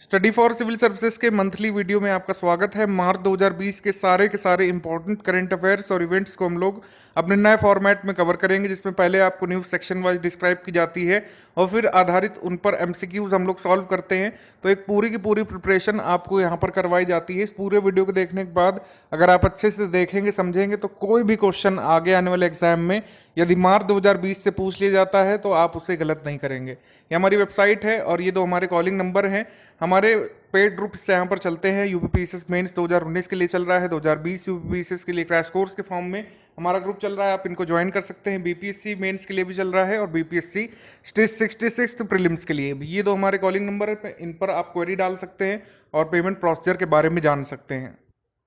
Study for civil services के monthly video में आपका स्वागत है। मार्च 2020 के सारे इंपॉर्टेंट करंट अफेयर्स और इवेंट्स को हम लोग अपने नए फॉर्मेट में कवर करेंगे, जिसमें पहले आपको न्यूज़ सेक्शन वाइज डिस्क्राइब की जाती है और फिर आधारित उन पर एमसीक्यूज हम लोग सॉल्व करते हैं। तो एक पूरी की पूरी प्रिपरेशन आपको यहाँ पर करवाई जाती है। इस पूरे वीडियो को देखने के बाद अगर आप अच्छे से देखेंगे समझेंगे तो कोई भी क्वेश्चन आगे आने वाले एग्जाम में यदि मार्च 2020 से पूछ लिया जाता है तो आप उसे गलत नहीं करेंगे। ये हमारी वेबसाइट है और ये दो हमारे कॉलिंग नंबर हैं। हमारे पेड ग्रुप से यहाँ पर चलते हैं। यूपीपीएससी मेंस 2019 के लिए चल रहा है, 2020 यूपीपीएससी के लिए क्रैश कोर्स के फॉर्म में हमारा ग्रुप चल रहा है, आप इनको ज्वाइन कर सकते हैं। बीपीएससी मेंस के लिए भी चल रहा है और बीपीएससी 66 प्रीलिम्स के लिए भी। ये दो हमारे कॉलिंग नंबर है, इन पर आप क्वेरी डाल सकते हैं और पेमेंट प्रोसीजर के बारे में जान सकते हैं।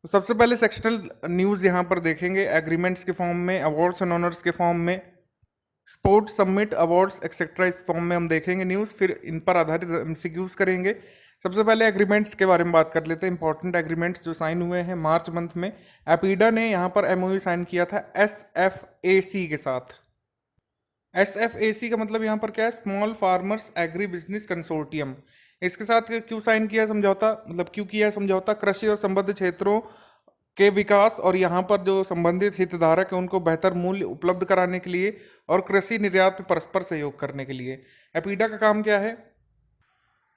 तो सबसे पहले सेक्शनल न्यूज़ यहाँ पर देखेंगे, एग्रीमेंट्स के फॉर्म में, अवार्ड्स एंड ऑनर्स के फॉर्म में, स्पोर्ट्स समिट अवार्ड्स एक्सेट्रा इस फॉर्म में हम देखेंगे न्यूज़, फिर इन पर आधारित एमसीक्यूज करेंगे। सबसे पहले एग्रीमेंट्स के बारे में बात कर लेते हैं। इंपॉर्टेंट एग्रीमेंट्स जो साइन हुए हैं मार्च मंथ में, एपीडा ने यहाँ पर एमओयू साइन किया था एसएफएसी के साथ। एसएफएसी का मतलब यहाँ पर क्या है, small farmers agri business consortium. इसके साथ क्यों साइन किया समझौता, मतलब क्यों किया समझौता, कृषि और संबद्ध क्षेत्रों के विकास और यहाँ पर जो संबंधित हितधारक है उनको बेहतर मूल्य उपलब्ध कराने के लिए और कृषि निर्यात में परस्पर सहयोग करने के लिए। एपीडा का काम क्या है,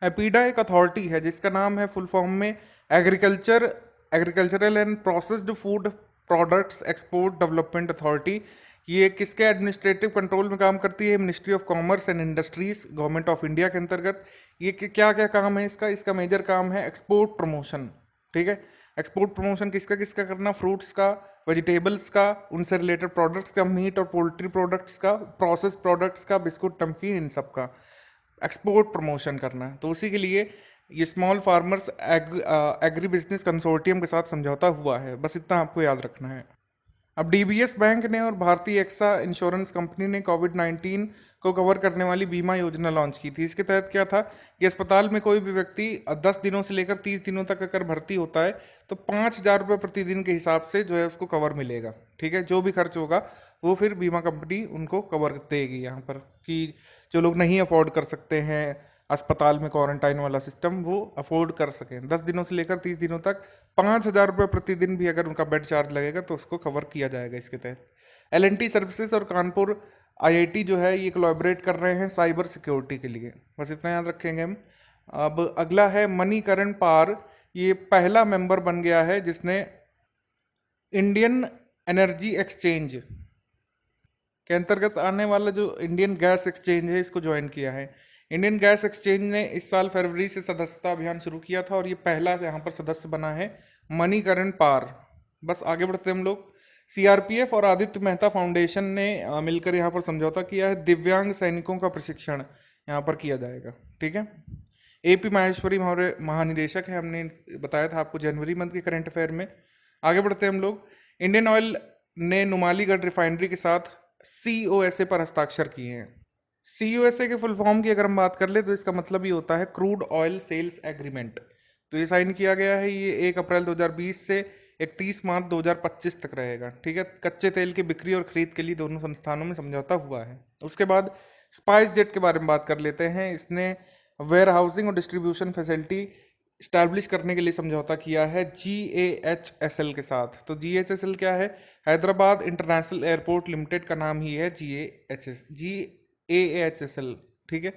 एपीडा एक अथॉरिटी है जिसका नाम है फुल फॉर्म में agricultural and processed food products export development authority. ये किसके एडमिनिस्ट्रेटिव कंट्रोल में काम करती है, ministry of commerce and industries, government of India के अंतर्गत। ये क्या क्या काम है इसका, इसका मेजर काम है एक्सपोर्ट प्रमोशन। ठीक है, एक्सपोर्ट प्रमोशन किसका किसका करना, फ्रूट्स का, वेजिटेबल्स का, उनसे रिलेटेड प्रोडक्ट्स का, मीट और पोल्ट्री प्रोडक्ट्स का, प्रोसेस प्रोडक्ट्स का, बिस्कुट नमकीन, इन सब का एक्सपोर्ट प्रमोशन करना है। तो उसी के लिए ये small farmers agri business consortium के साथ समझौता हुआ है, बस इतना आपको याद रखना है। अब डीबीएस बैंक ने और भारतीय एक्सा इंश्योरेंस कंपनी ने कोविड 19 को कवर करने वाली बीमा योजना लॉन्च की थी। इसके तहत क्या था कि अस्पताल में कोई भी व्यक्ति 10 दिनों से लेकर 30 दिनों तक अगर भर्ती होता है तो 5,000 रुपये प्रतिदिन के हिसाब से जो है उसको कवर मिलेगा। ठीक है, जो भी खर्च होगा वो फिर बीमा कंपनी उनको कवर देगी। यहाँ पर कि जो लोग नहीं अफोर्ड कर सकते हैं अस्पताल में क्वारंटाइन वाला सिस्टम, वो अफोर्ड कर सकें, 10 दिनों से लेकर 30 दिनों तक 5,000 रुपये प्रतिदिन भी अगर उनका बेड चार्ज लगेगा तो उसको कवर किया जाएगा इसके तहत। एलएनटी सर्विसेज और कानपुर आईआईटी जो है ये कोलैबोरेट कर रहे हैं साइबर सिक्योरिटी के लिए, बस इतना याद रखेंगे हम। अब अगला है मणिकरण पार, ये पहला मेंबर बन गया है जिसने इंडियन एनर्जी एक्सचेंज के अंतर्गत आने वाला जो इंडियन गैस एक्सचेंज है इसको ज्वाइन किया है। इंडियन गैस एक्सचेंज ने इस साल फरवरी से सदस्यता अभियान शुरू किया था और ये पहला यहाँ पर सदस्य बना है मणिकरण पार। बस आगे बढ़ते हम लोग। सीआरपीएफ और आदित्य मेहता फाउंडेशन ने मिलकर यहाँ पर समझौता किया है, दिव्यांग सैनिकों का प्रशिक्षण यहाँ पर किया जाएगा। ठीक है, एपी माहेश्वरी हमारे महानिदेशक है, हमने बताया था आपको जनवरी मंथ के करंट अफेयर में। आगे बढ़ते हैं हम लोग। इंडियन ऑयल ने नुमालीगढ़ रिफाइनरी के साथ सीओएसए पर हस्ताक्षर किए हैं। सीओएसए के फुल फॉर्म की अगर हम बात कर ले तो इसका मतलब ये होता है क्रूड ऑयल सेल्स एग्रीमेंट। तो ये साइन किया गया है, ये 1 अप्रैल 2020 से 31 मार्च 2025 तक रहेगा। ठीक है, कच्चे तेल की बिक्री और खरीद के लिए दोनों संस्थानों में समझौता हुआ है। उसके बाद स्पाइस जेट के बारे में बात कर लेते हैं। इसने वेयर हाउसिंग और डिस्ट्रीब्यूशन फैसिलिटी स्टैब्लिश करने के लिए समझौता किया है जीएएचएसएल के साथ। तो जीएचएसएल क्या है, हैदराबाद इंटरनेशनल एयरपोर्ट लिमिटेड का नाम ही है जीएएचएसएल। ठीक है,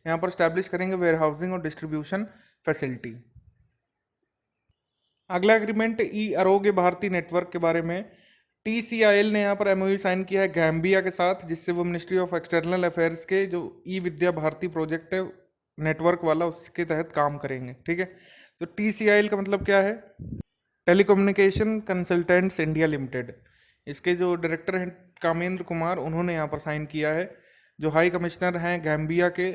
यहाँ पर स्टैब्लिश करेंगे वेयर हाउसिंग और डिस्ट्रीब्यूशन फैसिलिटी। अगला एग्रीमेंट ई आरोग्य भारती नेटवर्क के बारे में। टीसीआईएल ने यहाँ पर एमओयू साइन किया है गैम्बिया के साथ, जिससे वो मिनिस्ट्री ऑफ एक्सटर्नल अफेयर्स के जो ई विद्या भारती प्रोजेक्ट है नेटवर्क वाला उसके तहत काम करेंगे। ठीक है, तो टीसीआईएल का मतलब क्या है, टेलीकम्युनिकेशन कंसल्टेंट्स इंडिया लिमिटेड। इसके जो डायरेक्टर हैं कामेंद्र कुमार, उन्होंने यहाँ पर साइन किया है। जो हाई कमिश्नर हैं गैम्बिया के,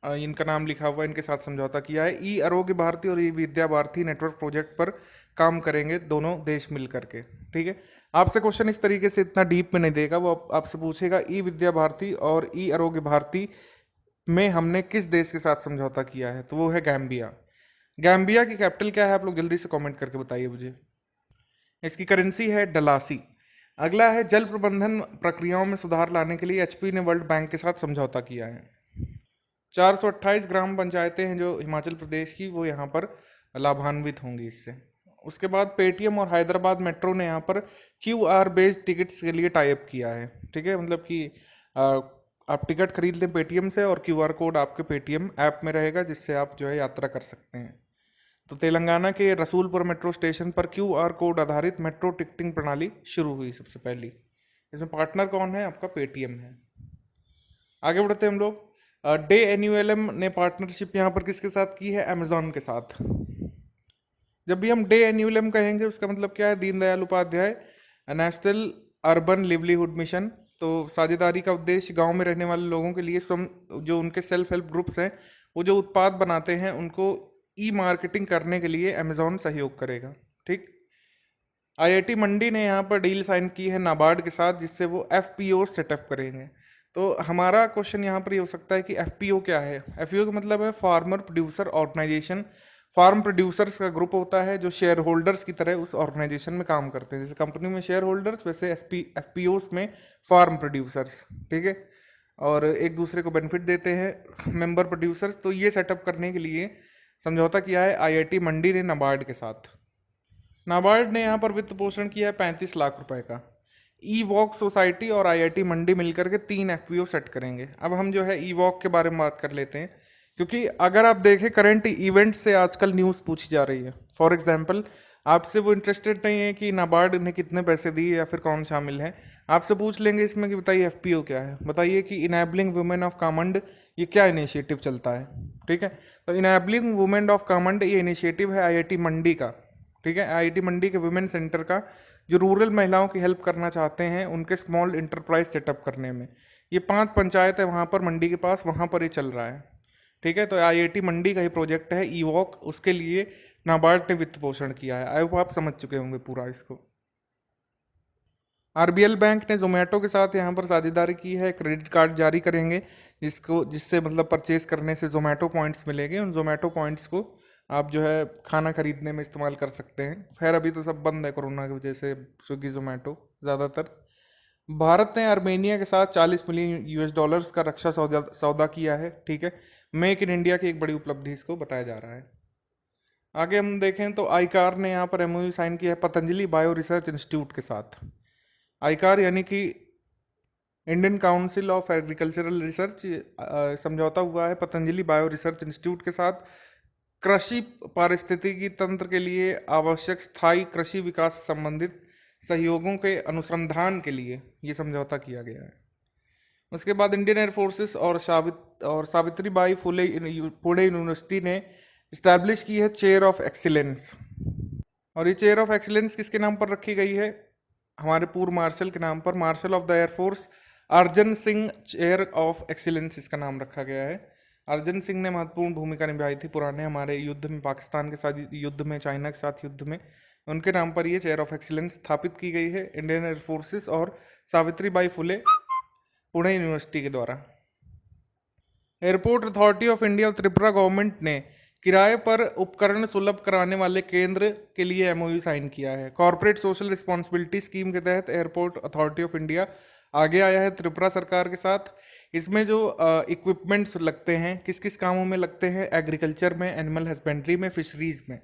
इनका नाम लिखा हुआ है, इनके साथ समझौता किया है। ई आरोग्य भारती और ई विद्या भारती नेटवर्क प्रोजेक्ट पर काम करेंगे दोनों देश मिल करके। ठीक है, आपसे क्वेश्चन इस तरीके से इतना डीप में नहीं देगा, वो आपसे पूछेगा ई विद्या भारती और ई आरोग्य भारती में हमने किस देश के साथ समझौता किया है, तो वो है गैम्बिया। गैम्बिया की कैपिटल क्या है, आप लोग जल्दी से कमेंट करके बताइए मुझे। इसकी करेंसी है डलासी। अगला है जल प्रबंधन प्रक्रियाओं में सुधार लाने के लिए एचपी ने वर्ल्ड बैंक के साथ समझौता किया है। 428 ग्राम पंचायतें हैं जो हिमाचल प्रदेश की, वो यहाँ पर लाभान्वित होंगी इससे। उसके बाद पेटीएम और हैदराबाद मेट्रो ने यहाँ पर QR बेस्ड टिकट्स के लिए टाई अप किया है। ठीक है, मतलब कि आप टिकट खरीद लें पेटीएम से और QR कोड आपके पेटीएम ऐप में रहेगा, जिससे आप जो है यात्रा कर सकते हैं। तो तेलंगाना के रसूलपुर मेट्रो स्टेशन पर QR कोड आधारित मेट्रो टिकटिंग प्रणाली शुरू हुई सबसे पहली। इसमें पार्टनर कौन है? आपका पेटीएम है। आगे बढ़ते हैं हम लोग। डे NULM ने पार्टनरशिप यहाँ पर किसके साथ की है? अमेजॉन के साथ। जब भी हम डे NULM कहेंगे उसका मतलब क्या है? Deendayal Upadhyay national urban livelihood mission. तो साझेदारी का उद्देश्य गांव में रहने वाले लोगों के लिए जो उनके सेल्फ हेल्प ग्रुप्स हैं वो जो उत्पाद बनाते हैं उनको मार्केटिंग करने के लिए अमेजॉन सहयोग करेगा। ठीक। IIT मंडी ने यहाँ पर डील साइन की है नाबार्ड के साथ, जिससे वो FPO सेटअप करेंगे। तो हमारा क्वेश्चन यहाँ पर ये हो सकता है कि FPO क्या है? FPO का मतलब है farmer producer organisation. Farm producers का ग्रुप होता है जो शेयर होल्डर्स की तरह उस ऑर्गेनाइजेशन में काम करते हैं। जैसे कंपनी में शेयर होल्डर्स, वैसे FPOs में फार्म प्रोड्यूसर्स। ठीक है, और एक दूसरे को बेनिफिट देते हैं मेंबर प्रोड्यूसर्स। तो ये सेटअप करने के लिए समझौता किया है IIT मंडी ने नाबार्ड के साथ। नाबार्ड ने यहाँ पर वित्त पोषण किया है 35 लाख रुपए का। वॉक सोसाइटी और IIT मंडी मिलकर के 3 FPO सेट करेंगे। अब हम जो है वॉक के बारे में बात कर लेते हैं, क्योंकि अगर आप देखें करंट इवेंट से आजकल न्यूज़ पूछी जा रही है। फॉर एग्जांपल, आपसे वो इंटरेस्टेड नहीं है कि नाबार्ड ने कितने पैसे दिए या फिर कौन शामिल है, आपसे पूछ लेंगे इसमें कि बताइए FPO क्या है, बताइए कि इनेबलिंग वुमेन ऑफ कामंड ये क्या इनिशिएटिव चलता है। ठीक है, तो इनेबलिंग वुमेन ऑफ कामंड ये इनिशिएटिव है IIT मंडी का। ठीक है, IIT मंडी के वुमेन सेंटर का, जो रूरल महिलाओं की हेल्प करना चाहते हैं उनके स्मॉल इंटरप्राइज सेटअप करने में। ये 5 पंचायत है वहाँ पर मंडी के पास, वहाँ पर ये चल रहा है। ठीक है, तो IIT मंडी का ही प्रोजेक्ट है वॉक, उसके लिए नाबार्ड ने वित्त पोषण किया है। आई होप आप समझ चुके होंगे पूरा इसको। RBL बैंक ने जोमेटो के साथ यहाँ पर साझेदारी की है, क्रेडिट कार्ड जारी करेंगे जिससे मतलब परचेस करने से जोमेटो पॉइंट्स मिलेंगे। उन जोमेटो पॉइंट्स को आप जो है खाना खरीदने में इस्तेमाल कर सकते हैं। खैर अभी तो सब बंद है कोरोना की वजह से, स्विगी जोमेटो ज़्यादातर। भारत ने आर्मेनिया के साथ $40 मिलियन US का रक्षा सौदा किया है। ठीक है, मेक इन इंडिया की एक बड़ी उपलब्धि इसको बताया जा रहा है। आगे हम देखें तो आईकार ने यहाँ पर MOU साइन किया है पतंजलि बायो रिसर्च इंस्टीट्यूट के साथ। आईकार यानी कि Indian council of agricultural research, समझौता हुआ है पतंजलि बायो रिसर्च इंस्टीट्यूट के साथ कृषि पारिस्थितिकी तंत्र के लिए आवश्यक स्थायी कृषि विकास संबंधित सहयोगों के अनुसंधान के लिए ये समझौता किया गया है। उसके बाद इंडियन एयरफोर्सेस और सावित्रीबाई फुले पुणे यूनिवर्सिटी ने इस्टेब्लिश की है चेयर ऑफ एक्सीलेंस। और ये चेयर ऑफ एक्सीलेंस किसके नाम पर रखी गई है? हमारे पूर्व मार्शल के नाम पर, marshal of the air force Arjan Singh chair of excellence इसका नाम रखा गया है। अर्जन सिंह ने महत्वपूर्ण भूमिका निभाई थी पुराने हमारे युद्ध में, पाकिस्तान के साथ युद्ध में, चाइना के साथ युद्ध में। उनके नाम पर ये चेयर ऑफ एक्सीलेंस स्थापित की गई है इंडियन एयरफोर्सेस और सावित्रीबाई फुले पुणे यूनिवर्सिटी के द्वारा। एयरपोर्ट अथॉरिटी ऑफ इंडिया और त्रिपुरा गवर्नमेंट ने किराए पर उपकरण सुलभ कराने वाले केंद्र के लिए MOU साइन किया है। कॉर्पोरेट सोशल रिस्पॉन्सिबिलिटी स्कीम के तहत एयरपोर्ट अथॉरिटी ऑफ इंडिया आगे आया है त्रिपुरा सरकार के साथ। इसमें जो इक्विपमेंट्स लगते हैं, किस किस कामों में लगते हैं? एग्रीकल्चर में, एनिमल हस्बेंड्री में, फिशरीज में।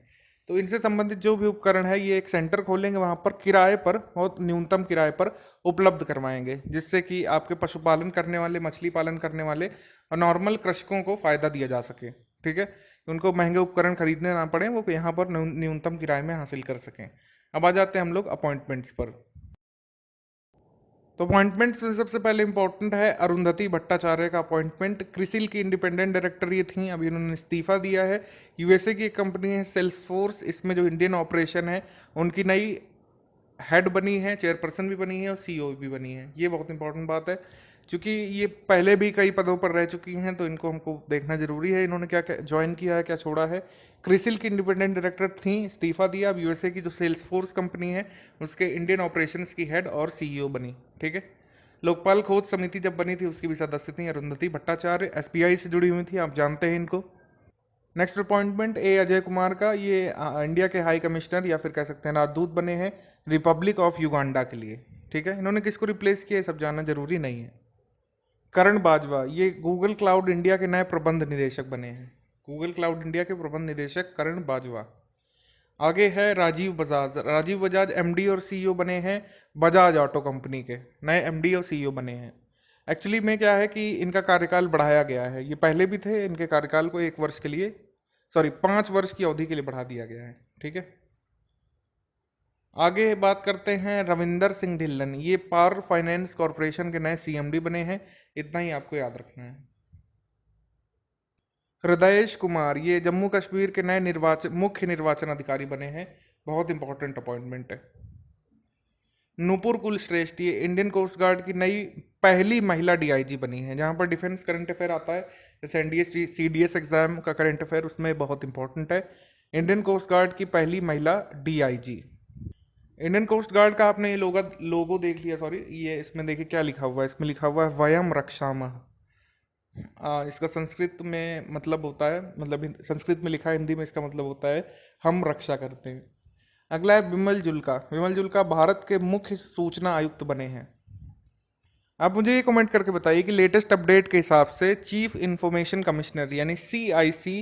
तो इनसे संबंधित जो भी उपकरण है ये एक सेंटर खोलेंगे, वहाँ पर किराए पर, बहुत न्यूनतम किराए पर उपलब्ध करवाएंगे, जिससे कि आपके पशुपालन करने वाले, मछली पालन करने वाले और नॉर्मल कृषकों को फ़ायदा दिया जा सके। ठीक है, उनको महंगे उपकरण खरीदने ना पड़े, वो यहाँ पर न्यूनतम किराए में हासिल कर सकें। अब आ जाते हैं हम लोग अपॉइंटमेंट्स पर। तो अपॉइंटमेंट्स में सबसे पहले इंपॉर्टेंट है अरुंधति भट्टाचार्य का अपॉइंटमेंट। क्रिसिल की इंडिपेंडेंट डायरेक्टर ये थी, अभी उन्होंने इस्तीफा दिया है। USA की एक कंपनी है सेल्सफोर्स, इसमें जो इंडियन ऑपरेशन है उनकी नई हेड बनी है, चेयरपर्सन भी बनी है और CEO भी बनी है। ये बहुत इंपॉर्टेंट बात है, क्योंकि ये पहले भी कई पदों पर रह चुकी हैं, तो इनको हमको देखना जरूरी है इन्होंने क्या क्या ज्वाइन किया है, क्या छोड़ा है। क्रिसिल की इंडिपेंडेंट डायरेक्टर थी, इस्तीफा दिया। अब USA की जो सेल्सफोर्स कंपनी है उसके इंडियन ऑपरेशंस की हेड और CEO बनी। ठीक है, लोकपाल खोज समिति जब बनी थी उसकी भी सदस्य थी अरुंधति भट्टाचार्य, SBI से जुड़ी हुई थी, आप जानते हैं इनको। नेक्स्ट अपॉइंटमेंट अजय कुमार का, ये इंडिया के हाई कमिश्नर या फिर कह सकते हैं राजदूत बने हैं रिपब्लिक ऑफ युगांडा के लिए। ठीक है, इन्होंने किसको रिप्लेस किया है सब जानना जरूरी नहीं है। करण बाजवा, ये गूगल क्लाउड इंडिया के नए प्रबंध निदेशक बने हैं। गूगल क्लाउड इंडिया के प्रबंध निदेशक करण बाजवा। आगे है राजीव बजाज। राजीव बजाज एमडी और सीईओ बने हैं बजाज ऑटो कंपनी के, नए एमडी और सीईओ बने हैं। एक्चुअली में क्या है कि इनका कार्यकाल बढ़ाया गया है, ये पहले भी थे, इनके कार्यकाल को 1 वर्ष के लिए, सॉरी 5 वर्ष की अवधि के लिए बढ़ा दिया गया है। ठीक है, आगे बात करते हैं रविंदर सिंह ढिल्लन, ये पावर फाइनेंस कॉरपोरेशन के नए सीएमडी बने हैं। इतना ही आपको याद रखना है। हृदयेश कुमार, ये जम्मू कश्मीर के नए मुख्य निर्वाचन अधिकारी बने हैं, बहुत इंपॉर्टेंट अपॉइंटमेंट है। नूपुर कुलश्रेष्ठ, ये इंडियन कोस्ट गार्ड की नई पहली महिला डीआईजी बनी है। जहाँ पर डिफेंस करंट अफेयर आता है, जैसे एनडीए सीडीएस एग्जाम का करंट अफेयर, उसमें बहुत इंपॉर्टेंट है। इंडियन कोस्ट गार्ड की पहली महिला डीआईजी। इंडियन कोस्ट गार्ड का आपने ये लोगो देख लिया, सॉरी, ये इसमें देखिए क्या लिखा हुआ है, इसमें लिखा हुआ है वयम रक्षामः। इसका संस्कृत में मतलब होता है, मतलब संस्कृत में लिखा है, हिंदी में इसका मतलब होता है हम रक्षा करते हैं। अगला है विमल जुल्का। विमल जुल्का भारत के मुख्य सूचना आयुक्त बने हैं। आप मुझे ये कमेंट करके बताइए कि लेटेस्ट अपडेट के हिसाब से चीफ इंफॉर्मेशन कमिश्नर यानी सीआईसी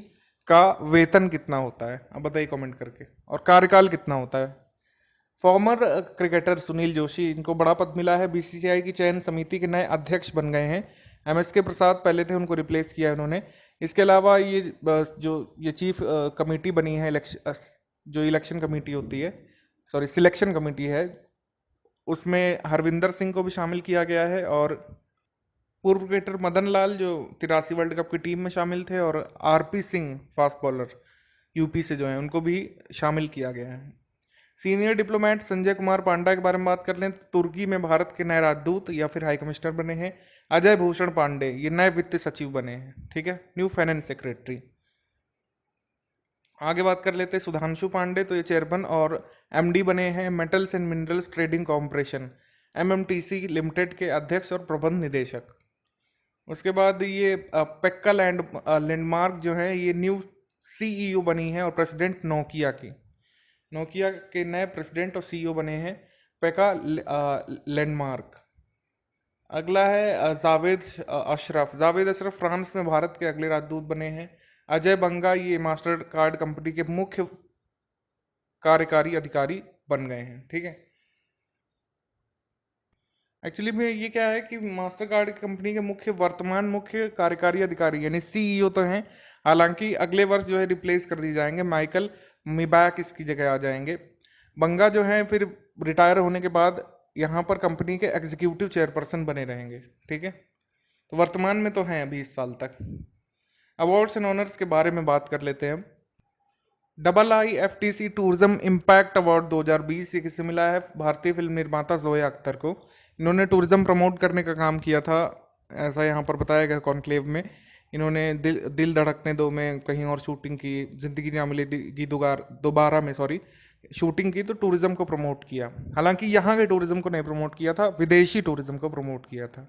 का वेतन कितना होता है, आप बताइए कमेंट करके, और कार्यकाल कितना होता है। फॉर्मर क्रिकेटर सुनील जोशी, इनको बड़ा पद मिला है, बीसीसीआई की चयन समिति के नए अध्यक्ष बन गए हैं। एमएसके प्रसाद पहले थे, उनको रिप्लेस किया है उन्होंने। इसके अलावा ये जो ये चीफ कमेटी बनी है, जो इलेक्शन कमेटी होती है, सॉरी सिलेक्शन कमेटी है, उसमें हरविंदर सिंह को भी शामिल किया गया है, और पूर्व क्रिकेटर मदन लाल जो 83 वर्ल्ड कप की टीम में शामिल थे, और RP Singh fast bowler UP से जो है, उनको भी शामिल किया गया है। सीनियर डिप्लोमेट संजय कुमार पांडा के बारे में बात कर लें तो तुर्की में भारत के नए राजदूत या फिर हाई कमिश्नर बने हैं। अजय भूषण पांडे, ये नए वित्त सचिव बने हैं। ठीक है, न्यू फाइनेंस सेक्रेटरी। आगे बात कर लेते हैं सुधांशु पांडे, तो ये चेयरमैन और एमडी बने हैं metals and minerals trading corporation MMTC limited के अध्यक्ष और प्रबंध निदेशक। उसके बाद ये पेक्का लैंडमार्क जो है, ये न्यू सीईओ बनी है और प्रेसिडेंट नोकिया की। नोकिया के नए प्रेसिडेंट और सीईओ बने हैं पेका लैंडमार्क। अगला है जावेद अशरफ फ्रांस में भारत के अगले राजदूत बने हैं। अजय बंगा, ये मास्टर कार्ड कंपनी के मुख्य कार्यकारी अधिकारी बन गए हैं। ठीक है, एक्चुअली में ये क्या है कि मास्टर कार्ड कंपनी के वर्तमान मुख्य कार्यकारी अधिकारी यानी सीईओ तो हैं, हालांकि अगले वर्ष जो है रिप्लेस कर दिए जाएंगे, माइकल मिबैक इसकी जगह आ जाएंगे। बंगा जो है फिर रिटायर होने के बाद यहाँ पर कंपनी के एग्जीक्यूटिव चेयरपर्सन बने रहेंगे। ठीक है, तो वर्तमान में तो हैं अभी इस साल तक। अवार्ड्स एंड ऑनर्स के बारे में बात कर लेते हैं हम। IIFTC टूरिज्म इम्पैक्ट अवार्ड 2020 ये किसे मिला है? भारतीय फिल्म निर्माता जोया अख्तर को। इन्होंने टूरिज्म प्रमोट करने का काम किया था, ऐसा यहाँ पर बताया गया कॉन्क्लेव में। इन्होंने दिल धड़कने दो में कहीं और शूटिंग की, जिंदगी ना मिलेगी दोबारा में शूटिंग की, तो टूरिज्म को प्रमोट किया। हालांकि यहाँ के टूरिज्म को नहीं प्रमोट किया था, विदेशी टूरिज्म को प्रमोट किया था।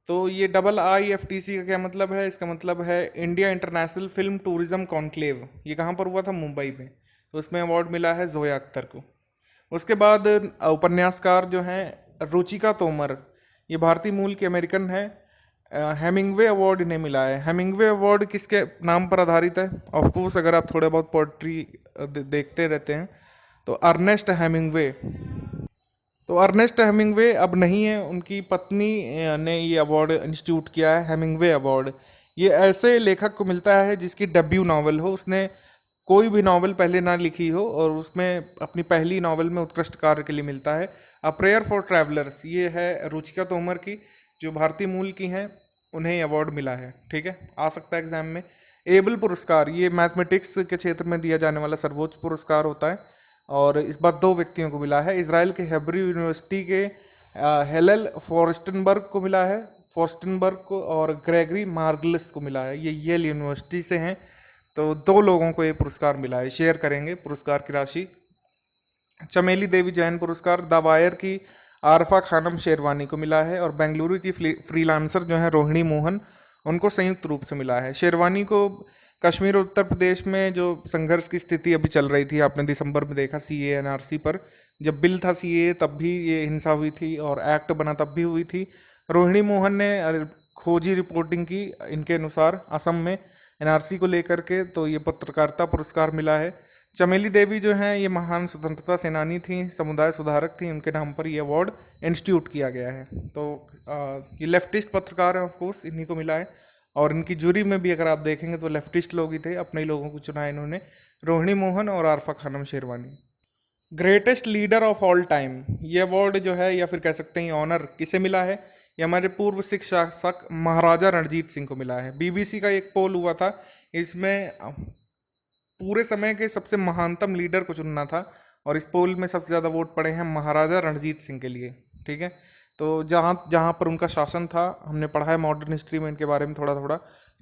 तो ये IIFTC का क्या मतलब है? इसका मतलब है India international film tourism conclave. ये कहाँ पर हुआ था? मुंबई में। तो उसमें अवार्ड मिला है जोया अख्तर को। उसके बाद उपन्यासकार जो हैं रुचिका तोमर, ये भारतीय मूल की अमेरिकन है। हेमिंगवे अवार्ड इन्हें मिला है। हेमिंगवे अवार्ड किसके नाम पर आधारित है? ऑफकोर्स अगर आप थोड़े बहुत पोइट्री देखते रहते हैं तो अर्नेस्ट हेमिंगवे। तो अर्नेस्ट हेमिंगवे अब नहीं है, उनकी पत्नी ने ये अवार्ड इंस्टीट्यूट किया है, हेमिंगवे अवार्ड। ये ऐसे लेखक को मिलता है जिसकी डेब्यू नावल हो, उसने कोई भी नावल पहले ना लिखी हो और उसमें अपनी पहली नावल में उत्कृष्ट कार्य के लिए मिलता है। अ प्रेयर फॉर ट्रैवलर्स, ये है रुचिका तोमर की, जो भारतीय मूल की हैं, उन्हें अवार्ड मिला है। ठीक है, आ सकता है एग्जाम में। एबल पुरस्कार, ये मैथमेटिक्स के क्षेत्र में दिया जाने वाला सर्वोच्च पुरस्कार होता है और इस बार 2 व्यक्तियों को मिला है। इसराइल के हेब्रू यूनिवर्सिटी के हेलेल फॉर्स्टनबर्ग को मिला है, फॉर्स्टनबर्ग को, और ग्रेगरी मार्गलिस को मिला है। ये येल यूनिवर्सिटी से हैं। तो 2 लोगों को ये पुरस्कार मिला है, शेयर करेंगे पुरस्कार की राशि। चमेली देवी जैन पुरस्कार द वायर की आरफा खानम शेरवानी को मिला है और बेंगलुरु की फ्रीलांसर जो है रोहिणी मोहन, उनको संयुक्त रूप से मिला है। शेरवानी को कश्मीर और उत्तर प्रदेश में जो संघर्ष की स्थिति अभी चल रही थी, आपने दिसंबर में देखा CAA NRC पर, जब बिल था CAA तब भी ये हिंसा हुई थी और एक्ट बना तब भी हुई थी। रोहिणी मोहन ने खोजी रिपोर्टिंग की इनके अनुसार असम में एनआरसी को लेकर के, तो ये पत्रकारिता पुरस्कार मिला है। चमेली देवी जो हैं ये महान स्वतंत्रता सेनानी थी, समुदाय सुधारक थी, उनके नाम पर ये अवार्ड इंस्टीट्यूट किया गया है। तो ये लेफ्टिस्ट पत्रकार है, ऑफ कोर्स इन्हीं को मिला है। और इनकी जूरी में भी अगर आप देखेंगे तो लेफ्टिस्ट लोग ही थे, अपने ही लोगों को चुना है इन्होंने, रोहिणी मोहन और Arfa Khanum Sherwani. Greatest leader of all time, ये अवार्ड जो है या फिर कह सकते हैं ऑनर किसे मिला है, ये हमारे पूर्व सिख शासक महाराजा रणजीत सिंह को मिला है। बीबीसी का एक पोल हुआ था, इसमें पूरे समय के सबसे महानतम लीडर को चुनना था, और इस पोल में सबसे ज़्यादा वोट पड़े हैं महाराजा रणजीत सिंह के लिए। ठीक है, तो जहाँ जहाँ पर उनका शासन था, हमने पढ़ा है मॉडर्न हिस्ट्री में इनके बारे में थोड़ा थोड़ा,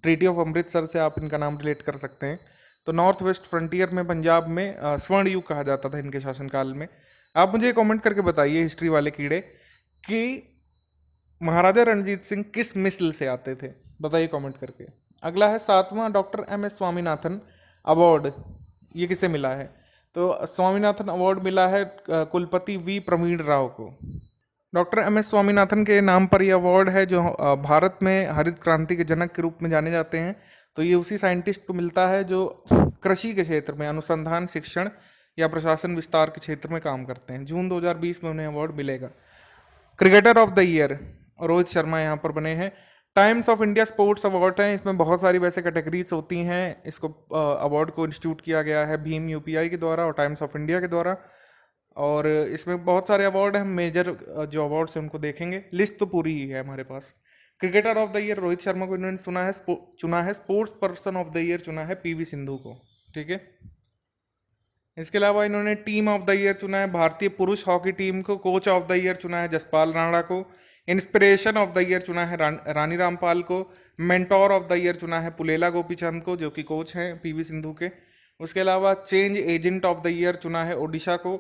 ट्रीटी ऑफ अमृतसर से आप इनका नाम रिलेट कर सकते हैं। तो नॉर्थ वेस्ट फ्रंटियर में पंजाब में स्वर्ण युग कहा जाता था इनके शासनकाल में। आप मुझे कमेंट करके बताइए हिस्ट्री वाले कीड़े कि महाराजा रणजीत सिंह किस मिसल से आते थे, बताइए कमेंट करके। अगला है 7वां doctor M S Swaminathan award, ये किसे मिला है? तो स्वामीनाथन अवार्ड मिला है कुलपति वी प्रवीण राव को। डॉक्टर एम एस स्वामीनाथन के नाम पर यह अवार्ड है, जो भारत में हरित क्रांति के जनक के रूप में जाने जाते हैं। तो ये उसी साइंटिस्ट को मिलता है जो कृषि के क्षेत्र में अनुसंधान, शिक्षण या प्रशासन विस्तार के क्षेत्र में काम करते हैं। जून 2020 में उन्हें अवार्ड मिलेगा। Cricketer of the year Rohit Sharma यहाँ पर बने हैं। Times of India sports award है, इसमें बहुत सारी वैसे कैटेगरीज होती हैं। इसको अवार्ड को इंस्टीट्यूट किया गया है भीम यूपीआई के द्वारा और टाइम्स ऑफ इंडिया के द्वारा, और इसमें बहुत सारे अवार्ड हैं। हम मेजर जो अवार्ड्स हैं उनको देखेंगे, लिस्ट तो पूरी ही है हमारे पास। Cricketer of the year Rohit Sharma को इन्होंने चुना है। Sports person of the year चुना है पीवी सिंधु को। ठीक है, इसके अलावा इन्होंने टीम ऑफ द ईयर चुना है भारतीय पुरुष हॉकी टीम को। कोच ऑफ द ईयर चुना है जसपाल राणा को। इंस्पिरेशन ऑफ द ईयर चुना है रानी रामपाल को। मेंटोर ऑफ द ईयर चुना है पुलेला गोपीचंद को, जो कि कोच हैं पीवी सिंधु के। उसके अलावा change agent of the year चुना है ओडिशा को।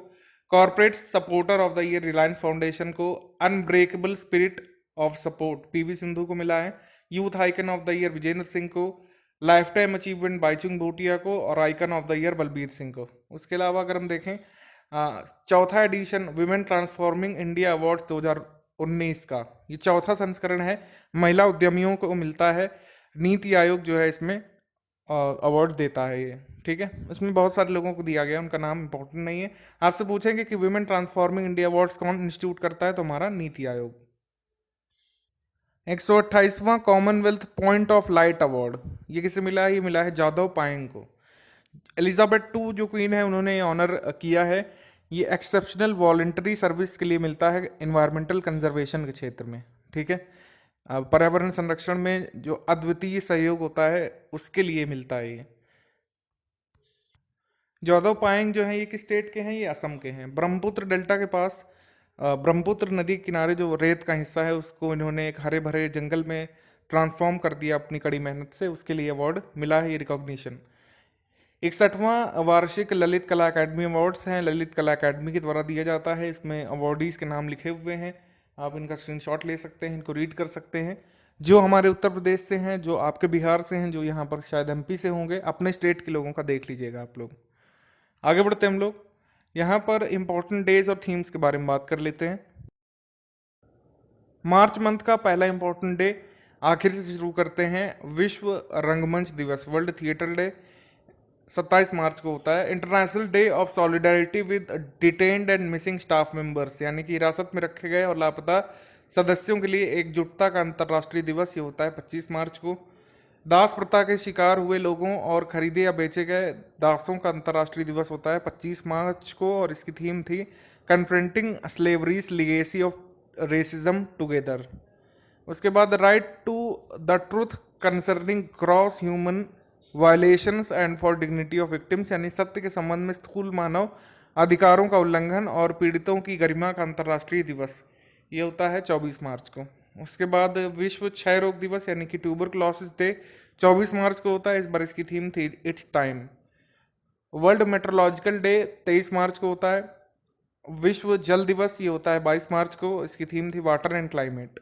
Corporate supporter of the year Reliance foundation को। Unbreakable spirit of support PV Sindhu को मिला है। Youth icon of the year Vijender Singh को। Life time achievement Baichung Bhutia को, और icon of the year Balbir Singh को। उसके अलावा अगर हम देखें चौथा edition women transforming India awards 2019 का, ये चौथा संस्करण है, महिला उद्यमियों को मिलता है। नीति आयोग जो है इसमें अवार्ड देता है ये। ठीक है, इसमें बहुत सारे लोगों को दिया गया, उनका नाम इंपॉर्टेंट नहीं है। आपसे पूछेंगे कि विमेन ट्रांसफॉर्मिंग इंडिया अवार्ड्स कौन इंस्टीट्यूट करता है, तो हमारा नीति आयोग। 128वां commonwealth point of light award, ये किसे मिला है? ये मिला है जादव पायेंग को। एलिजाबेथ टू जो क्वीन है, उन्होंने ऑनर किया है। ये एक्सेप्शनल वॉलंटरी सर्विस के लिए मिलता है एनवायरमेंटल कंजर्वेशन के क्षेत्र में। ठीक है, पर्यावरण संरक्षण में जो अद्वितीय सहयोग होता है उसके लिए मिलता है ये। जादव पायेंग जो है ये किस स्टेट के हैं? ये असम के हैं। ब्रह्मपुत्र डेल्टा के पास ब्रह्मपुत्र नदी के किनारे जो रेत का हिस्सा है उसको इन्होंने एक हरे भरे जंगल में ट्रांसफॉर्म कर दिया अपनी कड़ी मेहनत से, उसके लिए अवार्ड मिला है ये रिकॉग्निशन। 61वां वार्षिक ललित कला अकादमी अवार्ड्स हैं, ललित कला अकादमी के द्वारा दिया जाता है। इसमें अवार्डीज के नाम लिखे हुए हैं, आप इनका स्क्रीनशॉट ले सकते हैं, इनको रीड कर सकते हैं। जो हमारे उत्तर प्रदेश से हैं, जो आपके बिहार से हैं, जो यहाँ पर शायद एमपी से होंगे, अपने स्टेट के लोगों का देख लीजिएगा आप लोग। आगे बढ़ते हैं हम लोग, यहाँ पर इंपॉर्टेंट डेज और थीम्स के बारे में बात कर लेते हैं। मार्च मंथ का पहला इंपॉर्टेंट डे, आखिर से शुरू करते हैं, विश्व रंगमंच दिवस, वर्ल्ड थिएटर डे 27 मार्च को होता है। International day of solidarity with detained and missing staff members, यानी कि हिरासत में रखे गए और लापता सदस्यों के लिए एकजुटता का अंतर्राष्ट्रीय दिवस, ये होता है 25 मार्च को। दास प्रथा के शिकार हुए लोगों और खरीदे या बेचे गए दासों का अंतर्राष्ट्रीय दिवस होता है 25 मार्च को, और इसकी थीम थी confronting slavery's legacy of racism together. उसके बाद right to the truth concerning cross human violations and for dignity of victims, यानी सत्य के संबंध में स्थूल मानव अधिकारों का उल्लंघन और पीड़ितों की गरिमा का अंतर्राष्ट्रीय दिवस, ये होता है 24 मार्च को। उसके बाद विश्व क्षय रोग दिवस यानी कि ट्यूबरक्लोसिस डे 24 मार्च को होता है, इस बार इसकी थीम थी it's time. World meteorological day 23 मार्च को होता है। विश्व जल दिवस ये होता है 22 मार्च को, इसकी थीम थी वाटर एंड क्लाइमेट।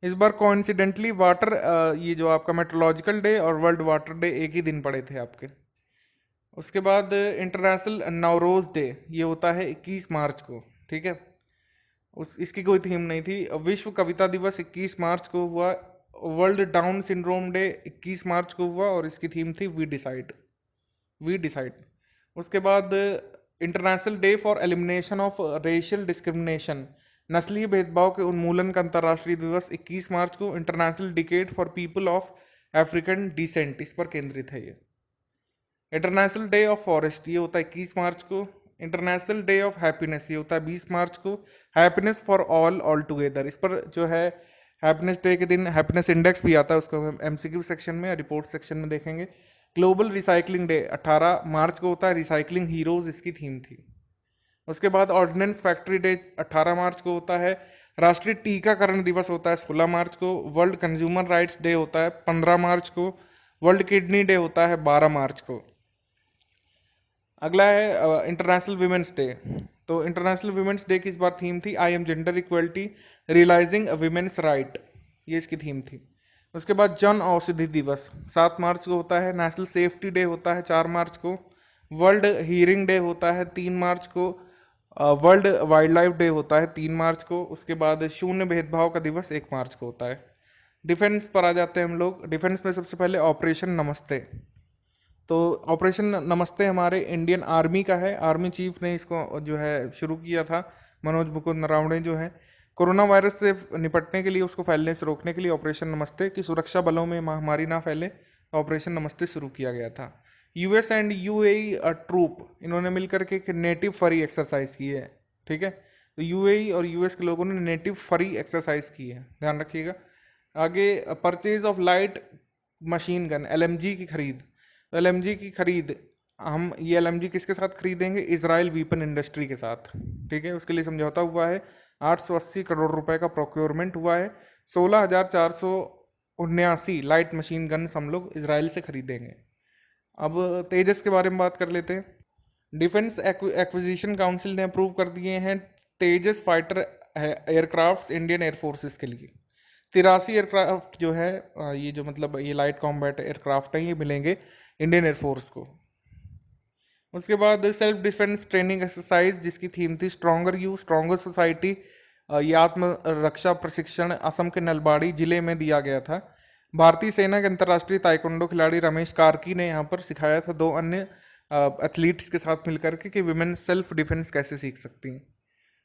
इस बार कोइंसिडेंटली वाटर ये जो आपका मेट्रोलॉजिकल डे और वर्ल्ड वाटर डे एक ही दिन पड़े थे आपके। उसके बाद इंटरनेशनल नवरोज डे ये होता है 21 मार्च को। ठीक है, उस इसकी कोई थीम नहीं थी। विश्व कविता दिवस 21 मार्च को हुआ। वर्ल्ड डाउन सिंड्रोम डे 21 मार्च को हुआ और इसकी थीम थी वी डिसाइड, वी डिसाइड। उसके बाद international day for elimination of racial discrimination, नस्लीय भेदभाव के उन्मूलन का अंतर्राष्ट्रीय दिवस 21 मार्च को। International decade for people of African descent, इस पर केंद्रित है ये। इंटरनेशनल डे ऑफ फॉरेस्ट, ये होता है 21 मार्च को। इंटरनेशनल डे ऑफ हैप्पीनेस, ये होता है 20 मार्च को। हैप्पीनेस फॉर ऑल टुगेदर, इस पर जो है हैप्पीनेस डे के दिन हैप्पीनेस इंडेक्स भी आता है, उसको हम एमसीक्यू सेक्शन में या रिपोर्ट सेक्शन में देखेंगे। ग्लोबल रिसाइकलिंग डे 18 मार्च को होता है, रिसाइकलिंग हीरोज इसकी थीम थी। उसके बाद ऑर्डिनेंस फैक्ट्री डे 18 मार्च को होता है। राष्ट्रीय टीकाकरण दिवस होता है 16 मार्च को। वर्ल्ड कंज्यूमर राइट्स डे होता है 15 मार्च को। वर्ल्ड किडनी डे होता है 12 मार्च को। अगला है इंटरनेशनल वुमेन्स डे। तो इंटरनेशनल वुमेन्स डे की इस बार थीम थी I am gender equality realising women's right, ये इसकी थीम थी। उसके बाद जन औषधि दिवस 7 मार्च को होता है। नेशनल सेफ्टी डे होता है 4 मार्च को। वर्ल्ड हीरिंग डे होता है 3 मार्च को। वर्ल्ड वाइल्ड लाइफ डे होता है 3 मार्च को। उसके बाद शून्य भेदभाव का दिवस 1 मार्च को होता है। डिफेंस पर आ जाते हैं हम लोग। डिफेंस में सबसे पहले ऑपरेशन नमस्ते। तो ऑपरेशन नमस्ते हमारे इंडियन आर्मी का है। आर्मी चीफ ने इसको जो है शुरू किया था, मनोज मुकुंद नरावणे जो है। कोरोना वायरस से निपटने के लिए, उसको फैलने से रोकने के लिए ऑपरेशन नमस्ते की सुरक्षा बलों में महामारी ना फैले, तो ऑपरेशन नमस्ते शुरू किया गया था। यूएस एंड यूएई ट्रूप, इन्होंने मिलकर के एक नेटिव फरी एक्सरसाइज की है, ठीक है। तो यूएई और यूएस के लोगों ने नेटिव फरी एक्सरसाइज की है, ध्यान रखिएगा। आगे purchase of light machine gun LMG की खरीद। तो एलएमजी की खरीद, हम ये एलएमजी किसके साथ खरीदेंगे? इजराइल वीपन इंडस्ट्री के साथ, ठीक है। उसके लिए समझौता हुआ है। 880 करोड़ रुपए का प्रोक्योरमेंट हुआ है। 16,479 लाइट मशीन गन हम लोग इसराइल से खरीदेंगे। अब तेजस के बारे में बात कर लेते हैं। डिफेंस एक्विजिशन काउंसिल ने अप्रूव कर दिए हैं तेजस फाइटर एयरक्राफ्ट इंडियन एयरफोर्सेस के लिए। 83 एयरक्राफ्ट जो है, ये जो मतलब ये लाइट कॉम्बैट एयरक्राफ्ट हैं, ये मिलेंगे इंडियन एयरफोर्स को। उसके बाद सेल्फ डिफेंस ट्रेनिंग एक्सरसाइज, जिसकी थीम थी स्ट्रॉन्गर यू स्ट्रॉन्गर सोसाइटी। ये आत्म रक्षा प्रशिक्षण असम के नलबाड़ी जिले में दिया गया था। भारतीय सेना के अंतर्राष्ट्रीय ताइक्वांडो खिलाड़ी रमेश कार्की ने यहाँ पर सिखाया था 2 अन्य एथलीट्स के साथ मिलकर के कि विमेन सेल्फ डिफेंस कैसे सीख सकती हैं।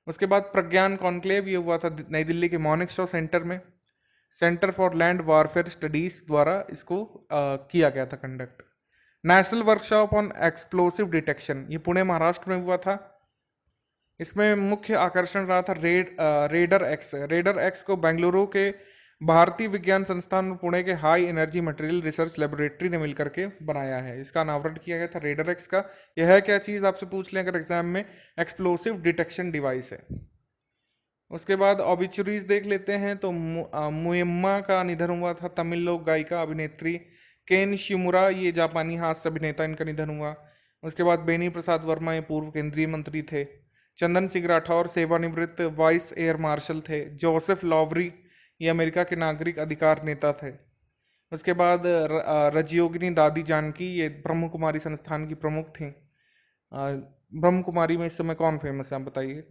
उसके बाद प्रज्ञान कॉन्क्लेव, ये हुआ था नई दिल्ली के मॉनिक शॉ सेंटर में। Centre for land warfare studies द्वारा इसको किया गया था conduct. National workshop on explosive detection, ये पुणे महाराष्ट्र में हुआ था। इसमें मुख्य आकर्षण रहा था रेडर एक्स। रेडर एक्स को बेंगलुरु के भारतीय विज्ञान संस्थान और पुणे के high energy material research laboratory ने मिलकर के बनाया है। इसका अनावरण किया गया था रेडर एक्स का। यह है क्या चीज़, आपसे पूछ लें अगर एग्जाम में, एक्सप्लोसिव डिटेक्शन डिवाइस है। उसके बाद ऑबिचुरीज देख लेते हैं। तो मुयम्मा का निधन हुआ था, तमिल लोक गायिका अभिनेत्री। केन शिमुरा, ये जापानी हास्य अभिनेता, इनका निधन हुआ। उसके बाद बेनी प्रसाद वर्मा, ये पूर्व केंद्रीय मंत्री थे। चंदन सिंह राठौर सेवानिवृत्त वाइस एयर मार्शल थे। जोसेफ लॉवरी, ये अमेरिका के नागरिक अधिकार नेता थे। उसके बाद रजयोगिनी दादी जानकी, ये ब्रह्म कुमारी संस्थान की प्रमुख थी। ब्रह्म कुमारी में इस समय कौन फेमस है, आप बताइए?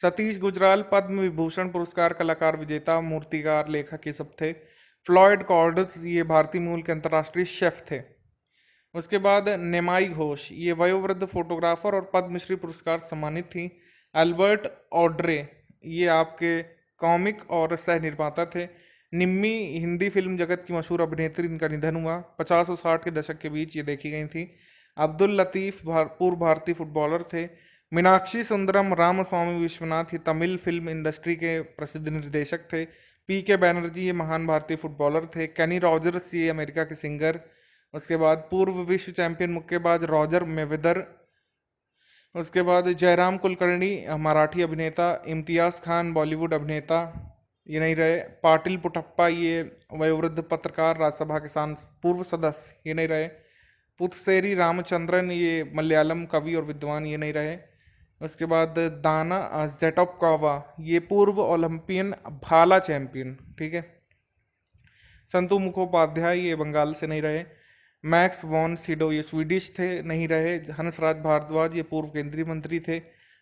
सतीश गुजराल पद्म विभूषण पुरस्कार कलाकार विजेता, मूर्तिकार, लेखक, ये सब थे। फ्लॉयड कॉर्डस, ये भारतीय मूल के अंतर्राष्ट्रीय शेफ थे। उसके बाद नेमाई घोष, ये वयोवृद्ध फोटोग्राफर और पद्मश्री पुरस्कार सम्मानित थी। एल्बर्ट ऑड्रे, ये आपके कॉमिक और सह निर्माता थे। निम्मी, हिंदी फिल्म जगत की मशहूर अभिनेत्री, इनका निधन हुआ। 50 और 60 के दशक के बीच ये देखी गई थी। अब्दुल लतीफ पूर्व भारतीय फुटबॉलर थे। मीनाक्षी सुंदरम रामस्वामी विश्वनाथ, ये तमिल फिल्म इंडस्ट्री के प्रसिद्ध निर्देशक थे। पी के बैनर्जी, ये महान भारतीय फुटबॉलर थे। कैनी रॉजर्स, ये अमेरिका के सिंगर। उसके बाद पूर्व विश्व चैंपियन मुक्केबाज रॉजर मेवेदर। उसके बाद जयराम कुलकर्णी, मराठी अभिनेता। इम्तियाज खान, बॉलीवुड अभिनेता, ये नहीं रहे। पाटिल पुटप्पा, ये वयोवृद्ध पत्रकार, राज्यसभा के पूर्व सदस्य, ये नहीं रहे। पुथसेरी रामचंद्रन, ये मलयालम कवि और विद्वान, ये नहीं रहे। उसके बाद दाना जेटोपकावा, ये पूर्व ओलंपियन भाला चैंपियन, ठीक है। संतु मुखोपाध्याय, ये बंगाल से नहीं रहे। मैक्स वॉन सिडो, ये स्वीडिश थे, नहीं रहे। हंसराज भारद्वाज, ये पूर्व केंद्रीय मंत्री थे।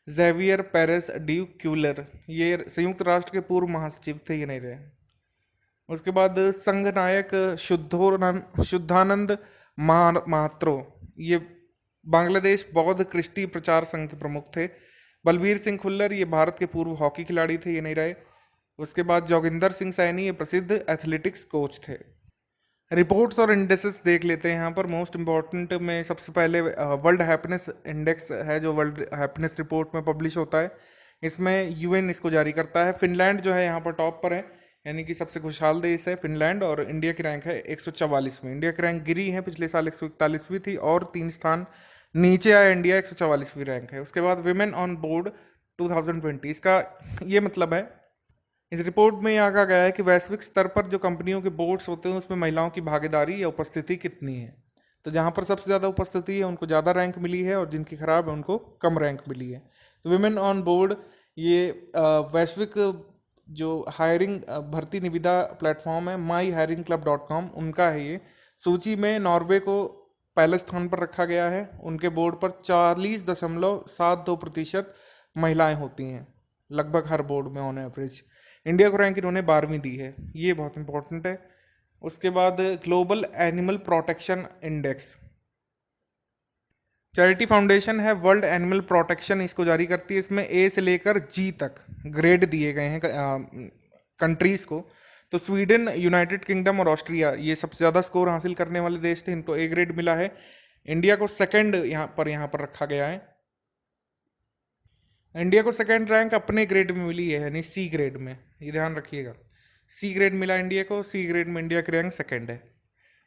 जेवियर पेरेस डी क्यूलर, ये संयुक्त राष्ट्र के पूर्व महासचिव थे, ये नहीं रहे। उसके बाद संघ नायक शुद्धानंद महात्रो, ये बांग्लादेश बौद्ध कृष्टि प्रचार संघ के प्रमुख थे। बलबीर सिंह खुल्लर, ये भारत के पूर्व हॉकी खिलाड़ी थे, ये नहीं रहे। उसके बाद जोगिंदर सिंह सैनी, ये प्रसिद्ध एथलेटिक्स कोच थे। रिपोर्ट्स और इंडेक्सेस देख लेते हैं यहाँ पर। मोस्ट इंपॉर्टेंट में सबसे पहले वर्ल्ड हैप्पीनेस इंडेक्स है, जो वर्ल्ड हैप्पीनेस रिपोर्ट में पब्लिश होता है। इसमें यूएन इसको जारी करता है। फिनलैंड जो है यहाँ पर टॉप पर है, यानी कि सबसे खुशहाल देश है फिनलैंड, और इंडिया की रैंक है 144 में। इंडिया की रैंक गिरी है, पिछले साल 141वीं थी और 3 स्थान नीचे आया इंडिया, 144वीं रैंक है। उसके बाद विमेन ऑन बोर्ड 2020, इसका ये मतलब है, इस रिपोर्ट में यहाँ कहा गया है कि वैश्विक स्तर पर जो कंपनियों के बोर्ड्स होते हैं उसमें महिलाओं की भागीदारी या उपस्थिति कितनी है। तो जहाँ पर सबसे ज़्यादा उपस्थिति है उनको ज़्यादा रैंक मिली है, और जिनकी खराब है उनको कम रैंक मिली है। तो विमेन ऑन बोर्ड ये वैश्विक जो हायरिंग भर्ती निविदा प्लेटफॉर्म है myhiringclub.com, उनका है ये। सूची में नॉर्वे को पहले स्थान पर रखा गया है। उनके बोर्ड पर 40.72% महिलाएं होती हैं, लगभग हर बोर्ड में ऑन एवरेज। इंडिया को रैंक इन्होंने 12वीं दी है, ये बहुत इंपॉर्टेंट है। उसके बाद global animal protection index, charity foundation है वर्ल्ड एनिमल प्रोटेक्शन, इसको जारी करती है। इसमें ए से लेकर जी तक ग्रेड दिए गए हैं कंट्रीज को। तो स्वीडन, यूनाइटेड किंगडम और ऑस्ट्रिया, ये सबसे ज़्यादा स्कोर हासिल करने वाले देश थे, इनको ए ग्रेड मिला है। इंडिया को सेकंड यहाँ पर रखा गया है। इंडिया को सेकंड रैंक अपने ग्रेड में मिली है, यानी सी ग्रेड में, ये ध्यान रखिएगा। सी ग्रेड मिला इंडिया को, सी ग्रेड में इंडिया की रैंक सेकंड है।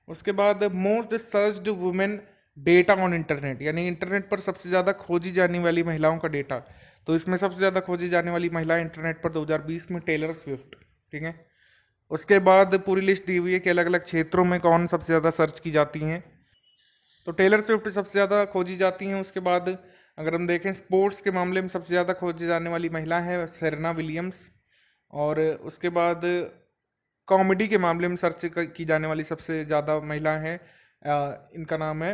उसके बाद most searched women data on internet, यानी इंटरनेट पर सबसे ज़्यादा खोजी जाने वाली महिलाओं का डेटा। तो इसमें सबसे ज़्यादा खोजी जाने वाली महिला इंटरनेट पर 2020 में टेलर स्विफ्ट, ठीक है। उसके बाद पूरी लिस्ट दी हुई है कि अलग अलग क्षेत्रों में कौन सबसे ज़्यादा सर्च की जाती हैं। तो टेलर स्विफ्ट सबसे ज़्यादा खोजी जाती हैं। उसके बाद अगर हम देखें स्पोर्ट्स के मामले में सबसे ज़्यादा खोजी जाने वाली महिला है सेरेना विलियम्स। और उसके बाद कॉमेडी के मामले में सर्च की जाने वाली सबसे ज़्यादा महिला है, इनका नाम है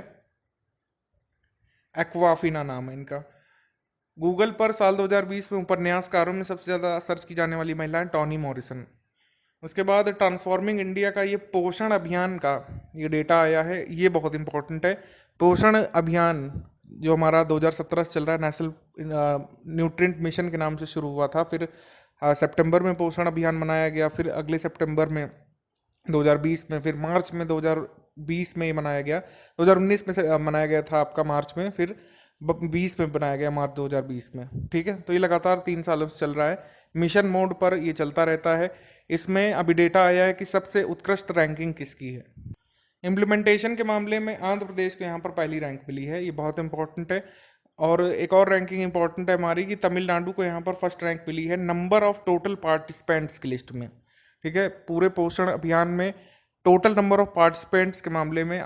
एक्वाफिना, नाम है इनका। गूगल पर साल 2020 में उपन्यासकारों में सबसे ज़्यादा सर्च की जाने वाली महिला है टॉनी मॉरिसन। उसके बाद ट्रांसफॉर्मिंग इंडिया का ये पोषण अभियान का ये डेटा आया है, ये बहुत इंपॉर्टेंट है। पोषण अभियान जो हमारा 2017 से चल रहा है, नेशनल न्यूट्रिएंट मिशन के नाम से शुरू हुआ था, फिर सितंबर में पोषण अभियान मनाया गया, फिर अगले सितंबर में 2020 में, फिर मार्च में 2020 में ये मनाया गया, 2019 में से मनाया गया था आपका मार्च में, फिर 20 में बनाया गया मार्च 2020 में, ठीक है। तो ये लगातार 3 सालों से चल रहा है, मिशन मोड पर ये चलता रहता है। इसमें अभी डेटा आया है कि सबसे उत्कृष्ट रैंकिंग किसकी है। इम्प्लीमेंटेशन के मामले में आंध्र प्रदेश को यहाँ पर पहली रैंक मिली है, ये बहुत इंपॉर्टेंट है। और एक और रैंकिंग इंपॉर्टेंट है हमारी कि तमिलनाडु को यहाँ पर फर्स्ट रैंक मिली है नंबर ऑफ टोटल पार्टिसिपेंट्स की लिस्ट में, ठीक है। पूरे पोषण अभियान में टोटल नंबर ऑफ पार्टिसिपेंट्स के मामले में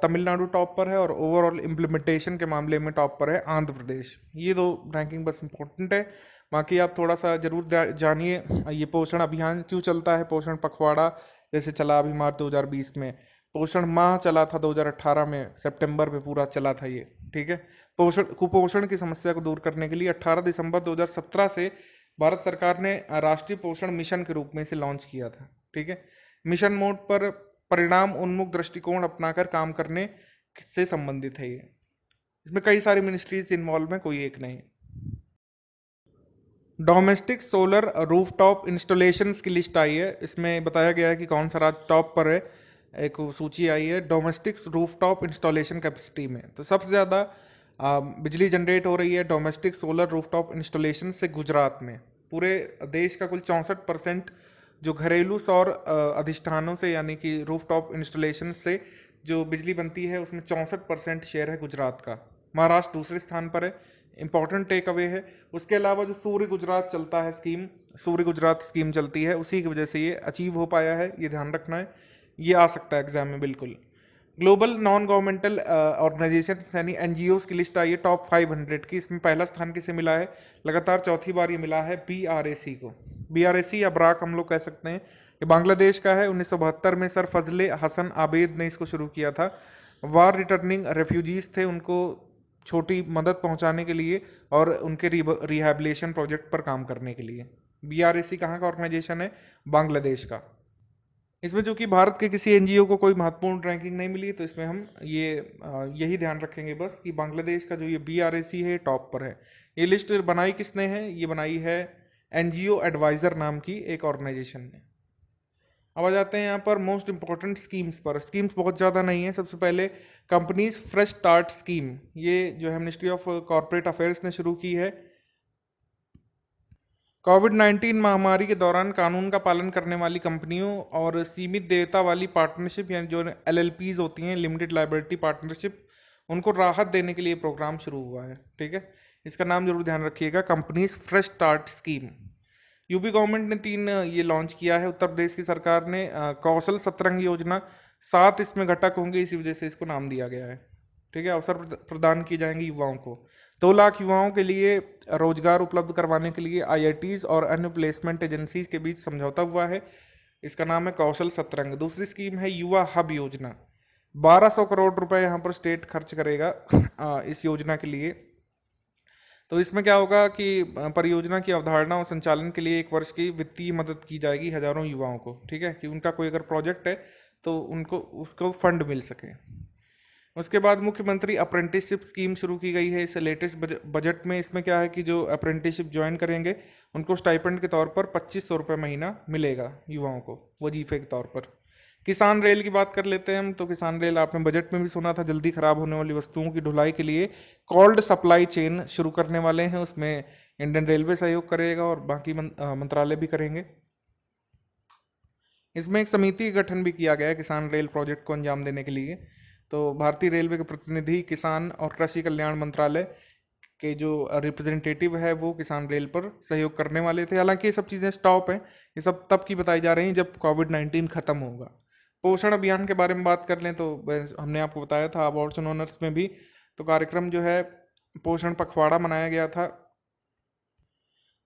तमिलनाडु टॉप पर है, और ओवरऑल इम्प्लीमेंटेशन के मामले में टॉप पर है आंध्र प्रदेश। ये 2 रैंकिंग बस इंपॉर्टेंट है, बाकी आप थोड़ा सा जरूर जानिए ये पोषण अभियान क्यों चलता है। पोषण पखवाड़ा जैसे चला अभी मार्च 2020 में, पोषण माह चला था 2018 में, सितंबर में पूरा चला था ये, ठीक है। कुपोषण की समस्या को दूर करने के लिए 18 दिसंबर 2017 से भारत सरकार ने राष्ट्रीय पोषण मिशन के रूप में इसे लॉन्च किया था, ठीक है। मिशन मोड पर परिणाम उन्मुख दृष्टिकोण अपनाकर काम करने से संबंधित है ये। इसमें कई सारी मिनिस्ट्रीज इन्वॉल्व हैं, कोई एक नहीं। डोमेस्टिक सोलर रूफटॉप इंस्टॉलेशंस की लिस्ट आई है, इसमें बताया गया है कि कौन सा राज्य टॉप पर है। एक सूची आई है डोमेस्टिक रूफटॉप इंस्टॉलेशन कैपेसिटी में, तो सबसे ज़्यादा बिजली जनरेट हो रही है डोमेस्टिक सोलर रूफटॉप इंस्टॉलेशन से गुजरात में। पूरे देश का कुल 64% जो घरेलू सौर अधिष्ठानों से, यानी कि रूफटॉप इंस्टॉलेशन से जो बिजली बनती है, उसमें 64% शेयर है गुजरात का। महाराष्ट्र दूसरे स्थान पर है, इंपॉर्टेंट टेक अवे है। उसके अलावा जो सूर्य गुजरात चलता है स्कीम, सूर्य गुजरात स्कीम चलती है, उसी की वजह से ये अचीव हो पाया है, ये ध्यान रखना है, ये आ सकता है एग्जाम में बिल्कुल। ग्लोबल नॉन गवर्नमेंटल ऑर्गेनाइजेशन यानी एनजीओ की लिस्ट आई है टॉप 500 की, इसमें पहला स्थान किसे मिला है, लगातार चौथी बार ये मिला है BRAC को। BRAC या ब्राक हम लोग कह सकते हैं, ये बांग्लादेश का है। 1972 में सर फजले हसन आबेद ने इसको शुरू किया था। वार रिटर्निंग रेफ्यूजीज थे, उनको छोटी मदद पहुंचाने के लिए और उनके रिहैबिलिटेशन प्रोजेक्ट पर काम करने के लिए। BRAC कहाँ का ऑर्गेनाइजेशन है? बांग्लादेश का। इसमें जो कि भारत के किसी एनजीओ को कोई महत्वपूर्ण रैंकिंग नहीं मिली, तो इसमें हम यही ध्यान रखेंगे बस कि बांग्लादेश का जो ये BRAC है टॉप पर है। ये लिस्ट बनाई किसने है? ये बनाई है NGO एडवाइजर नाम की एक ऑर्गेनाइजेशन ने। अब आ जाते हैं यहाँ पर मोस्ट इंपॉर्टेंट स्कीम्स पर। स्कीम्स बहुत ज़्यादा नहीं है। सबसे पहले कंपनीज फ्रेश स्टार्ट स्कीम, ये जो है मिनिस्ट्री ऑफ कॉर्पोरेट अफेयर्स ने शुरू की है। कोविड-19 महामारी के दौरान कानून का पालन करने वाली कंपनियों और सीमित देयता वाली पार्टनरशिप यानी जो LLPs होती हैं, लिमिटेड लाइबिलिटी पार्टनरशिप, उनको राहत देने के लिए प्रोग्राम शुरू हुआ है। ठीक है, इसका नाम जरूर ध्यान रखिएगा, companies fresh start scheme. UP government ने 3 ये लॉन्च किया है। उत्तर प्रदेश की सरकार ने कौशल सतरंग योजना, 7 इसमें घटक होंगे, इसी वजह से इसको नाम दिया गया है। ठीक है, अवसर प्रदान किए जाएंगे युवाओं को। 2 लाख युवाओं के लिए रोजगार उपलब्ध करवाने के लिए IITs और अन्य प्लेसमेंट एजेंसीज के बीच समझौता हुआ है। इसका नाम है कौशल सतरंग। दूसरी स्कीम है युवा हब योजना। 1200 करोड़ रुपए यहाँ पर स्टेट खर्च करेगा इस योजना के लिए। तो इसमें क्या होगा कि परियोजना की अवधारणा और संचालन के लिए 1 वर्ष की वित्तीय मदद की जाएगी हजारों युवाओं को। ठीक है, कि उनका कोई अगर प्रोजेक्ट है तो उनको उसको फंड मिल सके। उसके बाद मुख्यमंत्री अप्रेंटिसशिप स्कीम शुरू की गई है इस लेटेस्ट बजट में। इसमें क्या है कि जो अप्रेंटिसशिप ज्वाइन करेंगे उनको स्टाइपेंड के तौर पर 2500 रुपये महीना मिलेगा युवाओं को, वजीफे के तौर पर। किसान रेल की बात कर लेते हैं हम। तो किसान रेल आपने बजट में भी सुना था, जल्दी खराब होने वाली वस्तुओं की ढुलाई के लिए कोल्ड सप्लाई चेन शुरू करने वाले हैं। उसमें इंडियन रेलवे सहयोग करेगा और बाकी मंत्रालय भी करेंगे। इसमें एक समिति का गठन भी किया गया है किसान रेल प्रोजेक्ट को अंजाम देने के लिए। तो भारतीय रेलवे के प्रतिनिधि किसान और कृषि कल्याण मंत्रालय के जो रिप्रेजेंटेटिव है वो किसान रेल पर सहयोग करने वाले थे। हालांकि ये सब चीज़ें स्टॉप हैं, ये सब तब की बताई जा रही हैं जब कोविड-19 खत्म होगा। पोषण अभियान के बारे में बात कर लें तो हमने आपको बताया था अवार्ड्स एंड ऑनर्स में भी, तो कार्यक्रम जो है पोषण पखवाड़ा मनाया गया था।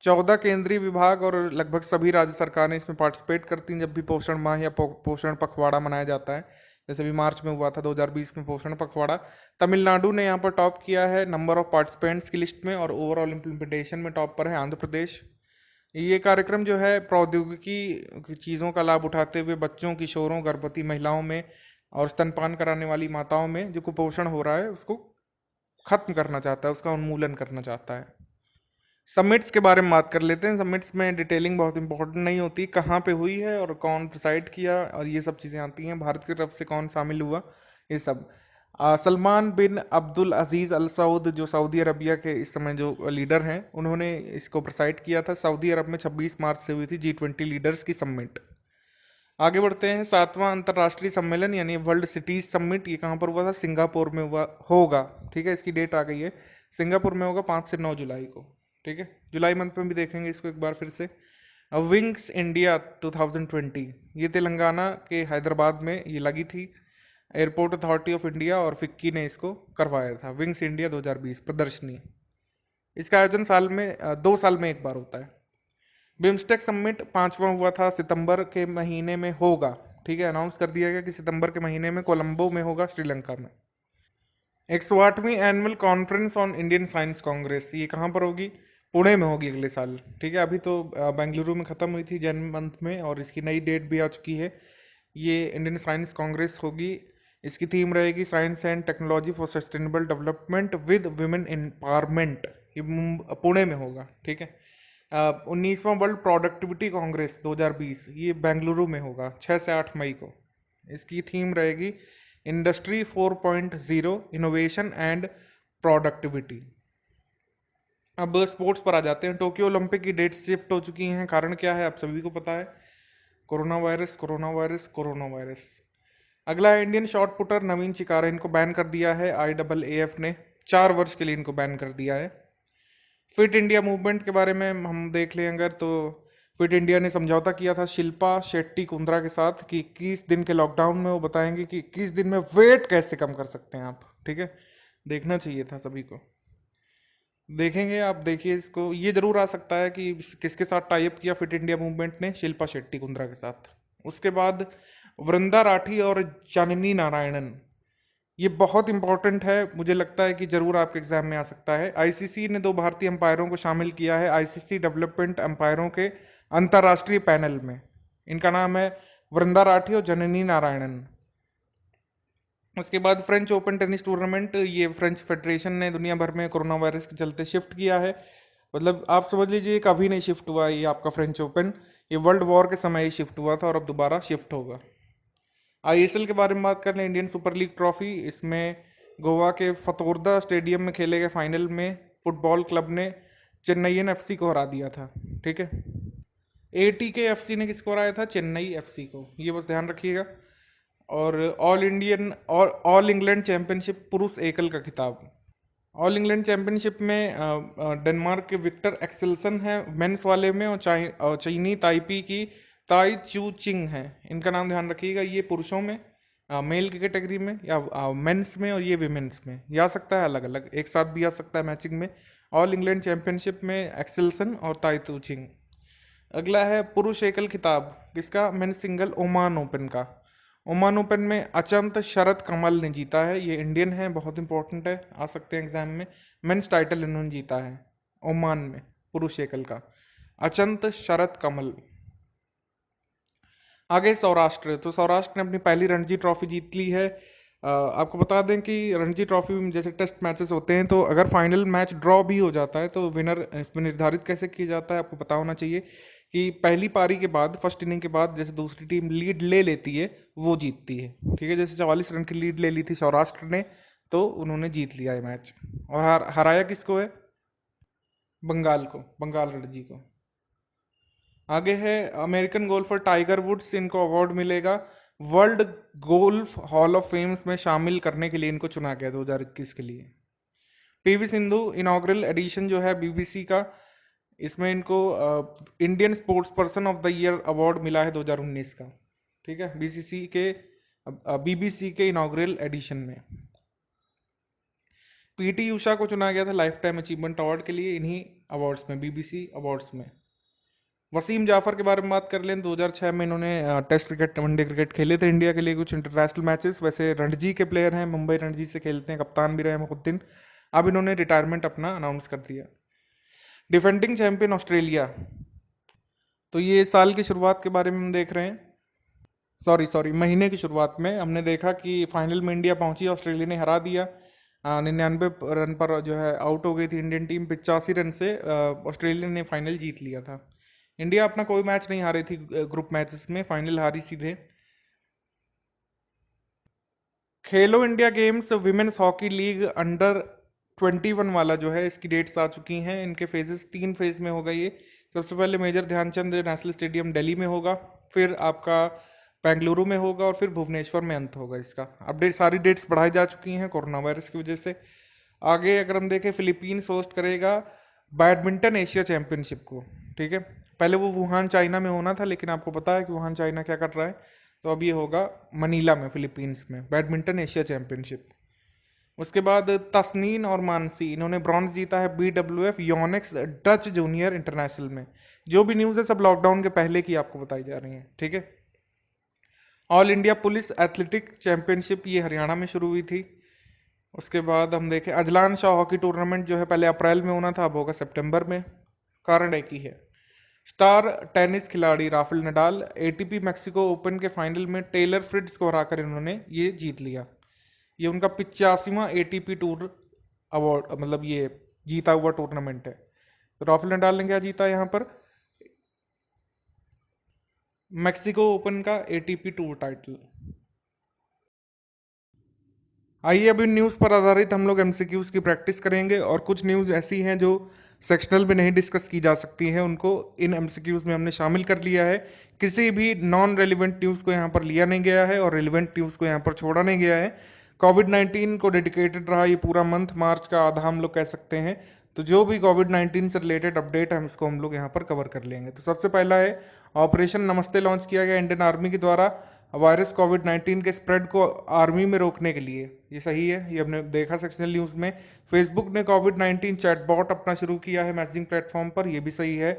14 केंद्रीय विभाग और लगभग सभी राज्य सरकारें इसमें पार्टिसिपेट करती हैं जब भी पोषण माह या पोषण पखवाड़ा मनाया जाता है। जैसे भी मार्च में हुआ था 2020 में पोषण पखवाड़ा। तमिलनाडु ने यहाँ पर टॉप किया है नंबर ऑफ पार्टिसिपेंट्स की लिस्ट में, और ओवरऑल इम्प्लीमेंटेशन में टॉप पर है आंध्र प्रदेश। ये कार्यक्रम जो है प्रौद्योगिकी चीज़ों का लाभ उठाते हुए बच्चों, किशोरों, गर्भवती महिलाओं में और स्तनपान कराने वाली माताओं में जो कुपोषण हो रहा है उसको खत्म करना चाहता है, उसका उन्मूलन करना चाहता है। समिट्स के बारे में बात कर लेते हैं। समिट्स में डिटेलिंग बहुत इंपॉर्टेंट नहीं होती, कहाँ पे हुई है और कौन प्रिसाइड किया और ये सब चीज़ें आती हैं, भारत की तरफ से कौन शामिल हुआ, ये सब। सलमान बिन अब्दुल अजीज़ अल सऊद जो सऊदी अरबिया के इस समय जो लीडर हैं, उन्होंने इसको प्रिसाइड किया था। सऊदी अरब में 26 मार्च से हुई थी G20 लीडर्स की समिट। आगे बढ़ते हैं। 7वां अंतर्राष्ट्रीय सम्मेलन यानी वर्ल्ड सिटीज समिट, ये कहाँ पर हुआ था? सिंगापुर में हुआ होगा। ठीक है, इसकी डेट आ गई है, सिंगापुर में होगा 5 से 9 जुलाई को। ठीक है, जुलाई मंथ में भी देखेंगे इसको एक बार फिर से। विंग्स इंडिया 2020, ये तेलंगाना के हैदराबाद में ये लगी थी। एयरपोर्ट अथॉरिटी ऑफ इंडिया और फिक्की ने इसको करवाया था, विंग्स इंडिया 2020 प्रदर्शनी। इसका आयोजन साल में 2 साल में एक बार होता है। बिम्स्टेक समिट 5वां हुआ था, सितंबर के महीने में होगा। ठीक है, अनाउंस कर दिया गया कि सितंबर के महीने में कोलंबो में होगा, श्रीलंका में। 108वीं annual conference on Indian science congress, ये कहाँ पर होगी? पुणे में होगी अगले साल। ठीक है, अभी तो बेंगलुरु में ख़त्म हुई थी जन मंथ में, और इसकी नई डेट भी आ चुकी है। ये इंडियन साइंस कांग्रेस होगी। इसकी थीम रहेगी science and technology for sustainable development with women empowerment. ये पुणे में होगा। ठीक है, 19वां वर्ल्ड प्रोडक्टिविटी कांग्रेस 2020, ये बेंगलुरु में होगा 6 से 8 मई को। इसकी थीम रहेगी इंडस्ट्री 4.0 इनोवेशन एंड प्रोडक्टिविटी। अब स्पोर्ट्स पर आ जाते हैं। टोक्यो ओलंपिक की डेट शिफ्ट हो चुकी हैं, कारण क्या है आप सभी को पता है, corona virus, corona virus, corona virus. अगला है इंडियन शॉट पुटर नवीन चिकारा, इनको बैन कर दिया है IAAF ने, 4 वर्ष के लिए इनको बैन कर दिया है। फिट इंडिया मूवमेंट के बारे में हम देख लें अगर, तो फिट इंडिया ने समझौता किया था शिल्पा शेट्टी कुंद्रा के साथ कि 21 दिन के लॉकडाउन में वो बताएंगे कि 21 दिन में वेट कैसे कम कर सकते हैं आप। ठीक है, देखना चाहिए था सभी को, देखेंगे आप, देखिए इसको। ये जरूर आ सकता है कि किसके साथ टाई अप किया फिट इंडिया मूवमेंट ने, शिल्पा शेट्टी कुंद्रा के साथ। उसके बाद वृंदा राठी और जाननी नारायणन, ये बहुत इंपॉर्टेंट है, मुझे लगता है कि जरूर आपके एग्जाम में आ सकता है। आईसीसी ने 2 भारतीय अंपायरों को शामिल किया है आईसीसी डेवलपमेंट अंपायरों के अंतर्राष्ट्रीय पैनल में। इनका नाम है वृंदा राठी और जननी नारायणन। उसके बाद फ्रेंच ओपन टेनिस टूर्नामेंट, ये फ्रेंच फेडरेशन ने दुनिया भर में कोरोना वायरस के चलते शिफ्ट किया है। मतलब आप समझ लीजिए कभी नहीं शिफ्ट हुआ ये आपका फ्रेंच ओपन, ये वर्ल्ड वॉर के समय ही शिफ्ट हुआ था और अब दोबारा शिफ्ट होगा। आईएसएल के बारे में बात कर लें, इंडियन सुपर लीग ट्रॉफी, इसमें गोवा के फतोरदा स्टेडियम में खेले गए फाइनल में फुटबॉल क्लब ने चेन्नईयन एफसी को हरा दिया था। ठीक है, एटीके एफसी ने किसको हराया था? चेन्नई एफसी को, ये बस ध्यान रखिएगा। और ऑल इंडियन और ऑल इंग्लैंड चैंपियनशिप पुरुष एकल का खिताब, ऑल इंग्लैंड चैंपियनशिप में डेनमार्क के विक्टर एक्सेल्सन है मेंस वाले में, और चीनी ताइपी की ताई चू चिंग है। इनका नाम ध्यान रखिएगा। ये पुरुषों में मेल की कैटेगरी में या मेंस में, और ये विमेंस में। ये आ सकता है अलग अलग, एक साथ भी आ सकता है मैचिंग में। ऑल इंग्लैंड चैंपियनशिप में एक्सेल्सन और ताई चू चिंग। अगला है पुरुष एकल खिताब, किसका? मेंस सिंगल ओमान ओपन का। ओमान ओपन में अचंत शरत कमल ने जीता है, ये इंडियन है, बहुत इंपॉर्टेंट है, आ सकते हैं एग्जाम में। मेंस टाइटल इन्होंने जीता है ओमान में पुरुष एकल का, अचंत शरत कमल। आगे सौराष्ट्र, तो सौराष्ट्र ने अपनी पहली रणजी ट्रॉफी जीत ली है। आपको बता दें कि रणजी ट्रॉफी में जैसे टेस्ट मैचेस होते हैं, तो अगर फाइनल मैच ड्रॉ भी हो जाता है तो विनर इसमें निर्धारित कैसे किया जाता है आपको पता होना चाहिए कि पहली पारी के बाद, फर्स्ट इनिंग के बाद जैसे दूसरी टीम लीड ले लेती है वो जीतती है। ठीक है, जैसे 44 रन की लीड ले ली थी सौराष्ट्र ने, तो उन्होंने जीत लिया है मैच। और हराया किसको है? बंगाल को, बंगाल रणजी को। आगे है अमेरिकन गोल्फर टाइगर वुड्स, इनको अवार्ड मिलेगा world golf hall of famous में शामिल करने के लिए, इनको चुना गया 2021 के लिए। पीवी सिंधु इनॉग्रल एडिशन जो है बीबीसी का, इसमें इनको Indian sports person of the year award मिला है 2019 का। ठीक है, बीबीसी के इनॉग्रल एडिशन में। पीटी उषा को चुना गया था लाइफ टाइम अचीवमेंट अवार्ड के लिए इन्हीं अवार्ड्स में, बीबीसी अवार्ड्स में। वसीम जाफर के बारे में बात कर लें, 2006 में इन्होंने टेस्ट क्रिकेट, वनडे क्रिकेट खेले थे इंडिया के लिए, कुछ इंटरनेशनल मैचेस। वैसे रणजी के प्लेयर हैं, मुंबई रणजी से खेलते हैं, कप्तान भी रहे मुखुद्दीन। अब इन्होंने रिटायरमेंट अपना अनाउंस कर दिया। डिफेंडिंग चैंपियन ऑस्ट्रेलिया, तो ये साल की शुरुआत के बारे में हम देख रहे हैं, सॉरी महीने की शुरुआत में हमने देखा कि फाइनल में इंडिया पहुंची, ऑस्ट्रेलिया ने हरा दिया। 99 रन पर जो है आउट हो गई थी इंडियन टीम, 85 रन से ऑस्ट्रेलिया ने फाइनल जीत लिया था। इंडिया अपना कोई मैच नहीं हारी थी ग्रुप मैचेस में, फाइनल हारी सीधे। खेलो India games women's hockey league under 21 वाला जो है, इसकी डेट्स आ चुकी हैं। इनके फेजेस 3 फेज में होगा ये। सबसे पहले major Dhyan Chand national stadium Delhi में होगा, फिर आपका बेंगलुरु में होगा, और फिर भुवनेश्वर में अंत होगा इसका। अपडेट सारी डेट्स बढ़ाई जा चुकी हैं कोरोना वायरस की वजह से। आगे अगर हम देखें, फिलीपींस होस्ट करेगा बैडमिंटन एशिया चैंपियनशिप को। ठीक है, पहले वो वुहान चाइना में होना था, लेकिन आपको पता है कि वुहान चाइना क्या कर रहा है, तो अब ये होगा मनीला में, फिलीपींस में, बैडमिंटन एशिया चैंपियनशिप। उसके बाद तस्नीन और मानसी, इन्होंने ब्रॉन्ज जीता है BWF Yonex Dutch junior international में। जो भी न्यूज़ है सब लॉकडाउन के पहले की आपको बताई जा रही है। ठीक है, all India police athletic championship, ये हरियाणा में शुरू हुई थी। उसके बाद हम देखें अजलान शाह हॉकी टूर्नामेंट जो है पहले अप्रैल में होना था, अब होगा सितंबर में, कारण एक ही है। स्टार टेनिस खिलाड़ी Rafael Nadal ATP Mexico open के फाइनल में टेलर फ्रिट्ज को हराकर इन्होंने ये जीत लिया। ये उनका 85वां एटीपी टूर अवार्ड, मतलब ये जीता हुआ टूर्नामेंट है। तो राफेल नडाल ने क्या जीता यहाँ पर? मैक्सिको ओपन का एटीपी टूर टाइटल। आइए अब इन न्यूज़ पर आधारित हम लोग एमसीक्यूज़ की प्रैक्टिस करेंगे, और कुछ न्यूज़ ऐसी हैं जो सेक्शनल में नहीं डिस्कस की जा सकती हैं, उनको इन एमसीक्यूज़ में हमने शामिल कर लिया है। किसी भी नॉन रेलिवेंट न्यूज़ को यहाँ पर लिया नहीं गया है, और रेलिवेंट न्यूज़ को यहाँ पर छोड़ा नहीं गया है। कोविड-19 को डेडिकेटेड रहा ये पूरा मंथ, मार्च का आधा हम लोग कह सकते हैं। तो जो भी कोविड-19 से रिलेटेड अपडेट है इसको हम लोग यहाँ पर कवर कर लेंगे। तो सबसे पहला है ऑपरेशन नमस्ते लॉन्च किया गया इंडियन आर्मी के द्वारा वायरस कोविड-19 के स्प्रेड को आर्मी में रोकने के लिए। ये सही है, ये हमने देखा सेक्शनल न्यूज़ में। फेसबुक ने कोविड-19 चैटबॉट अपना शुरू किया है मैसेजिंग प्लेटफॉर्म पर, ये भी सही है।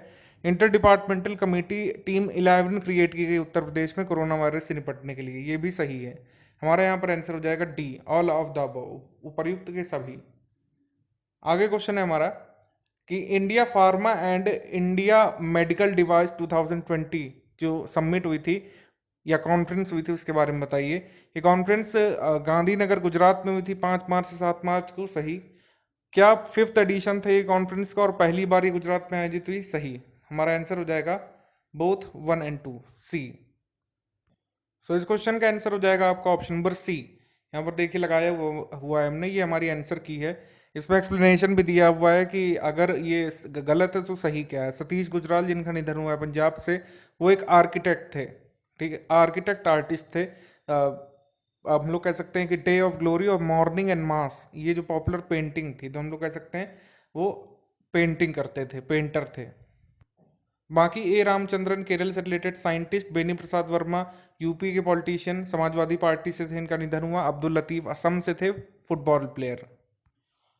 Inter departmental committee team 11 create की गई उत्तर प्रदेश में कोरोना वायरस से निपटने के लिए, ये भी सही है। हमारे यहाँ पर आंसर हो जाएगा D, all of the above, उपर्युक्त के सभी। आगे क्वेश्चन है हमारा कि India pharma and India medical device 2020 जो सबमिट हुई थी या कॉन्फ्रेंस हुई थी उसके बारे में बताइए। ये कॉन्फ्रेंस गांधीनगर गुजरात में हुई थी 5 मार्च से 7 मार्च को, सही। क्या फिफ्थ एडिशन थे ये कॉन्फ्रेंस का और पहली बार ये गुजरात में आयोजित हुई, सही। हमारा आंसर हो जाएगा बोथ 1 एंड 2, सी। सो इस क्वेश्चन का आंसर हो जाएगा आपका ऑप्शन नंबर सी। यहाँ पर देखिए लगाया हुआ है हमने, ये हमारी आंसर की है। इसमें एक्सप्लेनेशन भी दिया हुआ है कि अगर ये गलत है तो सही क्या है। सतीश गुजराल जिनका निधन हुआ है पंजाब से, वो एक आर्किटेक्ट थे, ठीक है, आर्किटेक्ट आर्टिस्ट थे। अब हम लोग कह सकते हैं कि डे ऑफ ग्लोरी और मॉर्निंग एंड मास, ये जो पॉपुलर पेंटिंग थी, तो हम लोग कह सकते हैं वो पेंटिंग करते थे, पेंटर थे। बाकी ए रामचंद्रन केरल से related scientist, Beni Prasad Verma UP के पॉलिटिशियन, समाजवादी पार्टी से थे, इनका निधन हुआ। अब्दुल लतीफ असम से थे, फुटबॉल प्लेयर।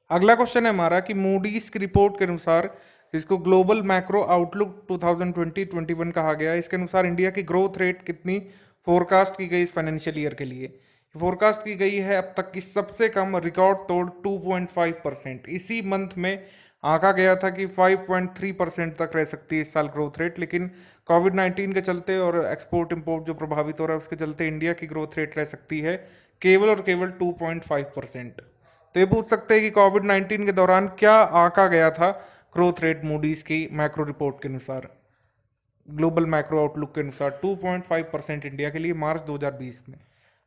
अगला क्वेश्चन है हमारा कि मूडीज की रिपोर्ट के अनुसार, जिसको ग्लोबल मैक्रो आउटलुक 2020-21 कहा गया है, इसके अनुसार इंडिया की ग्रोथ रेट कितनी फोरकास्ट की गई इस फाइनेंशियल ईयर के लिए। फोरकास्ट की गई है अब तक की सबसे कम रिकॉर्ड तोड़ 2.5%। इसी मंथ में आंका गया था कि 5.3% तक रह सकती है इस साल ग्रोथ रेट, लेकिन कोविड-19 के चलते और एक्सपोर्ट इंपोर्ट जो प्रभावित हो रहा है उसके चलते इंडिया की ग्रोथ रेट रह सकती है केवल और केवल 2.5%। तो ये पूछ सकते हैं कि कोविड-19 के दौरान क्या आंका गया था ग्रोथ रेट मूडीज की मैक्रो रिपोर्ट के अनुसार, ग्लोबल मैक्रो आउटलुक के अनुसार 2.5% इंडिया के लिए मार्च 2020 में।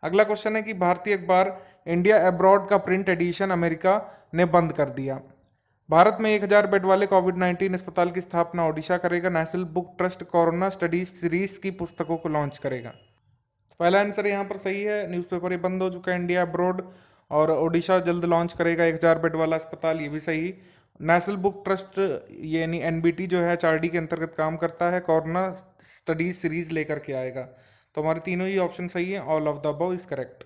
अगला क्वेश्चन है कि भारतीय अखबार इंडिया अब्रॉड का प्रिंट एडिशन अमेरिका ने बंद कर दिया। भारत में 1000 बेड वाले कोविड-19 अस्पताल की स्थापना ओडिशा करेगा। National book trust corona studies series की पुस्तकों को लॉन्च करेगा। पहला आंसर यहाँ पर सही है, न्यूज़पेपर ये बंद हो चुका है इंडिया अब्रॉड, और ओडिशा जल्द लॉन्च करेगा 1000 बेड वाला अस्पताल, ये भी सही। नेशनल बुक ट्रस्ट यानी एनबीटी जो है एचआरडी के अंतर्गत काम करता है, कोरोना स्टडीज सीरीज लेकर के आएगा। तो हमारे तीनों ही ऑप्शन सही है, all of the above is correct.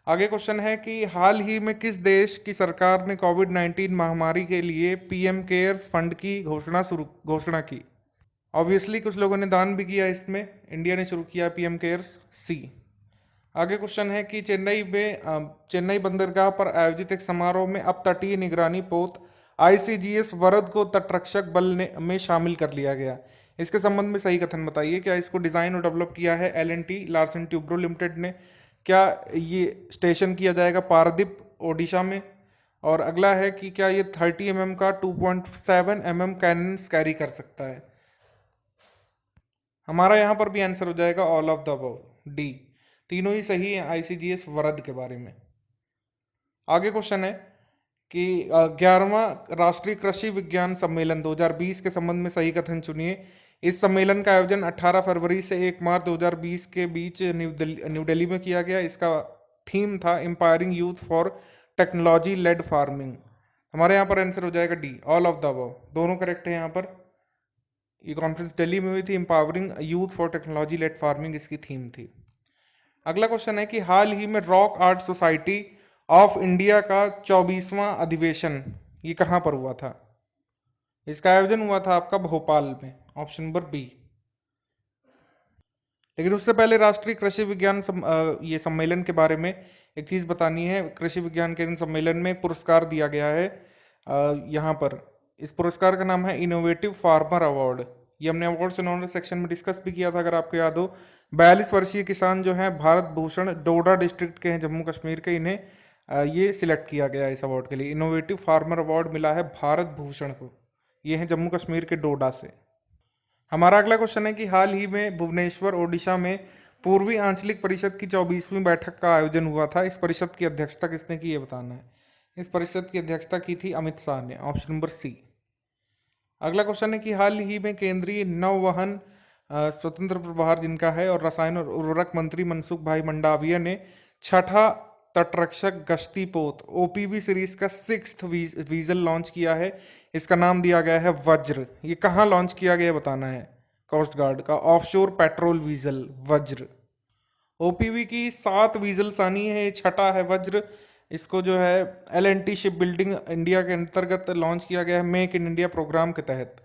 आगे क्वेश्चन है कि हाल ही में किस देश की सरकार ने कोविड-19 महामारी के लिए पीएम केयर्स फंड की घोषणा की। ऑब्वियसली कुछ लोगों ने दान भी किया, इसमें इंडिया ने शुरू किया पीएम केयर्स, सी। आगे क्वेश्चन है कि चेन्नई बंदरगाह पर आयोजित एक समारोह में अब तटीय निगरानी पोत आईसीजीएस वरद को तटरक्षक बल में शामिल कर लिया गया। इसके संबंध में सही कथन बताइए। क्या इसको डिजाइन और डेवलप किया है एल&टी लार्सन ट्यूब्रो लिमिटेड ने? क्या ये स्टेशन किया जाएगा पारादीप ओडिशा में? और अगला है कि क्या ये 30 mm का 2.7 mm कैनन कैरी कर सकता है? हमारा यहाँ पर भी आंसर हो जाएगा all of the above, D. तीनों ही सही है आईसीजीएस वरद के बारे में। आगे क्वेश्चन है कि 11वां राष्ट्रीय कृषि विज्ञान सम्मेलन 2020 के संबंध में सही कथन चुनिए। इस सम्मेलन का आयोजन 18 फरवरी से 1 मार्च 2020 के बीच न्यू दिल्ली में किया गया। इसका थीम था empowering youth for technology led farming. हमारे यहाँ पर आंसर हो जाएगा D, all of the above, दोनों करेक्ट है यहाँ पर। ये कॉन्फ्रेंस दिल्ली में हुई थी, empowering youth for technology led farming इसकी थीम थी। अगला क्वेश्चन है कि हाल ही में rock art society of India का 24वां अधिवेशन ये कहाँ पर हुआ था? इसका आयोजन हुआ था आपका भोपाल में, ऑप्शन नंबर बी। लेकिन उससे पहले राष्ट्रीय कृषि विज्ञान ये सम्मेलन के बारे में एक चीज बतानी है। कृषि विज्ञान के सम्मेलन में पुरस्कार दिया गया है यहाँ पर। इस पुरस्कार का नाम है इनोवेटिव फार्मर अवार्ड। ये हमने अवार्ड से नॉन सेक्शन में डिस्कस भी किया था, अगर आपको याद हो। 42 वर्षीय किसान जो हैं भारत भूषण, डोडा डिस्ट्रिक्ट के हैं, जम्मू कश्मीर के, इन्हें ये सिलेक्ट किया गया है इस अवार्ड के लिए। इनोवेटिव फार्मर अवार्ड मिला है भारत भूषण को। ये है जम्मू कश्मीर के डोडा से। हमारा अगला क्वेश्चन है कि हाल ही में भुवनेश्वर ओडिशा में पूर्वी आंचलिक परिषद की 24वीं बैठक का आयोजन हुआ था। इस परिषद की अध्यक्षता किसने की, ये बताना है। इस परिषद की अध्यक्षता की थी अमित शाह ने, ऑप्शन नंबर सी। अगला क्वेश्चन है कि हाल ही में केंद्रीय नौवहन स्वतंत्र प्रभार जिनका है और रसायन और उर्वरक मंत्री मनसुख भाई मंडाविया ने छठा तटरक्षक गश्ती पोत ओपीवी सीरीज का 6th वीजल लॉन्च किया है। इसका नाम दिया गया है वज्र। ये कहाँ लॉन्च किया गया बताना है। कोस्ट गार्ड का ऑफशोर पेट्रोल वीजल वज्र। ओपीवी की 7 वीजल्स आनी है, ये छठा है वज्र। इसको जो है एल&टी शिप बिल्डिंग इंडिया के अंतर्गत लॉन्च किया गया है, मेक इन इंडिया प्रोग्राम के तहत।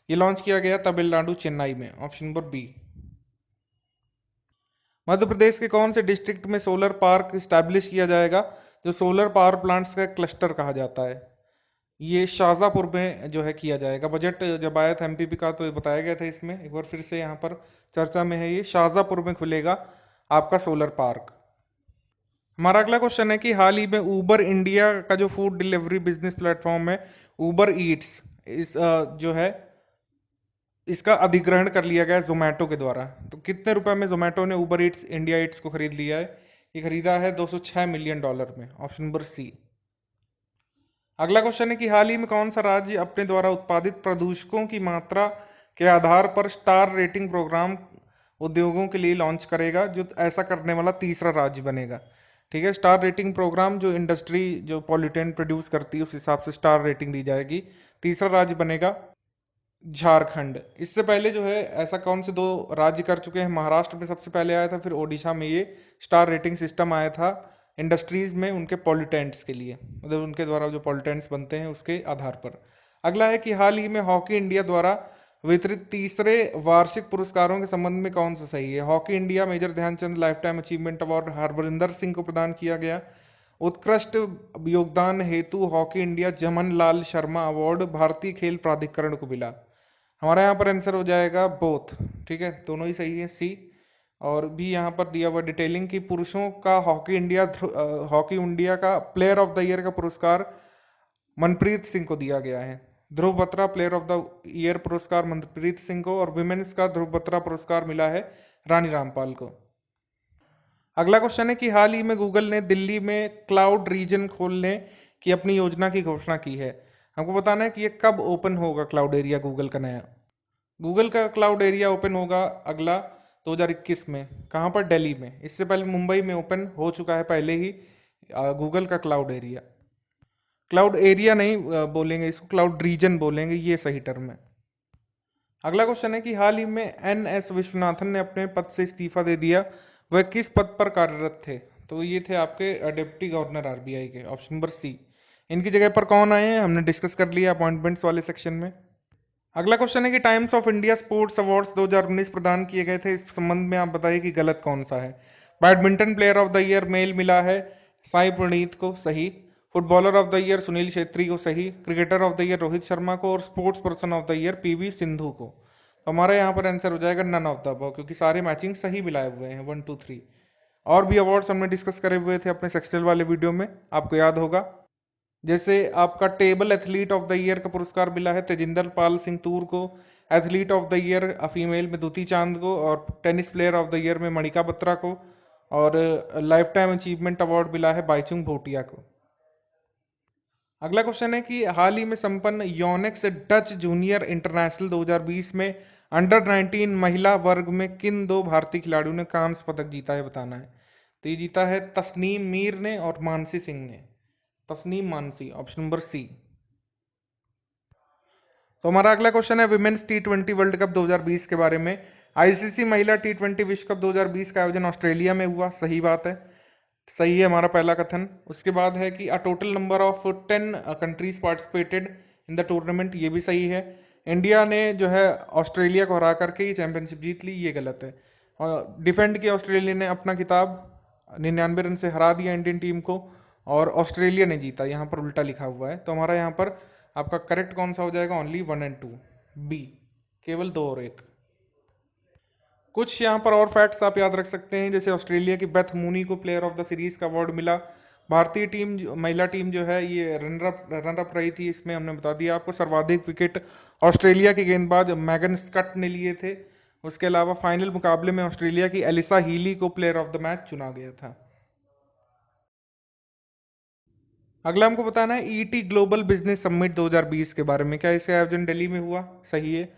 ये लॉन्च किया गया तमिलनाडु चेन्नई में, option number B. Madhya Pradesh के कौन से डिस्ट्रिक्ट में सोलर पार्क स्टैब्लिश किया जाएगा, जो सोलर पावर प्लांट्स का क्लस्टर कहा जाता है? ये शाहजहाँपुर में जो है किया जाएगा। बजट जब आया था एमपीपी का तो ये बताया गया था, इसमें एक बार फिर से यहाँ पर चर्चा में है, ये शाहजहाँपुर में खुलेगा आपका सोलर पार्क। हमारा अगला क्वेश्चन है कि हाल ही में ऊबर इंडिया का जो फूड डिलीवरी बिजनेस प्लेटफॉर्म है ऊबर ईट्स, इस जो है इसका अधिग्रहण कर लिया गया है जोमेटो के द्वारा। तो कितने रुपए में जोमेटो ने ऊबर ईट्स इंडिया ईट्स को खरीद लिया है? ये खरीदा है $206 मिलियन में, ऑप्शन नंबर सी। अगला क्वेश्चन है कि हाल ही में कौन सा राज्य अपने द्वारा उत्पादित प्रदूषकों की मात्रा के आधार पर स्टार रेटिंग प्रोग्राम उद्योगों के लिए लॉन्च करेगा, जो ऐसा करने वाला तीसरा राज्य बनेगा। ठीक है, स्टार रेटिंग प्रोग्राम जो इंडस्ट्री जो पॉल्यूटेंट प्रोड्यूस करती है उस हिसाब से स्टार रेटिंग दी जाएगी। तीसरा राज्य बनेगा झारखंड। इससे पहले जो है ऐसा कौन से दो राज्य कर चुके हैं? महाराष्ट्र में सबसे पहले आया था, फिर ओडिशा में ये स्टार रेटिंग सिस्टम आया था इंडस्ट्रीज में उनके पॉल्यूटेंट्स के लिए, मतलब उनके द्वारा जो पॉल्यूटेंट्स बनते हैं उसके आधार पर। अगला है कि हाल ही में हॉकी इंडिया द्वारा वितरित तीसरे वार्षिक पुरस्कारों के संबंध में कौन सा सही है? Hockey India major Dhyan Chand life time achievement award Harvinder Singh को प्रदान किया गया। उत्कृष्ट योगदान हेतु हॉकी इंडिया जमन लाल शर्मा अवार्ड भारतीय खेल प्राधिकरण को मिला। हमारा यहाँ पर आंसर हो जाएगा बोथ। ठीक है, दोनों ही सही है, सी। और भी यहाँ पर दिया हुआ डिटेलिंग कि पुरुषों का हॉकी इंडिया का प्लेयर ऑफ द ईयर का पुरस्कार मनप्रीत सिंह को दिया गया है। Dhruv Batra player of the year पुरस्कार मनप्रीत सिंह को, और विमेन्स का ध्रुव बत्रा पुरस्कार मिला है रानी रामपाल को। अगला क्वेश्चन है कि हाल ही में गूगल ने दिल्ली में क्लाउड रीजन खोलने की अपनी योजना की घोषणा की है। हमको बताना है कि ये कब ओपन होगा क्लाउड एरिया गूगल का नया। गूगल का क्लाउड एरिया ओपन होगा अगला 2021 में। कहाँ पर? दिल्ली में। इससे पहले मुंबई में ओपन हो चुका है पहले ही गूगल का क्लाउड एरिया। क्लाउड एरिया नहीं बोलेंगे इसको, क्लाउड रीजन बोलेंगे, ये सही टर्म है। अगला क्वेश्चन है कि हाल ही में एनएस विश्वनाथन ने अपने पद से इस्तीफा दे दिया, वह किस पद पर कार्यरत थे? तो ये थे आपके डिप्टी गवर्नर आरबीआई के, ऑप्शन नंबर सी। इनकी जगह पर कौन आए हैं हमने डिस्कस कर लिया अपॉइंटमेंट्स वाले सेक्शन में। अगला क्वेश्चन है कि times of India sports awards 2019 प्रदान किए गए थे, इस संबंध में आप बताइए कि गलत कौन सा है। Badminton player of the year male मिला है साई प्रणीत को, सही। Footballer of the year Sunil Chhetri को, सही। Cricketer of the year Rohit Sharma को, और sports person of the year PV Sindhu को। तो हमारा यहाँ पर आंसर हो जाएगा नन ऑफ द अबव, क्योंकि सारे मैचिंग सही मिलाए हुए हैं 1 2 3। और भी अवार्ड्स हमने डिस्कस करे हुए थे अपने सेक्सुअल वाले वीडियो में, आपको याद होगा। जैसे आपका table athlete of the year का पुरस्कार मिला है तेजिंदर पाल सिंह तूर को, athlete of the year female में दुती चांद को, और tennis player of the year में मणिका बत्रा को, और लाइफ टाइम अचीवमेंट अवार्ड मिला है बाईचुंग भूटिया को। अगला क्वेश्चन है कि हाल ही में संपन्न योनेक्स डच जूनियर इंटरनेशनल 2020 में अंडर 19 महिला वर्ग में किन दो भारतीय खिलाड़ियों ने कांस्य पदक जीता है, बताना है। तो ये जीता है तस्नीम मीर ने और मानसी सिंह ने, Tasneem Mansi, option number C. तो हमारा अगला क्वेश्चन है विमेन्स T20 वर्ल्ड कप 2020 के बारे में। आईसीसी महिला T20 विश्व कप 2020 का आयोजन ऑस्ट्रेलिया में हुआ, सही बात है, सही है हमारा पहला कथन। उसके बाद है कि a total number of 10 countries participated in the tournament, ये भी सही है। इंडिया ने जो है ऑस्ट्रेलिया को हरा करके ये चैंपियनशिप जीत ली, ये गलत है। और डिफेंड किया ऑस्ट्रेलिया ने अपना खिताब, 99 रन से हरा दिया इंडियन टीम को, और ऑस्ट्रेलिया ने जीता, यहाँ पर उल्टा लिखा हुआ है। तो हमारा यहाँ पर आपका करेक्ट कौन सा हो जाएगा? ओनली 1 और 2, बी, केवल 2 और 1। कुछ यहाँ पर और फैक्ट्स आप याद रख सकते हैं, जैसे ऑस्ट्रेलिया की बेथ मूनी को प्लेयर ऑफ द सीरीज का अवार्ड मिला। भारतीय टीम महिला टीम जो है ये रनर अप रही थी, इसमें हमने बता दिया आपको। सर्वाधिक विकेट ऑस्ट्रेलिया के गेंदबाज मैगन स्कट ने लिए थे। उसके अलावा फाइनल मुकाबले में ऑस्ट्रेलिया की एलिसा हीली को प्लेयर ऑफ द मैच चुना गया था। अगला हमको बताना है ईटी ग्लोबल बिजनेस समिट 2020 के बारे में। क्या इसका आयोजन दिल्ली में हुआ? सही है।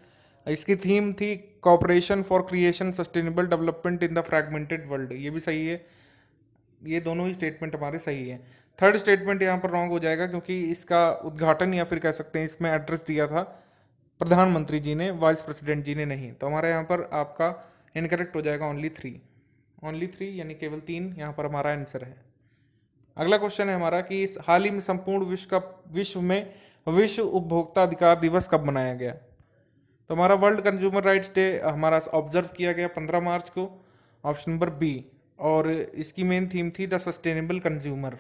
इसकी थीम थी corporation for creation sustainable development in the fragmented world, ये भी सही है। ये दोनों ही स्टेटमेंट हमारे सही है। थर्ड स्टेटमेंट यहाँ पर रॉन्ग हो जाएगा, क्योंकि इसका उद्घाटन या फिर कह सकते हैं इसमें एड्रेस दिया था प्रधानमंत्री जी ने, वाइस प्रेसिडेंट जी ने नहीं। तो हमारे यहाँ पर आपका इनकरेक्ट हो जाएगा ओनली 3, ओनली 3 यानी केवल 3 यहाँ पर हमारा आंसर है। अगला क्वेश्चन है हमारा कि इस हाल ही में संपूर्ण विश्व में विश्व उपभोक्ता अधिकार दिवस कब मनाया गया? तो हमारा वर्ल्ड कंज्यूमर राइट्स डे हमारा ऑब्जर्व किया गया 15 मार्च को, ऑप्शन नंबर बी। और इसकी मेन थीम थी द सस्टेनेबल कंज्यूमर।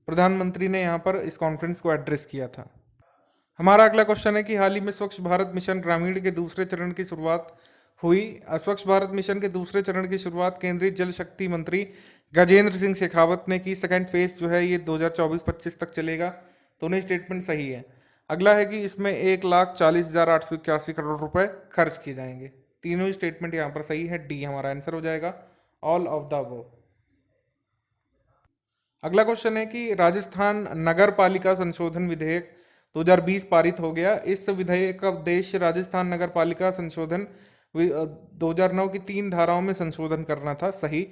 प्रधानमंत्री ने यहाँ पर इस कॉन्फ्रेंस को एड्रेस किया था। हमारा अगला क्वेश्चन है कि हाल ही में स्वच्छ भारत मिशन ग्रामीण के दूसरे चरण की शुरुआत हुई। स्वच्छ भारत मिशन के दूसरे चरण की शुरुआत केंद्रीय जल शक्ति मंत्री गजेंद्र सिंह शेखावत ने की। सेकंड फेज जो है ये 2024-25 तक चलेगा। दोनों स्टेटमेंट सही है। अगला है कि इसमें 1,40,881 करोड़ रुपए खर्च किए जाएंगे। तीनों स्टेटमेंट यहाँ पर सही है। डी हमारा आंसर हो जाएगा, ऑल ऑफ द अबव। अगला क्वेश्चन है कि राजस्थान नगर पालिका संशोधन विधेयक 2020 पारित हो गया। इस विधेयक का उद्देश्य राजस्थान नगर पालिका संशोधन 2009 की 3 धाराओं में संशोधन करना था। सही।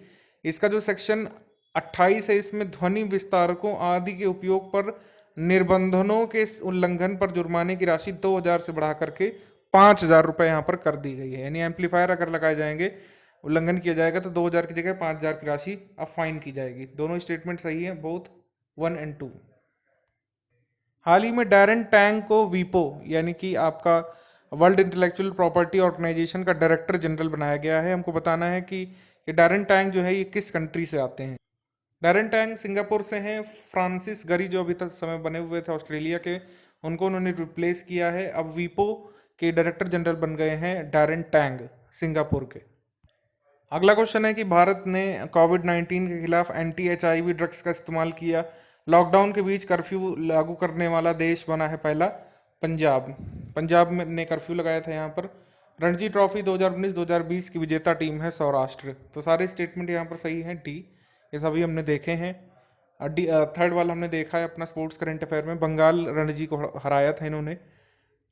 इसका जो सेक्शन 28 है इसमें ध्वनि विस्तारकों आदि के उपयोग पर निर्बंधनों के उल्लंघन पर जुर्माने की राशि 2,000 से बढ़ा करके 5,000 रुपए यहाँ पर कर दी गई है। यानी एम्पलीफायर अगर लगाए जाएंगे, उल्लंघन किया जाएगा तो 2,000 की जगह 5,000 की राशि अब फाइन की जाएगी। दोनों स्टेटमेंट सही है, बोथ 1 एंड 2। हाल ही में डैरेन टैंग को वीपो यानी कि आपका वर्ल्ड इंटेलेक्चुअल प्रॉपर्टी ऑर्गेनाइजेशन का डायरेक्टर जनरल बनाया गया है। हमको बताना है कि ये डैरेन टैंग जो है ये किस कंट्री से आते हैं। डैरेन टैंग सिंगापुर से हैं। फ्रांसिस गरी जो अभी तक समय बने हुए थे ऑस्ट्रेलिया के, उनको उन्होंने रिप्लेस किया है। अब वीपो के डायरेक्टर जनरल बन गए हैं डैरेन टैंग सिंगापुर के। अगला क्वेश्चन है कि भारत ने कोविड-19 के खिलाफ एंटी-HIV ड्रग्स का इस्तेमाल किया। लॉकडाउन के बीच कर्फ्यू लागू करने वाला देश बना है पहला पंजाब। पंजाब में ने कर्फ्यू लगाया था यहाँ पर। रणजी ट्रॉफी 2019-2020 की विजेता टीम है सौराष्ट्र। तो सारे स्टेटमेंट यहाँ पर सही हैं। डी ये सभी हमने देखे हैं। थर्ड वाला हमने देखा है अपना स्पोर्ट्स करंट अफेयर में, बंगाल रणजी को हराया था इन्होंने।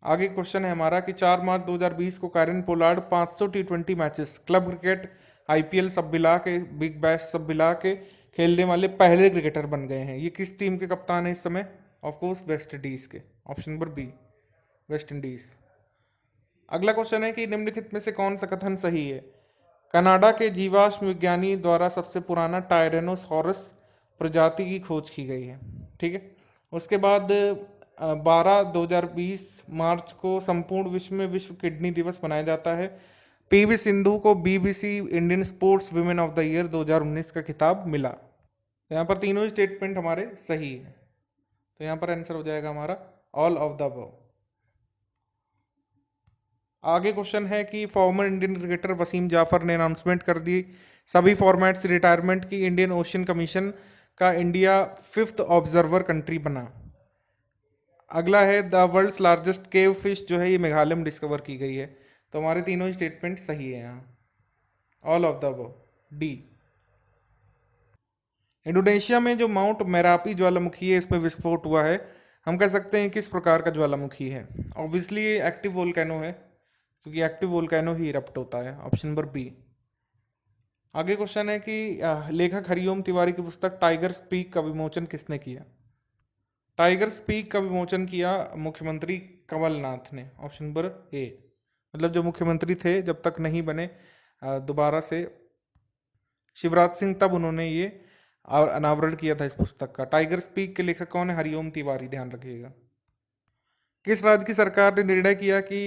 आगे क्वेश्चन है हमारा कि 4 मार्च 2020 को Kieron Pollard 500 T20 matches club cricket IPL सब मिला के बिग बैश सब मिला के खेलने वाले पहले क्रिकेटर बन गए हैं। ये किस टीम के कप्तान है इस समय? ऑफ कोर्स वेस्ट इंडीज के। Option number B, West Indies. अगला क्वेश्चन है कि निम्नलिखित में से कौन सा कथन सही है? कनाडा के जीवाश्म विज्ञानी द्वारा सबसे पुराना टायरेनोसॉरस प्रजाति की खोज की गई है। ठीक है। उसके बाद 12/2020 मार्च को संपूर्ण विश्व में विश्व किडनी दिवस मनाया जाता है। PV सिंधु को BBC Indian sports women of the year 2019 का खिताब मिला। तो यहाँ पर तीनों स्टेटमेंट हमारे सही है। तो यहाँ पर आंसर हो जाएगा हमारा ऑल ऑफ द अबव। आगे क्वेश्चन है कि former Indian cricketer Wasim Jaffer ने अनाउंसमेंट कर दी सभी फॉर्मेट से रिटायरमेंट की। इंडियन ओशियन कमीशन का इंडिया 5th ऑब्जर्वर कंट्री बना। अगला है the world's largest cave fish जो है ये मेघालय में डिस्कवर की गई है। तो हमारे तीनों स्टेटमेंट सही है यहाँ, all of the above, D. Indonesia में जो माउंट मेरापी ज्वालामुखी है इसमें विस्फोट हुआ है। हम कह सकते हैं किस प्रकार का ज्वालामुखी है? ऑब्वियसली ये एक्टिव वोल्केनो है, क्योंकि एक्टिव वोल्केनो ही इरप्ट होता है। Option number B. आगे क्वेश्चन है कि लेखक हरिओम तिवारी की पुस्तक टाइगर स्पीक का विमोचन किसने किया? टाइगर स्पीक का विमोचन किया मुख्यमंत्री कमलनाथ ने। ऑप्शन नंबर ए। मतलब जो मुख्यमंत्री थे जब तक नहीं बने दोबारा से शिवराज सिंह, तब उन्होंने ये अनावरण किया था इस पुस्तक का। टाइगर स्पीक के लेखक कौन है? हरिओम तिवारी, ध्यान रखिएगा। किस राज्य की सरकार ने निर्णय किया कि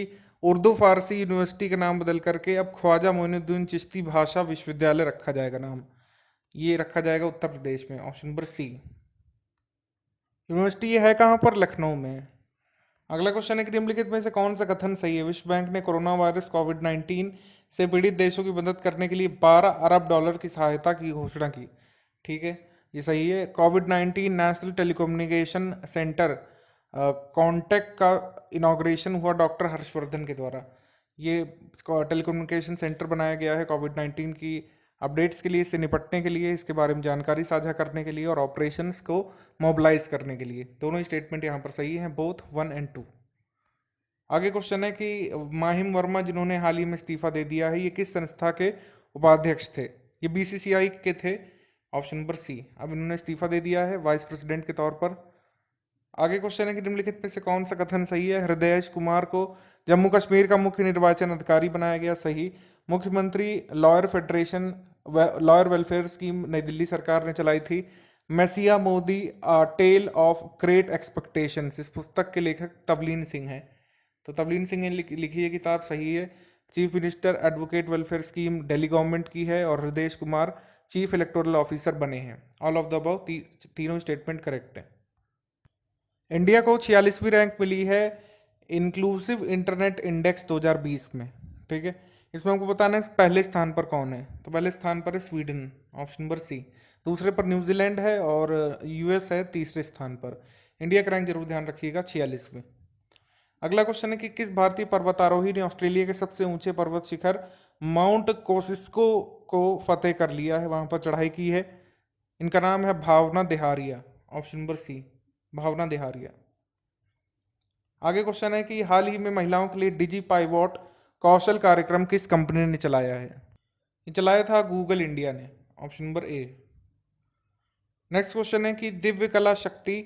उर्दू फारसी यूनिवर्सिटी का नाम बदल करके अब ख्वाजा मोइनुद्दीन चिश्ती भाषा विश्वविद्यालय रखा जाएगा नाम? ये रखा जाएगा उत्तर प्रदेश में। ऑप्शन नंबर सी। यूनिवर्सिटी ये है कहाँ पर? लखनऊ में। अगला क्वेश्चन है कि निम्नलिखित में से कौन सा कथन सही है? विश्व बैंक ने कोरोना वायरस कोविड-19 से पीड़ित देशों की मदद करने के लिए 12 अरब डॉलर की सहायता की घोषणा की। ठीक है, ये सही है। कोविड-19 नेशनल टेलीकम्युनिकेशन सेंटर कॉन्टेक्ट का इनॉग्रेशन हुआ डॉक्टर हर्षवर्धन के द्वारा। ये टेलीकम्युनिकेशन सेंटर बनाया गया है कोविड-19 की अपडेट्स के लिए, इससे निपटने के लिए, इसके बारे में जानकारी साझा करने के लिए और ऑपरेशंस को मोबिलाइज करने के लिए। दोनों स्टेटमेंट यहाँ पर सही हैं, बोथ 1 एंड 2। आगे क्वेश्चन है कि माहिम वर्मा जिन्होंने हाल ही में इस्तीफा दे दिया है, ये किस संस्था के उपाध्यक्ष थे? ये BCCI के थे। Option number C. अब इन्होंने इस्तीफा दे दिया है वाइस प्रेसिडेंट के तौर पर। आगे क्वेश्चन है कि निम्नलिखित में से कौन सा कथन सही है? हृदयेश कुमार को जम्मू कश्मीर का मुख्य निर्वाचन अधिकारी बनाया गया। सही। मुख्यमंत्री lawyer federation lawyer welfare scheme नई दिल्ली सरकार ने चलाई थी। Messiah Modi tale of great expectations, इस पुस्तक के लेखक तवलीन सिंह हैं। तो तवलीन सिंह ने लिखी है किताब, सही है। Chief minister advocate welfare scheme Delhi government की है और हृदय कुमार चीफ इलेक्टोरल ऑफिसर बने हैं। ऑल ऑफ द अबव, तीनों स्टेटमेंट करेक्ट है। इंडिया को 46वीं रैंक मिली है इंक्लूसिव इंटरनेट इंडेक्स 2020 में। ठीक है, इसमें हमको बताना है पहले स्थान पर कौन है। तो पहले स्थान पर है स्वीडन, ऑप्शन नंबर सी। दूसरे पर न्यूजीलैंड है और यूएस है तीसरे स्थान पर। इंडिया का रैंक जरूर ध्यान रखिएगा 46वें। अगला क्वेश्चन है कि किस भारतीय पर्वतारोही ने ऑस्ट्रेलिया के सबसे ऊंचे पर्वत शिखर माउंट कोसिस्को को फतेह कर लिया है, वहां पर चढ़ाई की है। इनका नाम है भावना देहारिया, ऑप्शन नंबर सी, भावना देहारिया। आगे क्वेश्चन है कि हाल ही में महिलाओं के लिए डिजी पाइवॉट कौशल कार्यक्रम किस कंपनी ने चलाया है। ये चलाया था गूगल इंडिया ने, ऑप्शन नंबर ए। नेक्स्ट क्वेश्चन है कि दिव्य कला शक्ति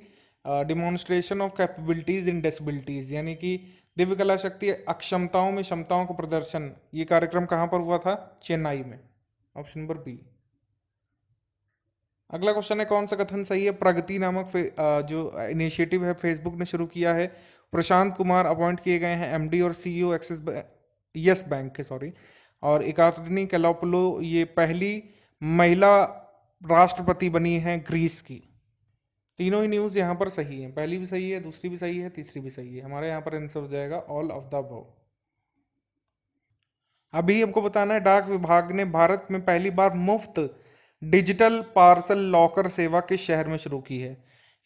demonstration of capabilities in disabilities, यानी कि दिव्य कला शक्ति अक्षमताओं में क्षमताओं का प्रदर्शन, ये कार्यक्रम कहाँ पर हुआ था? चेन्नई में, ऑप्शन नंबर बी। अगला क्वेश्चन है कौन सा कथन सही है? प्रगति नामक जो इनिशिएटिव है फेसबुक ने शुरू किया है। प्रशांत कुमार अपॉइंट किए गए हैं एमडी और सीईओ एक्सिस यस बैंक के, सॉरी। और एकातनी कैलोपोलो ये पहली महिला राष्ट्रपति बनी है ग्रीस की। तीनों ही न्यूज़ यहाँ पर सही है, पहली भी सही है, दूसरी भी सही है, तीसरी भी सही है। हमारे यहाँ पर आंसर हो जाएगा ऑल ऑफ द अबव। अभी हमको बताना है डाक विभाग ने भारत में पहली बार मुफ्त डिजिटल पार्सल लॉकर सेवा किस शहर में शुरू की है।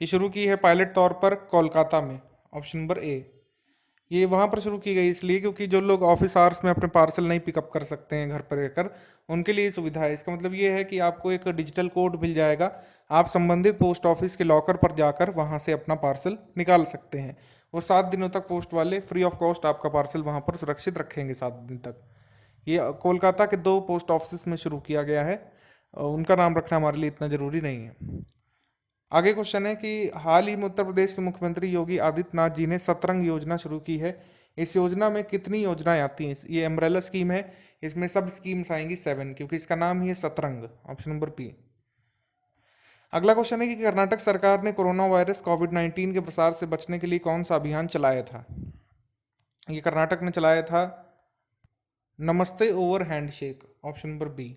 ये शुरू की है पायलट तौर पर कोलकाता में, ऑप्शन नंबर ए। ये वहां पर शुरू की गई इसलिए क्योंकि जो लोग ऑफिस आवर्स में अपने पार्सल नहीं पिकअप कर सकते हैं घर पर रहकर, उनके लिए सुविधा है। इसका मतलब ये है कि आपको एक डिजिटल कोड मिल जाएगा, आप संबंधित पोस्ट ऑफिस के लॉकर पर जाकर वहां से अपना पार्सल निकाल सकते हैं। वो 7 दिनों तक पोस्ट वाले फ्री ऑफ कॉस्ट आपका पार्सल वहां पर सुरक्षित रखेंगे 7 दिन तक। ये कोलकाता के 2 पोस्ट ऑफिस में शुरू किया गया है, उनका नाम रखना हमारे लिए इतना जरूरी नहीं है। आगे क्वेश्चन है कि हाल ही में उत्तर प्रदेश के मुख्यमंत्री योगी आदित्यनाथ जी ने सतरंग योजना शुरू की है। इस योजना में कितनी योजनाएं आती हैं? ये अम्ब्रेला स्कीम है, इसमें सब स्कीम्स आएंगी 7, क्योंकि इसका नाम ही है सतरंग, ऑप्शन नंबर बी। अगला क्वेश्चन है कि कर्नाटक सरकार ने कोरोना वायरस कोविड-19 के प्रसार से बचने के लिए कौन सा अभियान चलाया था। ये कर्नाटक ने चलाया था नमस्ते over handshake, option number B.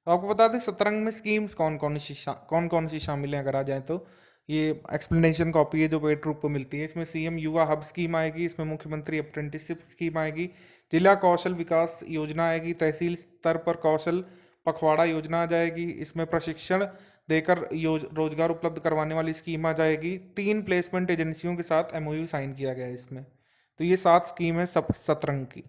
तो आपको बता दें सतरंग में स्कीम्स कौन कौन सी शामिल हैं अगर आ जाए तो। ये एक्सप्लेनेशन कॉपी है जो पेड रूप पर मिलती है। इसमें सीएम युवा हब स्कीम आएगी, इसमें मुख्यमंत्री अप्रेंटिसशिप स्कीम आएगी, जिला कौशल विकास योजना आएगी, तहसील स्तर पर कौशल पखवाड़ा योजना आ जाएगी, इसमें प्रशिक्षण देकर रोजगार उपलब्ध करवाने वाली स्कीम आ जाएगी, 3 प्लेसमेंट एजेंसियों के साथ एमओयू साइन किया गया है इसमें। तो ये 7 स्कीम है सब सतरंग की।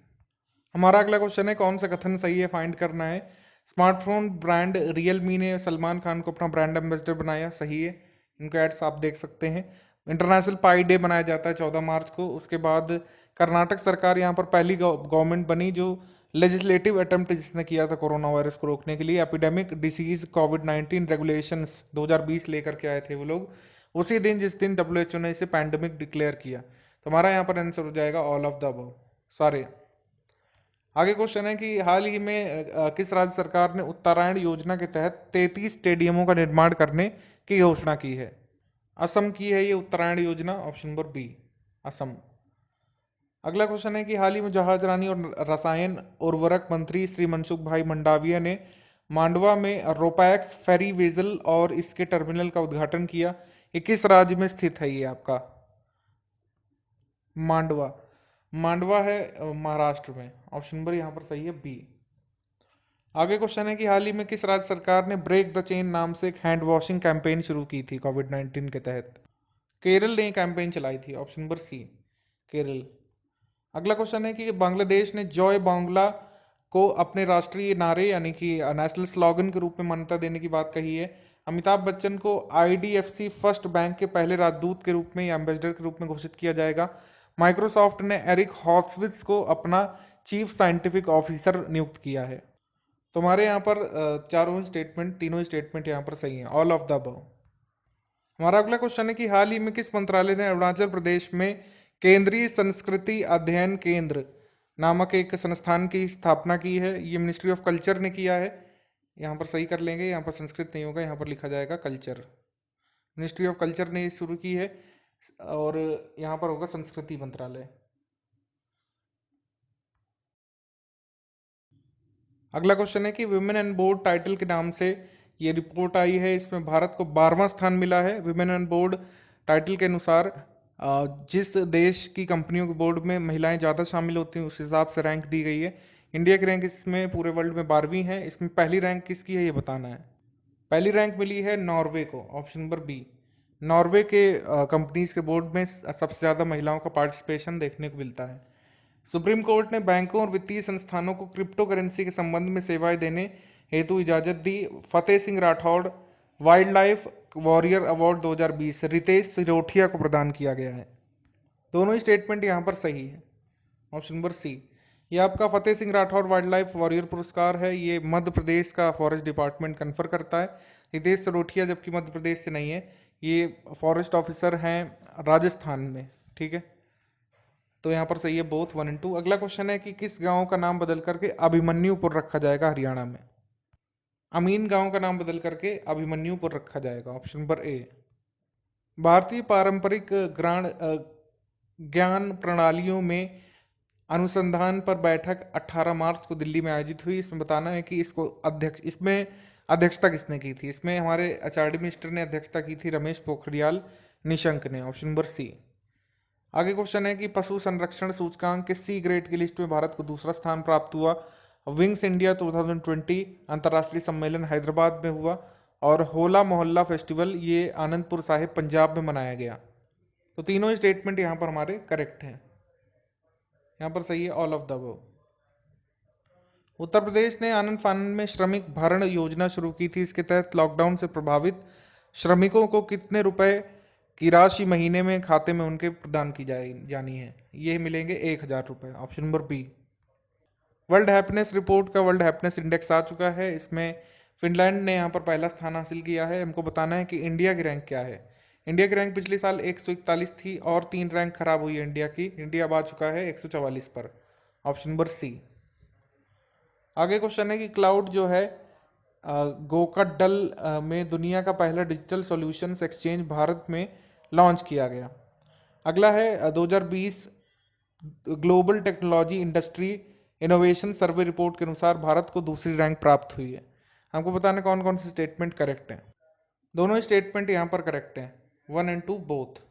हमारा अगला क्वेश्चन है कौन सा कथन सही है, फाइंड करना है। स्मार्टफोन ब्रांड रियलमी ने सलमान खान को अपना ब्रांड एम्बेसडर बनाया, सही है। इनके एड्स आप देख सकते हैं। इंटरनेशनल पाई डे मनाया जाता है 14 मार्च को। उसके बाद कर्नाटक सरकार यहाँ पर पहली गवर्नमेंट बनी जो लेजिस्लेटिव अटेम्प्ट जिसने किया था कोरोना वायरस को रोकने के लिए। एपिडेमिक डिसीज कोविड-19 रेगुलेशंस 2020 लेकर के आए थे वो लोग, उसी दिन जिस दिन WHO ने इसे पैंडमिक डिक्लेयर किया। तो हमारा यहाँ पर आंसर हो जाएगा ऑल ऑफ द अबव सारे। आगे क्वेश्चन है कि हाल ही में किस राज्य सरकार ने उत्तरायण योजना के तहत 33 स्टेडियमों का निर्माण करने की घोषणा की है। असम की है ये उत्तरायण योजना, ऑप्शन नंबर बी, असम। अगला क्वेश्चन है कि हाल ही में जहाजरानी और रसायन उर्वरक मंत्री श्री मनसुख भाई मंडाविया ने मांडवा में रोपैक्स फेरी वेजल और इसके टर्मिनल का उद्घाटन किया। ये किस राज्य में स्थित है ये आपका? मांडवा, मांडवा है महाराष्ट्र में, ऑप्शन नंबर यहाँ पर सही है बी। आगे क्वेश्चन है कि हाल ही में किस राज्य सरकार ने ब्रेक द चेन नाम से एक हैंड वॉशिंग कैंपेन शुरू की थी कोविड-19 के तहत। केरल ने कैंपेन चलाई थी, ऑप्शन नंबर सी, केरल। अगला क्वेश्चन है कि बांग्लादेश ने जॉय बांग्ला को अपने राष्ट्रीय नारे यानी कि नेशनल स्लोगन के रूप में मान्यता देने की बात कही है। अमिताभ बच्चन को आईडीएफसी फर्स्ट बैंक के पहले राजदूत के रूप में या एम्बेसडर के रूप में घोषित किया जाएगा। माइक्रोसॉफ्ट ने एरिक हॉर्सविट्ज को अपना चीफ साइंटिफिक ऑफिसर नियुक्त किया है। तुम्हारे यहाँ पर तीनों ही स्टेटमेंट यहाँ पर सही हैं, ऑल ऑफ द अबव। हमारा अगला क्वेश्चन है कि हाल ही में किस मंत्रालय ने अरुणाचल प्रदेश में केंद्रीय संस्कृति अध्ययन केंद्र नामक एक संस्थान की स्थापना की है। ये मिनिस्ट्री ऑफ कल्चर ने किया है। यहाँ पर सही कर लेंगे, यहाँ पर संस्कृत नहीं होगा, यहाँ पर लिखा जाएगा कल्चर। मिनिस्ट्री ऑफ कल्चर ने शुरू की है और यहाँ पर होगा संस्कृति मंत्रालय। अगला क्वेश्चन है कि विमेन एंड बोर्ड टाइटल के नाम से ये रिपोर्ट आई है, इसमें भारत को 12वां स्थान मिला है। विमेन एंड बोर्ड टाइटल के अनुसार जिस देश की कंपनियों के बोर्ड में महिलाएं ज़्यादा शामिल होती हैं उस हिसाब से रैंक दी गई है। इंडिया की रैंक इसमें पूरे वर्ल्ड में 12वीं है। इसमें पहली रैंक किसकी है ये बताना है। पहली रैंक मिली है नॉर्वे को, ऑप्शन नंबर बी। नॉर्वे के कंपनीज के बोर्ड में सबसे ज़्यादा महिलाओं का पार्टिसिपेशन देखने को मिलता है। सुप्रीम कोर्ट ने बैंकों और वित्तीय संस्थानों को क्रिप्टो करेंसी के संबंध में सेवाएं देने हेतु इजाजत दी। Fateh Singh Rathore wild life warrior award 2020 Ritesh Sirothia को प्रदान किया गया है। दोनों ही स्टेटमेंट यहाँ पर सही है, ऑप्शन नंबर सी। ये आपका Fateh Singh Rathore wild life warrior पुरस्कार है, ये मध्य प्रदेश का फॉरेस्ट डिपार्टमेंट कन्फर करता है। रितेश सिरोठिया जबकि मध्य प्रदेश से नहीं है, ये फॉरेस्ट ऑफिसर हैं राजस्थान में, ठीक है। तो यहाँ पर सही है बोथ 1 और 2। अगला क्वेश्चन है कि किस गांव का नाम बदल करके अभिमन्युपुर रखा जाएगा हरियाणा में। अमीन गांव का नाम बदल करके अभिमन्युपुर रखा जाएगा, ऑप्शन नंबर ए। भारतीय पारंपरिक ज्ञान प्रणालियों में अनुसंधान पर बैठक 18 मार्च को दिल्ली में आयोजित हुई। इसमें बताना है कि इसमें अध्यक्षता किसने की थी। इसमें हमारे एचआरडी मिनिस्टर ने अध्यक्षता की थी, रमेश पोखरियाल निशंक ने, ऑप्शन नंबर सी। आगे क्वेश्चन है कि पशु संरक्षण सूचकांक के सी ग्रेड की लिस्ट में भारत को दूसरा स्थान प्राप्त हुआ। विंग्स इंडिया 2020 अंतर्राष्ट्रीय सम्मेलन हैदराबाद में हुआ और होला मोहल्ला फेस्टिवल ये आनंदपुर साहिब पंजाब में मनाया गया। तो तीनों स्टेटमेंट यहाँ पर हमारे करेक्ट हैं। यहाँ पर सही है all of the above. Uttar Pradesh ने आनंद फानंद में श्रमिक भरण योजना शुरू की थी। इसके तहत लॉकडाउन से प्रभावित श्रमिकों को कितने रुपए की राशि महीने में खाते में उनके प्रदान की जानी है। ये मिलेंगे 1000 रुपये, option number B. World happiness report का वर्ल्ड हैप्पीनेस इंडेक्स आ चुका है। इसमें फिनलैंड ने यहाँ पर पहला स्थान हासिल किया है। हमको बताना है कि इंडिया की रैंक क्या है। इंडिया की रैंक पिछले साल 141 थी और 3 रैंक खराब हुई है इंडिया की। इंडिया अब आ चुका है 144 पर, ऑप्शन नंबर सी। आगे क्वेश्चन है कि क्लाउड जो है गोकाडल में दुनिया का पहला डिजिटल सॉल्यूशंस एक्सचेंज भारत में लॉन्च किया गया। अगला है 2020 global technology industry innovation survey report के अनुसार भारत को दूसरी रैंक प्राप्त हुई है। हमको बताना कौन कौन से स्टेटमेंट करेक्ट हैं। दोनों स्टेटमेंट यहाँ पर करेक्ट हैं, 1 और 2 बोथ।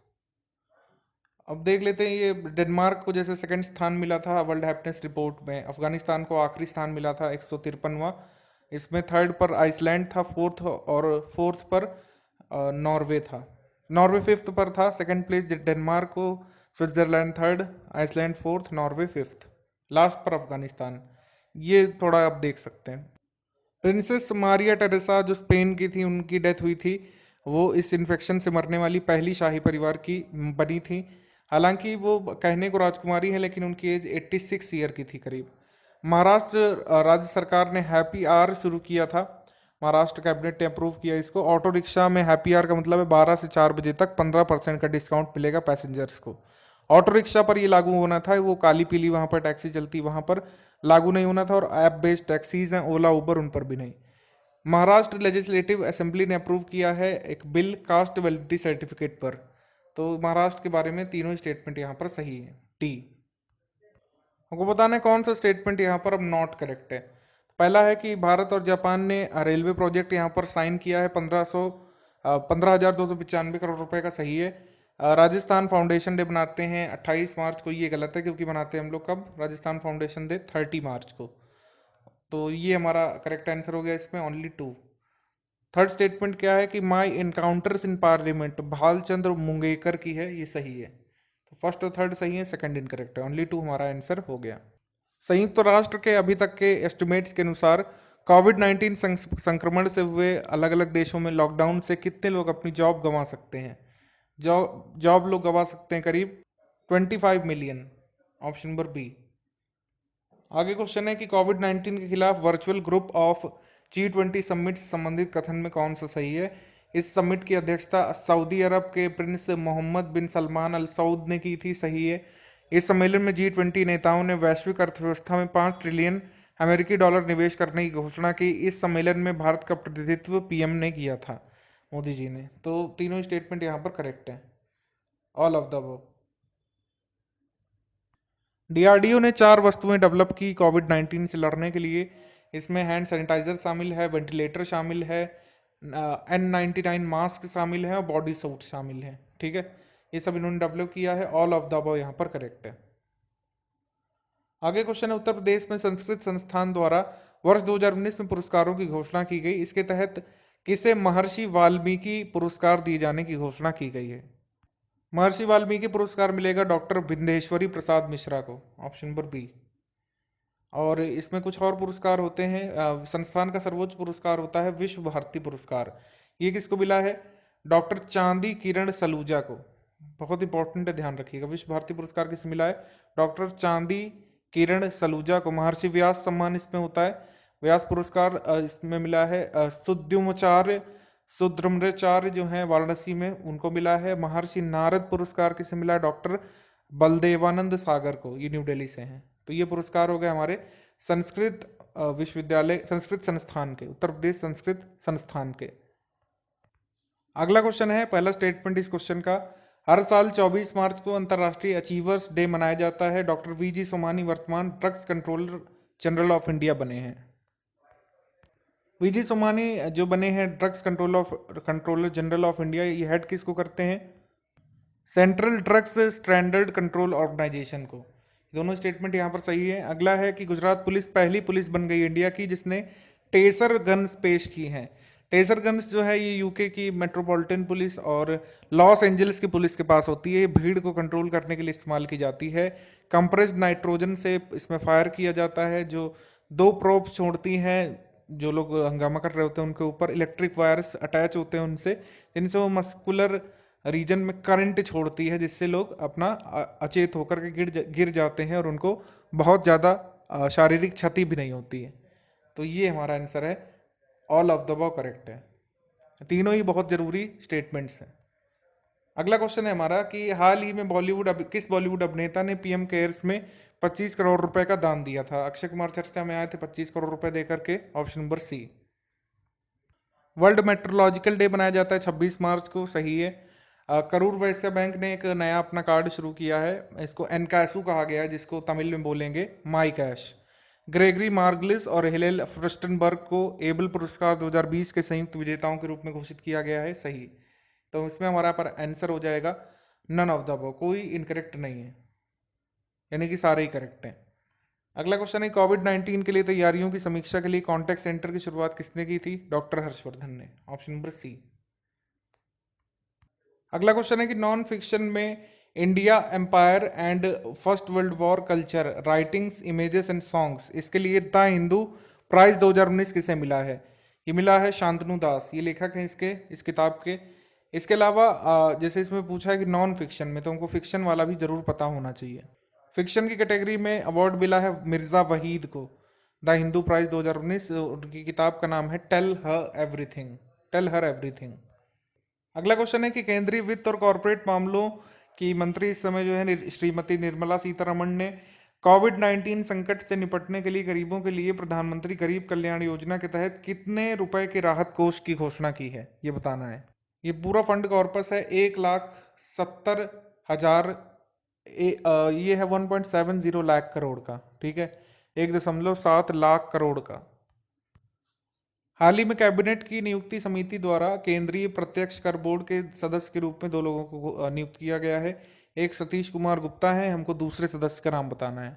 अब देख लेते हैं, ये डेनमार्क को जैसे सेकंड स्थान मिला था वर्ल्ड हैप्पीनेस रिपोर्ट में, अफगानिस्तान को आखिरी स्थान मिला था 153वां। इसमें थर्ड पर आइसलैंड था, फोर्थ पर नॉर्वे था। नॉर्वे फिफ्थ पर था, सेकंड प्लेस डेनमार्क को, Switzerland third, Iceland fourth, Norway fifth, last पर अफगानिस्तान। ये थोड़ा आप देख सकते हैं। प्रिंसेस मारिया टेरेसा जो स्पेन की थी, उनकी डेथ हुई थी। वो इस इन्फेक्शन से मरने वाली पहली शाही परिवार की बनी थी। हालांकि वो कहने को राजकुमारी है लेकिन उनकी एज 86 ईयर की थी करीब। महाराष्ट्र राज्य सरकार ने हैप्पी आवर शुरू किया था। महाराष्ट्र कैबिनेट ने अप्रूव किया इसको। ऑटो रिक्शा में हैप्पी आवर का मतलब है 12 से 4 बजे तक 15% का डिस्काउंट मिलेगा पैसेंजर्स को। ऑटो रिक्शा पर ये लागू होना था, वो काली पीली वहाँ पर टैक्सी चलती वहाँ पर लागू नहीं होना था, और ऐप बेस्ड टैक्सीज हैं ओला उबर उन पर भी नहीं। महाराष्ट्र लेजिस्लेटिव असेंबली ने अप्रूव किया है एक बिल कास्ट वैलिडिटी सर्टिफिकेट पर। तो महाराष्ट्र के बारे में तीनों स्टेटमेंट यहाँ पर सही है, टी। हमको बताना है कौन सा स्टेटमेंट यहाँ पर अब नॉट करेक्ट है। पहला है कि भारत और जापान ने रेलवे प्रोजेक्ट यहाँ पर साइन किया है 15,295 करोड़ रुपए का, सही है। राजस्थान फाउंडेशन डे बनाते हैं 28 मार्च को, ये गलत है क्योंकि बनाते हैं हम लोग कब, राजस्थान फाउंडेशन डे 30 मार्च को। तो ये हमारा करेक्ट आंसर हो गया इसमें, ओनली 2। थर्ड स्टेटमेंट क्या है कि my encounters in parliament Bhalchandra Mungekar की है, ये सही है। तो फर्स्ट और थर्ड सही है, सेकंड इनकरेक्ट है, ओनली 2 हमारा आंसर हो गया। संयुक्त राष्ट्र के अभी तक के एस्टिमेट्स के अनुसार कोविड-19 संक्रमण से हुए अलग अलग देशों में लॉकडाउन से कितने लोग अपनी जॉब गंवा सकते हैं। जॉब लोग गंवा सकते हैं करीब 25 मिलियन, ऑप्शन नंबर बी। आगे क्वेश्चन है कि कोविड-19 के खिलाफ virtual group of G20 summit से संबंधित कथन में कौन सा सही है। इस समिट की अध्यक्षता सऊदी अरब के प्रिंस मोहम्मद बिन सलमान अल सऊद ने की थी, सही है। इस सम्मेलन में G20 नेताओं ने वैश्विक अर्थव्यवस्था में 5 ट्रिलियन अमेरिकी डॉलर निवेश करने की घोषणा की। इस सम्मेलन में भारत का प्रतिनिधित्व पीएम ने किया था, मोदी जी ने। तो तीनों स्टेटमेंट यहाँ पर करेक्ट है, all of the above. DRDO ने 4 वस्तुएं डेवलप की कोविड-19 से लड़ने के लिए। इसमें हैंड सैनिटाइजर शामिल है, वेंटिलेटर शामिल है, N99 मास्क शामिल है और बॉडी सूट शामिल है। ठीक है, ये सब इन्होंने डेवलप किया है। ऑल ऑफ द अबव यहाँ पर करेक्ट है। आगे क्वेश्चन है, उत्तर प्रदेश में संस्कृत संस्थान द्वारा वर्ष 2019 में पुरस्कारों की घोषणा की गई, इसके तहत किसे महर्षि वाल्मीकि पुरस्कार दिए जाने की घोषणा की गई है? महर्षि वाल्मीकि पुरस्कार मिलेगा डॉक्टर बिंदेश्वरी प्रसाद मिश्रा को, ऑप्शन नंबर बी। और इसमें कुछ और पुरस्कार होते हैं। संस्थान का सर्वोच्च पुरस्कार होता है विश्व भारती पुरस्कार। ये किसको मिला है? डॉक्टर चांदी किरण सलूजा को। बहुत इंपॉर्टेंट है, ध्यान रखिएगा। विश्व भारती पुरस्कार किसे मिला है? डॉक्टर चांदी किरण सलूजा को। महर्षि व्यास सम्मान इसमें होता है। व्यास पुरस्कार इसमें मिला है सुद्युमाचार्य सुद्रम्राचार्य जो हैं वाराणसी में, उनको मिला है। महर्षि नारद पुरस्कार किसे मिला है? डॉक्टर बलदेवानंद सागर को, ये न्यू दिल्ली से हैं। तो ये पुरस्कार हो गए हमारे संस्कृत विश्वविद्यालय, संस्कृत संस्थान के, उत्तर प्रदेश संस्कृत संस्थान के। अगला क्वेश्चन है, पहला स्टेटमेंट इस क्वेश्चन का, हर साल 24 मार्च को अंतर्राष्ट्रीय अचीवर्स डे मनाया जाता है। डॉक्टर वीजी सोमानी वर्तमान drugs controller general of India बने हैं। वीजी सोमानी जो बने हैं drugs controller general of India, ये हेड किसको करते हैं? Central drugs standard control organisation को। दोनों स्टेटमेंट यहाँ पर सही है। अगला है कि गुजरात पुलिस पहली पुलिस बन गई इंडिया की जिसने टेसर गन्स पेश की हैं। टेसर गन्स जो है ये यूके की मेट्रोपॉलिटन पुलिस और लॉस एंजल्स की पुलिस के पास होती है। ये भीड़ को कंट्रोल करने के लिए इस्तेमाल की जाती है। कंप्रेस्ड नाइट्रोजन से इसमें फायर किया जाता है, जो 2 प्रोब्स छोड़ती हैं। जो लोग हंगामा कर रहे होते हैं उनके ऊपर इलेक्ट्रिक वायर्स अटैच होते हैं उनसे, जिनसे वो मस्कुलर रीजन में करंट छोड़ती है, जिससे लोग अपना अचेत होकर के गिर जाते हैं और उनको बहुत ज़्यादा शारीरिक क्षति भी नहीं होती है। तो ये हमारा आंसर है, all of the above correct है। तीनों ही बहुत जरूरी स्टेटमेंट्स हैं। अगला क्वेश्चन है हमारा कि हाल ही में किस बॉलीवुड अभिनेता ने पीएम केयर्स में 25 करोड़ रुपए का दान दिया था? अक्षय कुमार चर्चा में आए थे 25 करोड़ रुपए देकर के, option number C. World meteorological day मनाया जाता है 26 मार्च को, सही है। करूर वैश्य बैंक ने एक नया अपना कार्ड शुरू किया है, इसको एनकैसू कहा गया है, जिसको तमिल में बोलेंगे माई कैश। ग्रेगरी मार्गलिस और हिलेल फ्रस्टनबर्ग को एबल पुरस्कार 2020 के संयुक्त विजेताओं के रूप में घोषित किया गया है, सही। तो इसमें हमारा पर आंसर हो जाएगा नन ऑफ द अबव, कोई इनकरेक्ट नहीं है, यानी कि सारे ही करेक्ट हैं। अगला क्वेश्चन है, कोविड-19 के लिए तैयारियों की समीक्षा के लिए कॉन्टैक्ट सेंटर की शुरुआत किसने की थी? डॉक्टर हर्षवर्धन ने, ऑप्शन नंबर सी। अगला क्वेश्चन है कि नॉन फिक्शन में India empire and first world war culture writings images and songs, इसके लिए द हिंदू प्राइज 2019 किसे मिला है? ये मिला है शांतनु दास, ये लेखक हैं इस किताब के। इसके अलावा जैसे इसमें पूछा है कि नॉन फिक्शन में, तो हमको फिक्शन वाला भी जरूर पता होना चाहिए। फिक्शन की कैटेगरी में अवार्ड मिला है मिर्जा वहीद को, द हिंदू प्राइज 2019। उनकी किताब का नाम है टेल हर एवरीथिंग। अगला क्वेश्चन है कि केंद्रीय वित्त और कॉरपोरेट मामलों की मंत्री इस समय जो है श्रीमती निर्मला सीतारमण ने कोविड-19 संकट से निपटने के लिए गरीबों के लिए प्रधानमंत्री गरीब कल्याण योजना के तहत कितने रुपए के राहत कोष की घोषणा की है, ये बताना है। ये पूरा फंड कॉर्पस है 1,70,000, ये है 1.70 लाख करोड़ का, ठीक है, 1.7 लाख करोड़ का। हाल ही में कैबिनेट की नियुक्ति समिति द्वारा केंद्रीय प्रत्यक्ष कर बोर्ड के सदस्य के रूप में 2 लोगों को नियुक्त किया गया है। एक सतीश कुमार गुप्ता है, हमको दूसरे सदस्य का नाम बताना है।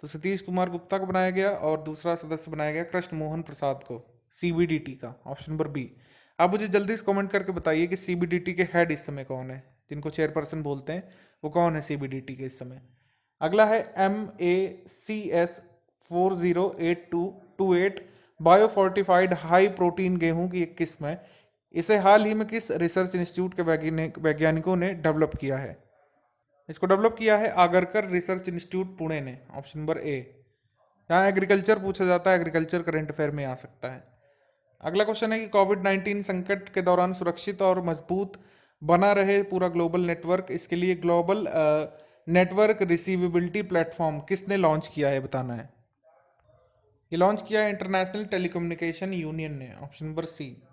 तो सतीश कुमार गुप्ता को बनाया गया और दूसरा सदस्य बनाया गया कृष्ण मोहन प्रसाद को, सीबीडीटी का, ऑप्शन नंबर बी। आप मुझे जल्दी से कमेंट करके बताइए कि सीबीडीटी के हेड इस समय कौन है, जिनको चेयरपर्सन बोलते हैं, वो कौन है सीबीडीटी के इस समय। अगला है MACS 408228 बायोफोर्टिफाइड हाई प्रोटीन गेहूं की एक किस्म है। इसे हाल ही में किस रिसर्च इंस्टीट्यूट के वैज्ञानिकों ने डेवलप किया है? इसको डेवलप किया है आगरकर रिसर्च इंस्टीट्यूट पुणे ने, ऑप्शन नंबर ए। यहाँ एग्रीकल्चर पूछा जाता है, एग्रीकल्चर करंट अफेयर में आ सकता है। अगला क्वेश्चन है कि कोविड-19 संकट के दौरान सुरक्षित और मजबूत बना रहे पूरा ग्लोबल नेटवर्क, इसके लिए ग्लोबल नेटवर्क रिसीवेबिलिटी प्लेटफॉर्म किसने लॉन्च किया है, बताना है। ये लॉन्च किया है इंटरनेशनल टेलीकम्युनिकेशन यूनियन ने, ऑप्शन नंबर सी।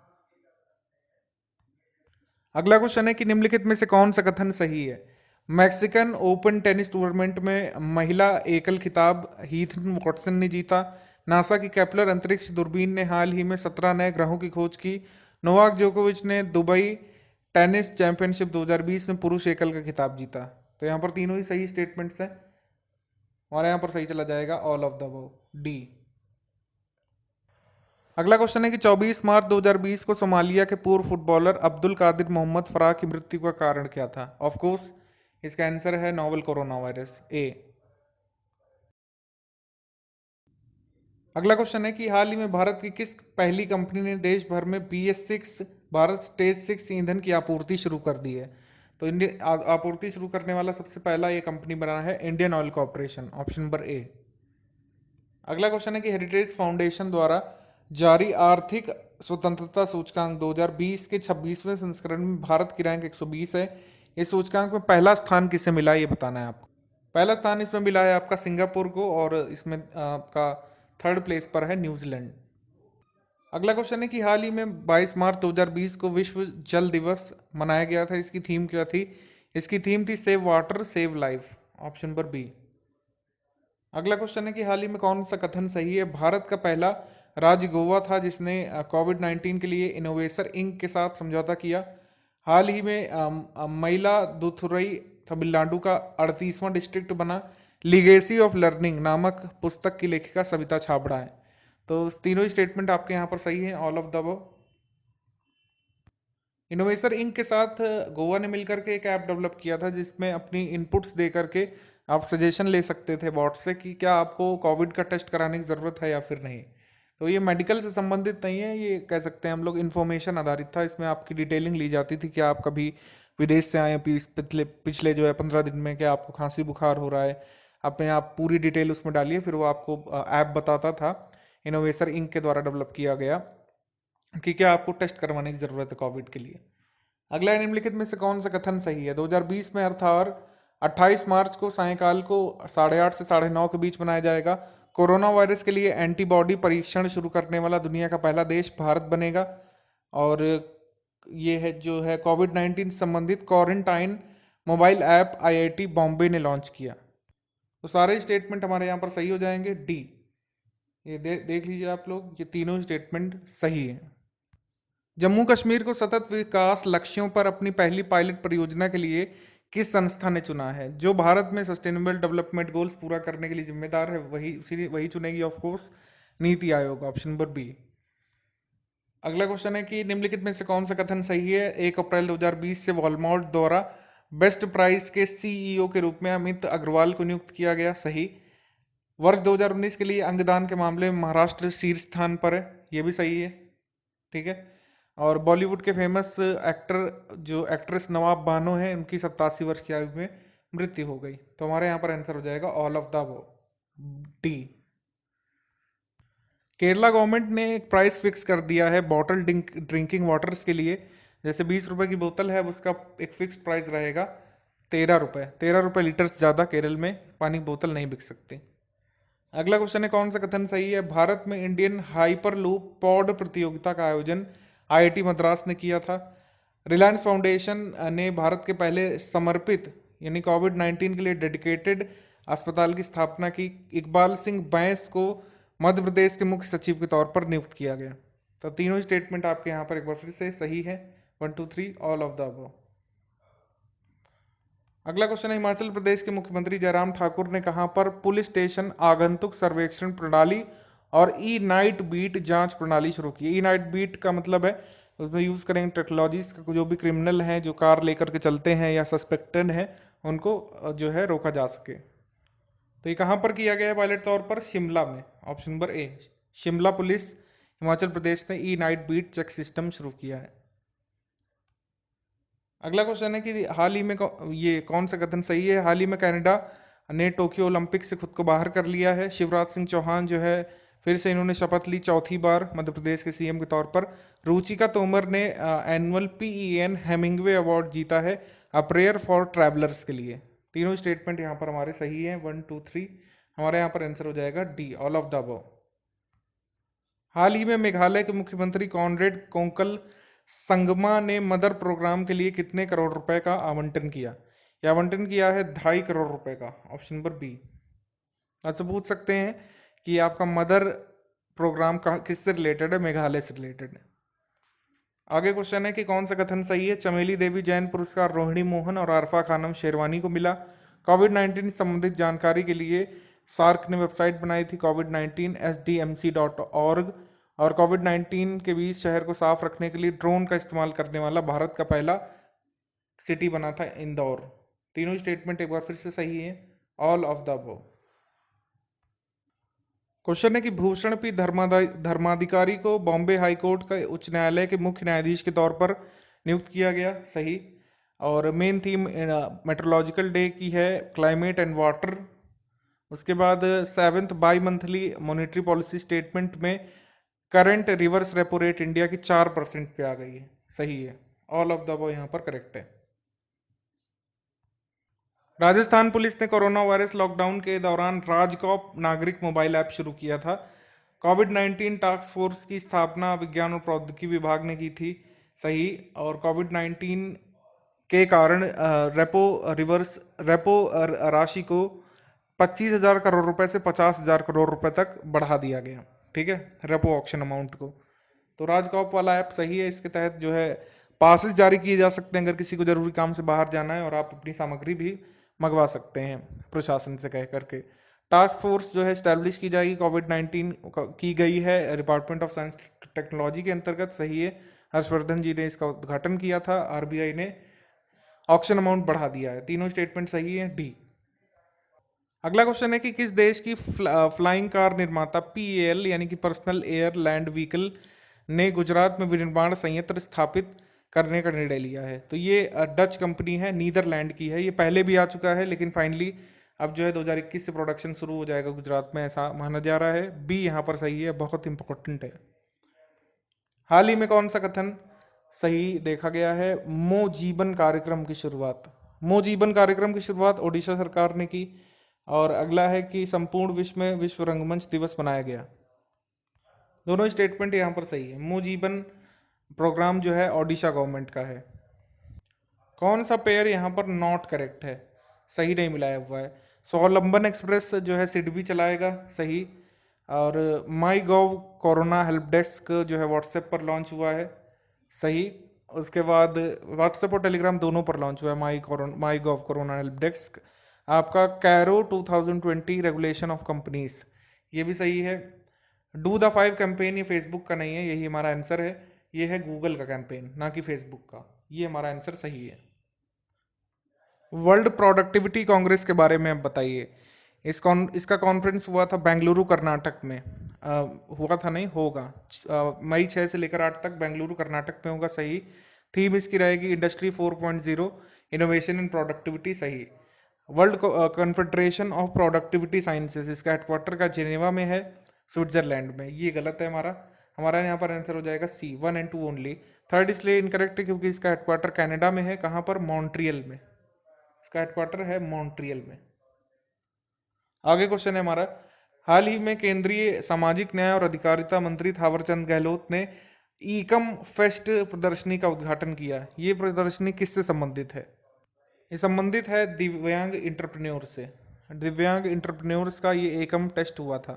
अगला क्वेश्चन है कि निम्नलिखित में से कौन सा कथन सही है? मैक्सिकन ओपन टेनिस टूर्नामेंट में महिला एकल खिताब हीथ वॉटसन ने जीता। नासा की केपलर अंतरिक्ष दूरबीन ने हाल ही में 17 नए ग्रहों की खोज की। नोवाक जोकोविच ने दुबई टेनिस चैंपियनशिप 2020 में पुरुष एकल का खिताब जीता। तो यहाँ पर तीनों ही सही स्टेटमेंट्स हैं। हमारे यहाँ पर सही चला जाएगा all of the above, D. अगला क्वेश्चन है कि 24 मार्च 2020 को सोमालिया के पूर्व फुटबॉलर अब्दुल कादिर मोहम्मद फराह की मृत्यु का कारण क्या था? ऑफ कोर्स इसका आंसर है नोवेल कोरोना वायरस, ए। अगला क्वेश्चन है कि हाल ही में भारत की किस पहली कंपनी ने देश भर में BS6 भारत स्टेज 6 ईंधन की आपूर्ति शुरू कर दी है? तो इंडियन आपूर्ति शुरू करने वाला सबसे पहला ये कंपनी बना है Indian oil corporation, option number ए। अगला क्वेश्चन है कि हेरिटेज फाउंडेशन द्वारा जारी आर्थिक स्वतंत्रता सूचकांक 2020 के 26वें संस्करण में भारत की रैंक 120 है। इस सूचकांक में पहला स्थान किसे मिला है ये बताना है आपको। पहला स्थान इसमें मिला है आपका सिंगापुर को, और इसमें आपका थर्ड प्लेस पर है न्यूजीलैंड। अगला क्वेश्चन है कि हाल ही में 22 मार्च 2020 को विश्व जल दिवस मनाया गया था। इसकी थीम क्या थी? इसकी थीम थी save water save life, option number B. अगला क्वेश्चन है कि हाल ही में कौन सा कथन सही है? भारत का पहला राज्य गोवा था जिसने कोविड-19 के लिए इनोवेशन इंक के साथ समझौता किया। हाल ही में मयिलादुथुरई तमिलनाडु का 38वां डिस्ट्रिक्ट बना। लीगेसी ऑफ लर्निंग नामक पुस्तक की लेखिका सविता छाबड़ा है। तो तीनों ही स्टेटमेंट आपके यहाँ पर सही है, all of the above. Innovation inc के साथ गोवा ने मिलकर के एक ऐप डेवलप किया था जिसमें अपनी इनपुट्स दे करके आप सजेशन ले सकते थे बॉट से कि क्या आपको कोविड का टेस्ट कराने की ज़रूरत है या फिर नहीं। तो ये मेडिकल से संबंधित नहीं है, ये कह सकते हैं हम लोग इन्फॉर्मेशन आधारित था। इसमें आपकी डिटेलिंग ली जाती थी कि आप कभी विदेश से आए पिछले पिछले जो है 15 दिन में, क्या आपको खांसी बुखार हो रहा है, अपने आप पूरी डिटेल उसमें डालिए, फिर वो आपको ऐप बताता था। इनोवेशन इंक के द्वारा डेवलप किया गया कि क्या आपको टेस्ट करवाने की ज़रूरत है कोविड के लिए। अगला निम्नलिखित में से कौन सा कथन सही है? 2020 में अर्थात 28 मार्च को सायंकाल को 8:30 से 9:30 के बीच मनाया जाएगा। कोरोना वायरस के लिए एंटीबॉडी परीक्षण शुरू करने वाला दुनिया का पहला देश भारत बनेगा। और ये है जो है कोविड-19 से संबंधित quarantine mobile app IIT Bombay ने लॉन्च किया। तो सारे स्टेटमेंट हमारे यहाँ पर सही हो जाएंगे, डी। ये देख लीजिए आप लोग, ये तीनों स्टेटमेंट सही है। जम्मू कश्मीर को सतत विकास लक्ष्यों पर अपनी पहली पायलट परियोजना के लिए किस संस्था ने चुना है? जो भारत में सस्टेनेबल डेवलपमेंट गोल्स पूरा करने के लिए जिम्मेदार है वही चुनेगी, of course NITI Aayog, option number B. अगला क्वेश्चन है कि निम्नलिखित में से कौन सा कथन सही है? 1 अप्रैल 2020 से वॉलमार्ट द्वारा बेस्ट प्राइस के CEO के रूप में अमित अग्रवाल को नियुक्त किया गया, सही। वर्ष 2019 के लिए अंगदान के मामले में महाराष्ट्र शीर्ष स्थान पर है, ये भी सही है, ठीक है। और बॉलीवुड के फेमस एक्टर जो एक्ट्रेस नवाब बानो है, उनकी 87 वर्ष की आयु में मृत्यु हो गई। तो हमारे यहाँ पर आंसर हो जाएगा all of the above, D. Kerala government ने एक प्राइस फिक्स कर दिया है बॉटल ड्रिंकिंग वाटर्स के लिए। जैसे 20 रुपए की बोतल है, उसका एक फिक्स प्राइस रहेगा 13 रुपए। 13 रुपए लीटर से ज़्यादा केरल में पानी की बोतल नहीं बिक सकती। अगला क्वेश्चन है कौन सा कथन सही है? भारत में इंडियन हाइपरलूप पॉड प्रतियोगिता का आयोजन IIT मद्रास ने किया था। रिलायंस फाउंडेशन ने भारत के पहले समर्पित यानी कोविड-19 के लिए डेडिकेटेड अस्पताल की स्थापना की। इकबाल सिंह बैंस को मध्य प्रदेश के मुख्य सचिव के तौर पर नियुक्त किया गया। तो तीनों स्टेटमेंट आपके यहाँ पर एक बार फिर से सही है, 1 2 3 ऑल ऑफ द अबव। अगला क्वेश्चन है हिमाचल प्रदेश के मुख्यमंत्री जयराम ठाकुर ने कहां पर पुलिस स्टेशन आगंतुक सर्वेक्षण प्रणाली और ई नाइट बीट जांच प्रणाली शुरू की? ई नाइट बीट का मतलब है उसमें यूज करेंगे टेक्नोलॉजीज का, जो भी क्रिमिनल हैं जो कार लेकर के चलते हैं या सस्पेक्टेड हैं उनको जो है रोका जा सके। तो ये कहाँ पर किया गया है पायलट तौर पर? शिमला में, option number A. Shimla police Himachal Pradesh ने e night beat check system शुरू किया है। अगला क्वेश्चन है कि हाल ही में ये कौन सा कथन सही है? हाल ही में कनाडा ने टोक्यो ओलंपिक से खुद को बाहर कर लिया है। शिवराज सिंह चौहान जो है फिर से इन्होंने शपथ ली चौथी बार मध्य प्रदेश के CM के तौर पर। रुचिका तोमर ने एनुअल PEN हेमिंगवे अवार्ड जीता है अ प्रेयर फॉर ट्रैवलर्स के लिए। तीनों स्टेटमेंट यहाँ पर हमारे सही हैं, 1 2 3। हमारे यहाँ पर आंसर हो जाएगा D, all of the above. हाल ही में मेघालय के मुख्यमंत्री कॉनरेड कोंकल संगमा ने मदर प्रोग्राम के लिए कितने करोड़ रुपए का आवंटन किया? यह आवंटन किया है 2.5 करोड़ रुपए का, ऑप्शन नंबर बी। आपसे पूछ सकते हैं कि आपका मदर प्रोग्राम किससे रिलेटेड है? मेघालय से रिलेटेड है। आगे क्वेश्चन है कि कौन सा कथन सही है? चमेली देवी जैन पुरस्कार रोहिणी मोहन और आरफा खानम शेरवानी को मिला। कोविड-19 संबंधित जानकारी के लिए सार्क ने वेबसाइट बनाई थी कोविड-19 sdmc.org। और कोविड-19 के बीच शहर को साफ रखने के लिए ड्रोन का इस्तेमाल करने वाला भारत का पहला सिटी बना था इंदौर। तीनों स्टेटमेंट एक बार फिर से सही है, all of the above. Question है कि भूषण पी धर्माधिकारी को बॉम्बे हाई कोर्ट का उच्च न्यायालय के मुख्य न्यायाधीश के तौर पर नियुक्त किया गया। सही। और मेन थीम मेट्रोलॉजिकल डे की है क्लाइमेट एंड वाटर। उसके बाद 7th bi monthly monetary policy statement में current reverse repo rate India की 4% पे आ गई है। सही है, ऑल ऑफ द अबव यहाँ पर करेक्ट है। राजस्थान पुलिस ने कोरोना वायरस लॉकडाउन के दौरान राजकॉप नागरिक मोबाइल ऐप शुरू किया था। कोविड-19 टास्क फोर्स की स्थापना विज्ञान और प्रौद्योगिकी विभाग ने की थी। सही। और कोविड-19 के कारण रेपो राशि को 25,000 करोड़ रुपए से 50,000 करोड़ रुपए तक बढ़ा दिया गया। ठीक है, रेपो ऑक्शन अमाउंट को। तो राजकॉप वाला ऐप सही है। इसके तहत जो है पासेस जारी किए जा सकते हैं अगर किसी को जरूरी काम से बाहर जाना है, और आप अपनी सामग्री भी मंगवा सकते हैं प्रशासन से कह करके। टास्क फोर्स जो है स्टैब्लिश की जाएगी कोविड-19 की गई है डिपार्टमेंट ऑफ साइंस टेक्नोलॉजी के अंतर्गत। सही है, हर्षवर्धन जी ने इसका उद्घाटन किया था। आरबीआई ने ऑक्शन अमाउंट बढ़ा दिया है। तीनों स्टेटमेंट सही है, डी। अगला क्वेश्चन है कि किस देश की फ्लाइंग कार निर्माता पीएल यानी कि पर्सनल एयर लैंड व्हीकल ने गुजरात में विनिर्माण संयंत्र स्थापित करने का निर्णय लिया है? तो ये डच कंपनी है, नीदरलैंड की है। ये पहले भी आ चुका है, लेकिन फाइनली अब जो है 2021 से प्रोडक्शन शुरू हो जाएगा गुजरात में, ऐसा माना जा रहा है। बी यहाँ पर सही है, बहुत इंपॉर्टेंट है। हाल ही में कौन सा कथन सही देखा गया है? मो जीवन कार्यक्रम की शुरुआत। मो जीवन कार्यक्रम की शुरुआत ओडिशा सरकार ने की। और अगला है कि संपूर्ण विश्व में विश्व रंगमंच दिवस मनाया गया। दोनों स्टेटमेंट यहाँ पर सही है। मो जीवन प्रोग्राम जो है ओडिशा गवर्नमेंट का है। कौन सा पेयर यहाँ पर नॉट करेक्ट है? सही नहीं मिलाया हुआ है। स्वावलंबन एक्सप्रेस जो है सिडबी चलाएगा। सही। और माई गॉव कोरोना हेल्प डेस्क जो है व्हाट्सएप पर लॉन्च हुआ है। सही। उसके बाद व्हाट्सएप और टेलीग्राम दोनों पर लॉन्च हुआ है माई गॉव कोरोना हेल्प डेस्क। आपका कैरो 2020 रेगुलेशन ऑफ कंपनीज, ये भी सही है। डू द 5 कैंपेन ये फेसबुक का नहीं है, यही हमारा आंसर है। ये है गूगल का कैंपेन, ना कि फेसबुक का। ये हमारा आंसर सही है। वर्ल्ड प्रोडक्टिविटी कांग्रेस के बारे में आप बताइए। इसका कॉन्फ्रेंस हुआ था बेंगलुरु कर्नाटक में। हुआ था नहीं, होगा। मई 6 से लेकर 8 तक बेंगलुरु कर्नाटक में होगा। सही। थीम इसकी रहेगी इंडस्ट्री 4.0 इनोवेशन इन प्रोडक्टिविटी। सही। World confederation of productivity sciences, इसका हेडक्वार्टर का जेनेवा में है, स्विट्जरलैंड में। ये गलत है हमारा। हमारा यहाँ पर आंसर हो जाएगा सी, 1 और 2 ओनली। थर्ड इसलिए इनकरेक्ट है क्योंकि इसका हेडक्वार्टर कनाडा में है। कहाँ पर? मॉन्ट्रियल में। इसका हेडक्वार्टर है मॉन्ट्रियल में। आगे क्वेश्चन है हमारा, हाल ही में केंद्रीय सामाजिक न्याय और अधिकारिता मंत्री थावरचंद गहलोत ने ईकम फेस्ट प्रदर्शनी का उद्घाटन किया। ये प्रदर्शनी किससे संबंधित है? ये संबंधित है दिव्यांग इंटरप्रेन्योर से। दिव्यांग इंटरप्रेन्योर्स का ये एकम टेस्ट हुआ था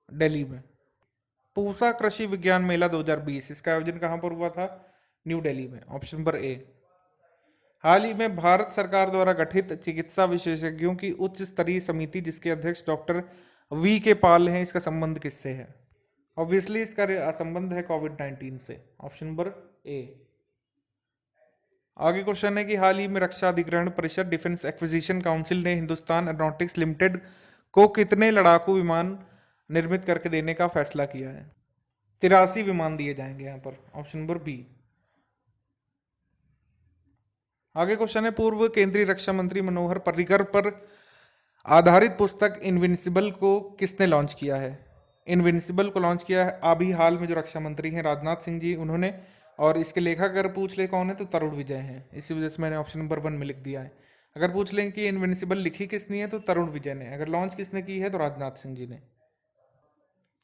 दिल्ली में। पूसा कृषि विज्ञान मेला 2020, इसका आयोजन कहाँ पर हुआ था? न्यू दिल्ली में। ऑप्शन नंबर ए। हाल ही में भारत सरकार द्वारा गठित चिकित्सा विशेषज्ञों की उच्च स्तरीय समिति जिसके अध्यक्ष डॉक्टर वी के पाल हैं, इसका संबंध किससे है? ऑब्वियसली इसका संबंध है कोविड-19 से। ऑप्शन नंबर ए। आगे क्वेश्चन है कि हाल ही में रक्षा अधिग्रहण परिषद डिफेंस एक्विजिशन काउंसिल ने हिंदुस्तान एरोनॉटिक्स लिमिटेड को कितने लड़ाकू विमान निर्मित करके देने का फैसला किया है? 83 विमान दिए जाएंगे यहाँ पर। Option number B. आगे क्वेश्चन है, पूर्व केंद्रीय रक्षा मंत्री मनोहर पर्रिकर पर आधारित पुस्तक इनविंसिबल को किसने लॉन्च किया है? इनविंसिबल को लॉन्च किया है अभी हाल में जो रक्षा मंत्री हैं राजनाथ सिंह जी, उन्होंने। और इसके लेखक अगर पूछ ले कौन है तो तरुण विजय हैं। इसी वजह से मैंने ऑप्शन नंबर 1 में लिख दिया है। अगर पूछ लें कि इनविंसिबल लिखी किसने है तो तरुण विजय ने। अगर लॉन्च किसने की है तो राजनाथ सिंह जी ने।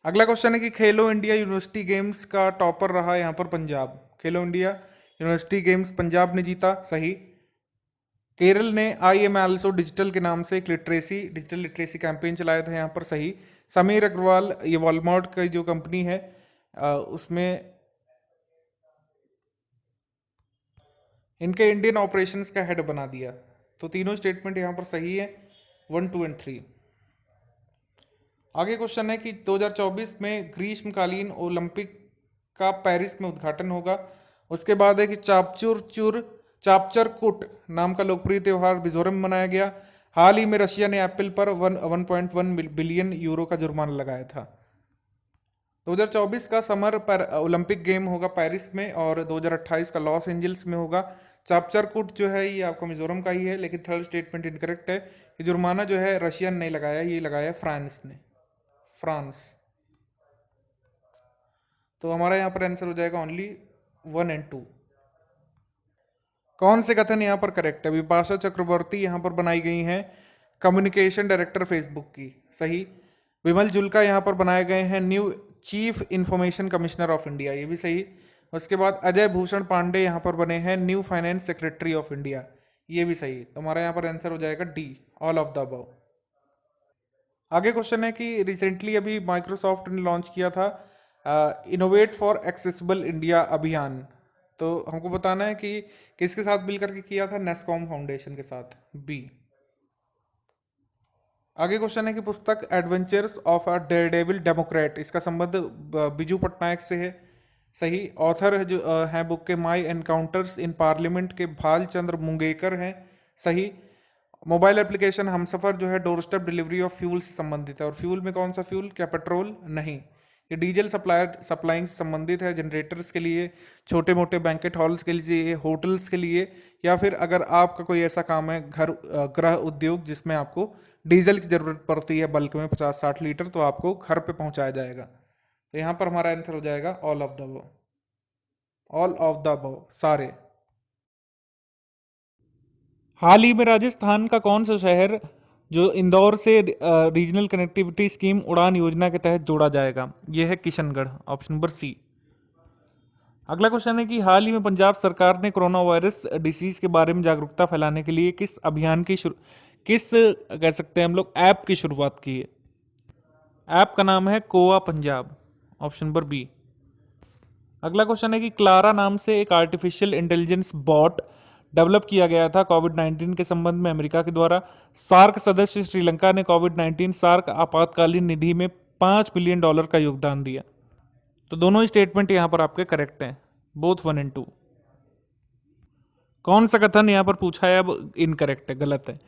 अगला क्वेश्चन है कि खेलो इंडिया यूनिवर्सिटी गेम्स का टॉपर रहा यहाँ पर पंजाब। खेलो इंडिया यूनिवर्सिटी गेम्स पंजाब ने जीता। सही। केरल ने आई एम ऑल्सो डिजिटल के नाम से एक डिजिटल लिटरेसी कैंपेन चलाया था यहाँ पर। सही। समीर अग्रवाल, ये वॉलमार्ट की जो कंपनी है उसमें इनके इंडियन ऑपरेशंस का हेड बना दिया। तो तीनों स्टेटमेंट यहाँ पर सही है, 1, 2 एंड 3। आगे क्वेश्चन है कि 2024 में ग्रीष्मकालीन ओलंपिक का पेरिस में उद्घाटन होगा। उसके बाद है कि चापचर कुट नाम का लोकप्रिय त्यौहार मिजोरम में मनाया गया। हाल ही में रशिया ने एप्पल पर 1.1 बिलियन यूरो का जुर्माना लगाया था। 2024 का समर पर ओलंपिक गेम होगा पेरिस में, और 2028 का लॉस एंजल्स में होगा। चापचारकूट जो है ये आपका मिजोरम का ही है, लेकिन थर्ड स्टेटमेंट इनकरेक्ट है। ये जुर्माना जो है रशिया ने नहीं लगाया, ये लगाया फ्रांस ने, फ्रांस। तो हमारा यहाँ पर आंसर हो जाएगा ओनली 1 एंड 2। कौन से कथन यहाँ पर करेक्ट है? विपाशा चक्रवर्ती यहाँ पर बनाई गई हैं कम्युनिकेशन डायरेक्टर फेसबुक की, सही। विमल जुल्का यहाँ पर बनाए गए हैं new chief information commissioner of India, ये भी सही। उसके बाद अजय भूषण पांडे यहाँ पर बने हैं new finance secretary of India, ये भी सही। तो हमारा यहाँ पर आंसर हो जाएगा D, all of the above. आगे क्वेश्चन है कि रिसेंटली अभी माइक्रोसॉफ्ट ने लॉन्च किया था इनोवेट फॉर एक्सेसिबल इंडिया अभियान। तो हमको बताना है कि किसके साथ मिलकर के किया था? नेस्कॉम फाउंडेशन के साथ, बी। आगे क्वेश्चन है कि पुस्तक adventures of a Daredevil Democrat, इसका संबंध बिजू पटनायक से है, सही। ऑथर जो है बुक के माई एनकाउंटर्स इन पार्लियामेंट के भाल चंद्र मुंगेकर हैं, सही। मोबाइल एप्लीकेशन हमसफर जो है door step delivery of fuel से संबंधित है, और फ्यूल में कौन सा फ्यूल? क्या पेट्रोल? नहीं, ये डीजल सप्लाइंग से संबंधित है, जनरेटर्स के लिए, छोटे मोटे बैंकेट हॉल्स के लिए, होटल्स के लिए, या फिर अगर आपका कोई ऐसा काम है गृह उद्योग जिसमें आपको डीजल की जरूरत पड़ती है बल्क में 50-60 लीटर, तो आपको घर पे पहुंचाया जाएगा। तो यहाँ पर हमारा आंसर हो जाएगा all of the above, all of the above, सारे। हाल ही में राजस्थान का कौन सा शहर जो इंदौर से रीजनल कनेक्टिविटी स्कीम उड़ान योजना के तहत जोड़ा जाएगा? यह है किशनगढ़, ऑप्शन नंबर सी। अगला क्वेश्चन है कि हाल ही में पंजाब सरकार ने कोरोना वायरस डिसीज के बारे में जागरूकता फैलाने के लिए किस अभियान की किस कह सकते हैं हम लोग ऐप की शुरुआत की है? ऐप का नाम है कोआ पंजाब, ऑप्शन नंबर बी। अगला क्वेश्चन है कि क्लारा नाम से एक आर्टिफिशियल इंटेलिजेंस बॉट डेवलप किया गया था कोविड-19 के संबंध में अमेरिका के द्वारा। सार्क सदस्य श्रीलंका ने कोविड-19 सार्क आपातकालीन निधि में $5 बिलियन का योगदान दिया। तो दोनों ही स्टेटमेंट यहां पर आपके करेक्ट हैं, बोथ 1 एंड 2। कौन सा कथन यहां पर पूछा है? अब इनकरेक्ट है, गलत है।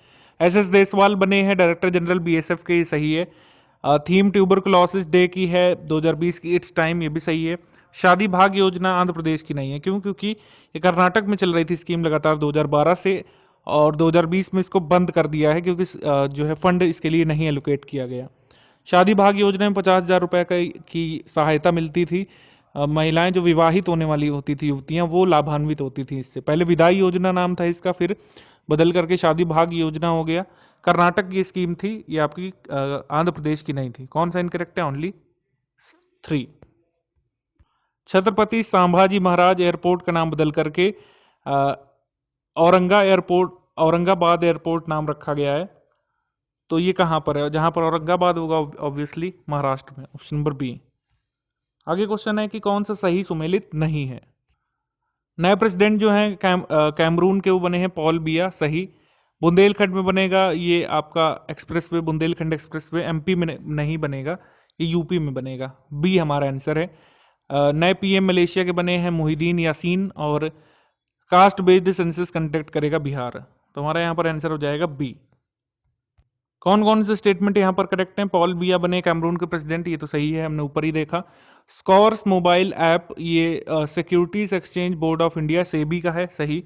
SS देसवाल बने हैं डायरेक्टर जनरल BSF के, सही है। थीम ट्यूबरकुलोसिस डे की है 2020 की, इट्स टाइम, ये भी सही है। शादी भाग्य योजना आंध्र प्रदेश की नहीं है, क्यों? क्योंकि ये कर्नाटक में चल रही थी स्कीम लगातार 2012 से, और 2020 में इसको बंद कर दिया है क्योंकि जो है फंड इसके लिए नहीं एलोकेट किया गया। शादी भाग्य योजना में 50,000 रुपए की सहायता मिलती थी। महिलाएं जो विवाहित होने वाली होती थी, युवतियां, वो लाभान्वित होती थी इससे। पहले विदाई योजना नाम था इसका, फिर बदल करके शादी भाग्य योजना हो गया। कर्नाटक की स्कीम थी ये, आपकी आंध्र प्रदेश की नहीं थी। कौन सा इनकरेक्ट है? ओनली 3। छत्रपति संभाजी महाराज एयरपोर्ट का नाम बदल करके औरंगाबाद एयरपोर्ट नाम रखा गया है। तो ये कहां पर है? जहां पर औरंगाबाद होगा ऑब्वियसली महाराष्ट्र में, ऑप्शन नंबर बी। आगे क्वेश्चन है कि कौन सा सही सुमेलित नहीं है? नए प्रेसिडेंट जो हैं कैमरून के, वो बने हैं पॉल बिया, सही। बुंदेलखंड में बनेगा ये आपका एक्सप्रेसवे, बुंदेलखंड एक्सप्रेसवे। MP में नहीं बनेगा, ये UP में बनेगा, बी हमारा आंसर है। नए PM मलेशिया के बने हैं मुहिदीन यासीन, और कास्ट बेस्ड सेंसस कंडक्ट करेगा बिहार। तो हमारा यहाँ पर आंसर हो जाएगा बी। कौन कौन से स्टेटमेंट यहाँ पर करेक्ट हैं? पॉल बिया बने कैमरून के प्रेसिडेंट, ये तो सही है, हमने ऊपर ही देखा। स्कॉर्स मोबाइल ऐप ये securities exchange board of India, SEBI का है, सही।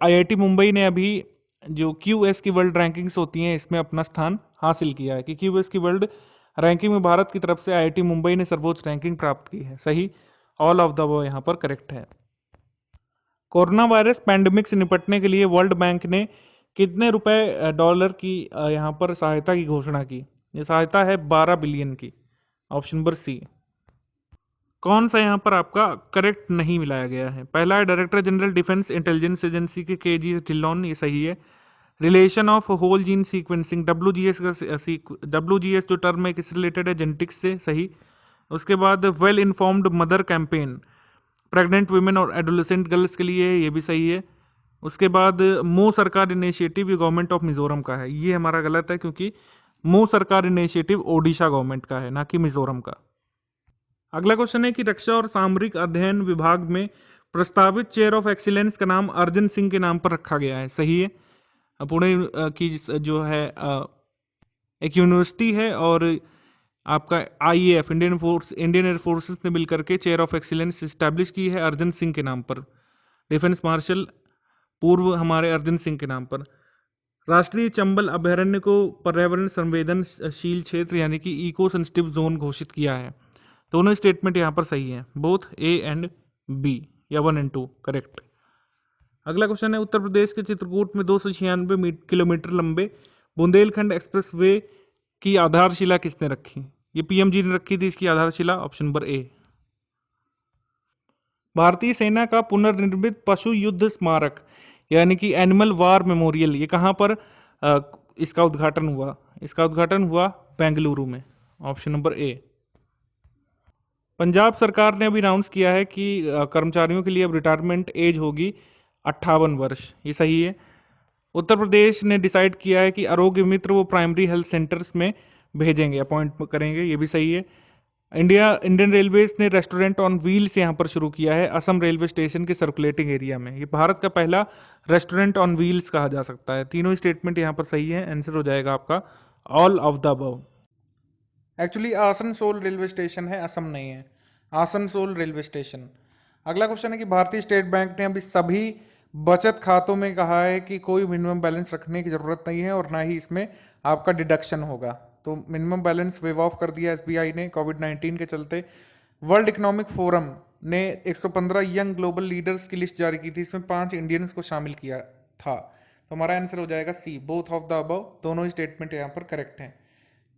IIT मुंबई ने अभी जो QS की वर्ल्ड रैंकिंग्स होती हैं इसमें अपना स्थान हासिल किया है, कि QS की वर्ल्ड रैंकिंग में भारत की तरफ से IIT मुंबई ने सर्वोच्च रैंकिंग प्राप्त की है, सही। ऑल ऑफ द वो यहाँ पर करेक्ट है। कोरोना वायरस पैंडेमिक से निपटने के लिए वर्ल्ड बैंक ने कितने रुपए डॉलर की यहाँ पर सहायता की घोषणा की? ये सहायता है 12 बिलियन की, ऑप्शन नंबर सी। कौन सा यहाँ पर आपका करेक्ट नहीं मिलाया गया है? पहला है director general defence intelligence agency के KG ढिल्लोन, ये सही है। Relation of whole gene sequencing, WGS का WGS जो टर्म है किस रिलेटेड है, जेनेटिक्स से, सही। उसके बाद well informed mother campaign, pregnant women और एडोलेसेंट गर्ल्स के लिए, ये भी सही है। उसके बाद मो सरकार इनिशिएटिव, ये गवर्नमेंट ऑफ मिजोरम का है, ये हमारा गलत है क्योंकि मो सरकार इनिशिएटिव ओडिशा गवर्नमेंट का है, ना कि मिजोरम का। अगला क्वेश्चन है कि रक्षा और सामरिक अध्ययन विभाग में प्रस्तावित चेयर ऑफ एक्सीलेंस का नाम अर्जन सिंह के नाम पर रखा गया है, सही है। पुणे की जो है एक यूनिवर्सिटी है, और आपका IAF इंडियन एयरफोर्सेस ने मिलकर के चेयर ऑफ एक्सीलेंस इस्टेब्लिश की है अर्जन सिंह के नाम पर, डिफेंस मार्शल पूर्व हमारे अर्जन सिंह के नाम पर। राष्ट्रीय चंबल अभयारण्य को पर्यावरण संवेदनशील क्षेत्र यानी कि इको सेंसिटिव जोन घोषित किया है। दोनों स्टेटमेंट यहाँ पर सही है, बोथ A एंड B, या 1 एंड 2 करेक्ट। अगला क्वेश्चन है उत्तर प्रदेश के चित्रकूट में 296 किलोमीटर लंबे बुंदेलखंड एक्सप्रेस वे की आधारशिला किसने रखी? ये PM जी ने रखी थी इसकी आधारशिला, ऑप्शन नंबर A। भारतीय सेना का पुनर्निर्मित पशु युद्ध स्मारक यानी कि एनिमल वार मेमोरियल, ये कहाँ पर इसका उद्घाटन हुआ? इसका उद्घाटन हुआ बेंगलुरु में, ऑप्शन नंबर A। पंजाब सरकार ने अभी अनाउंस किया है कि कर्मचारियों के लिए अब रिटायरमेंट एज होगी 58 वर्ष, ये सही है। उत्तर प्रदेश ने डिसाइड किया है कि आरोग्य मित्र वो प्राइमरी हेल्थ सेंटर्स में भेजेंगे, अपॉइंट करेंगे, ये भी सही है। इंडियन रेलवेज ने रेस्टोरेंट ऑन व्हील्स यहाँ पर शुरू किया है असम रेलवे स्टेशन के सर्कुलेटिंग एरिया में, ये भारत का पहला रेस्टोरेंट ऑन व्हील्स कहा जा सकता है। तीनों स्टेटमेंट यहाँ पर सही है, आंसर हो जाएगा आपका all of the above. Actually Asansol railway station है, असम नहीं है, आसनसोल रेलवे स्टेशन। अगला क्वेश्चन है कि भारतीय स्टेट बैंक ने अभी सभी बचत खातों में कहा है कि कोई मिनिमम बैलेंस रखने की जरूरत नहीं है और ना ही इसमें आपका डिडक्शन होगा, तो मिनिमम बैलेंस वेव ऑफ कर दिया SBI ने कोविड-19 के चलते। वर्ल्ड इकोनॉमिक फोरम ने 115 यंग ग्लोबल लीडर्स की लिस्ट जारी की थी, इसमें 5 इंडियंस को शामिल किया था, तो हमारा आंसर हो जाएगा C, both of the above. दोनों ही स्टेटमेंट यहाँ पर करेक्ट हैं।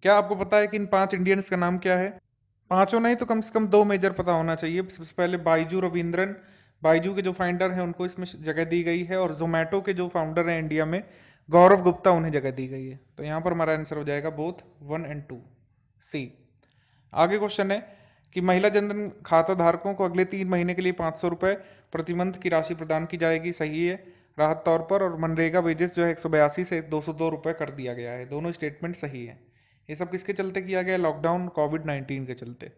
क्या आपको पता है कि इन 5 इंडियंस का नाम क्या है? पांचों नहीं तो कम से कम 2 मेजर पता होना चाहिए। सबसे पहले बाइजू रविंद्रन, बाइजू के जो फाउंडर हैं उनको इसमें जगह दी गई है, और जोमेटो के जो फाउंडर हैं इंडिया में गौरव गुप्ता, उन्हें जगह दी गई है, तो यहाँ पर हमारा आंसर हो जाएगा बोथ 1 एंड 2 C। आगे क्वेश्चन है कि महिला जनधन खाता धारकों को अगले 3 महीने के लिए 500 रुपये प्रति मंथ की राशि प्रदान की जाएगी, सही है, राहत तौर पर। और मनरेगा वेजेस जो है 182 से 202 रुपये कर दिया गया है, दोनों स्टेटमेंट सही है। ये सब किसके चलते किया गया? लॉकडाउन कोविड-19 के चलते।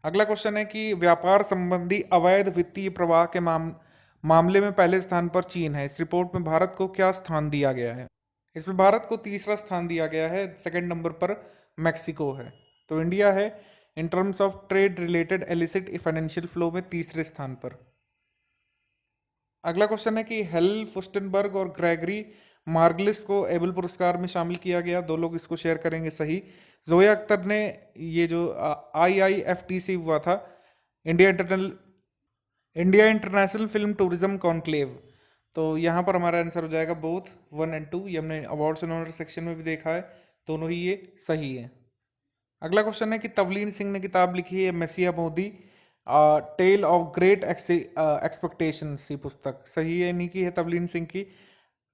अगला क्वेश्चन है कि व्यापार संबंधी अवैध वित्तीय प्रवाह के मामले में पहले स्थान पर चीन है, इस रिपोर्ट में भारत को क्या स्थान दिया गया है? इसमें भारत को तीसरा स्थान दिया गया है, सेकंड नंबर पर मैक्सिको है, तो इंडिया है in terms of trade related elicit financial flow में तीसरे स्थान पर। अगला क्वेश्चन है कि हेल फुस्टनबर्ग और ग्रेगरी मार्गलिस को एबल पुरस्कार में शामिल किया गया, 2 लोग इसको शेयर करेंगे, सही। जोया अख्तर ने ये जो IIFTC हुआ था, India international film tourism conclave, तो यहाँ पर हमारा आंसर हो जाएगा बोथ 1 एंड 2। ये हमने अवार्ड्स एंड ऑनर सेक्शन में भी देखा है, दोनों ही ये सही है। अगला क्वेश्चन है कि तवलीन सिंह ने किताब लिखी है messiah Modi tale of great expectations, ये पुस्तक सही है, इन्हीं की है, तवलीन सिंह की।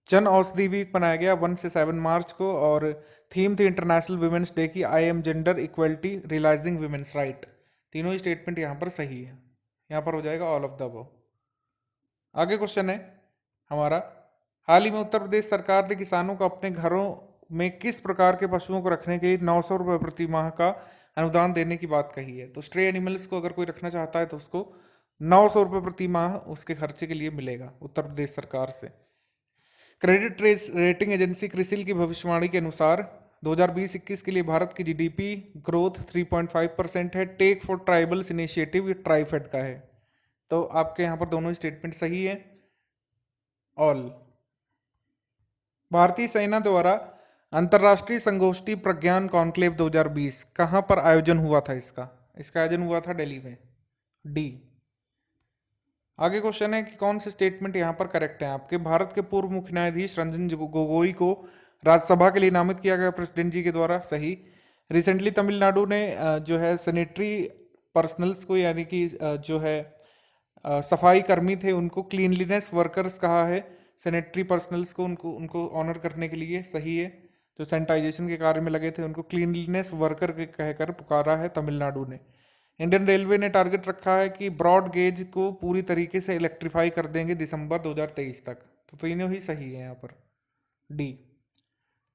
जन औषधि वीक मनाया गया 1 से 7 मार्च को, और थीम थी इंटरनेशनल वुमेन्स डे की I am gender equality realising women's right. तीनों ही स्टेटमेंट यहाँ पर सही है, यहाँ पर हो जाएगा ऑल ऑफ द अबव। आगे क्वेश्चन है हमारा, हाल ही में उत्तर प्रदेश सरकार ने किसानों को अपने घरों में किस प्रकार के पशुओं को रखने के लिए 900 रुपये प्रति माह का अनुदान देने की बात कही है? तो स्ट्रे एनिमल्स को अगर कोई रखना चाहता है तो उसको 900 रुपये प्रति माह उसके खर्चे के लिए मिलेगा उत्तर प्रदेश सरकार से। क्रेडिट रेटिंग एजेंसी क्रिसिल की भविष्यवाणी के अनुसार 2020-21 के लिए भारत की GDP ग्रोथ 3.5% है। टेक फॉर ट्राइबल्स इनिशिएटिव ये ट्राइफेड का है, तो आपके यहाँ पर दोनों स्टेटमेंट सही है, ऑल। भारतीय सेना द्वारा अंतर्राष्ट्रीय संगोष्ठी प्रज्ञान कॉन्क्लेव 2020 कहाँ पर आयोजन हुआ था? इसका आयोजन हुआ था दिल्ली में, D। आगे क्वेश्चन है कि कौन से स्टेटमेंट यहाँ पर करेक्ट है आपके? भारत के पूर्व मुख्य न्यायाधीश रंजन गोगोई को राज्यसभा के लिए नामित किया गया प्रेसिडेंट जी के द्वारा, सही। रिसेंटली तमिलनाडु ने जो है सैनिटरी पर्सनल्स को, यानी कि जो है सफाई कर्मी थे, उनको क्लीनलीनेस वर्कर्स कहा है, सैनिटरी पर्सनल्स को उनको उनको ऑनर करने के लिए, सही है। जो सैनिटाइजेशन के कार्य में लगे थे उनको क्लीनलीनेस वर्कर के कहकर पुकारा है तमिलनाडु ने। इंडियन रेलवे ने टारगेट रखा है कि ब्रॉड गेज को पूरी तरीके से इलेक्ट्रीफाई कर देंगे दिसंबर 2023 तक। तो तीनों ही सही है यहाँ पर, डी।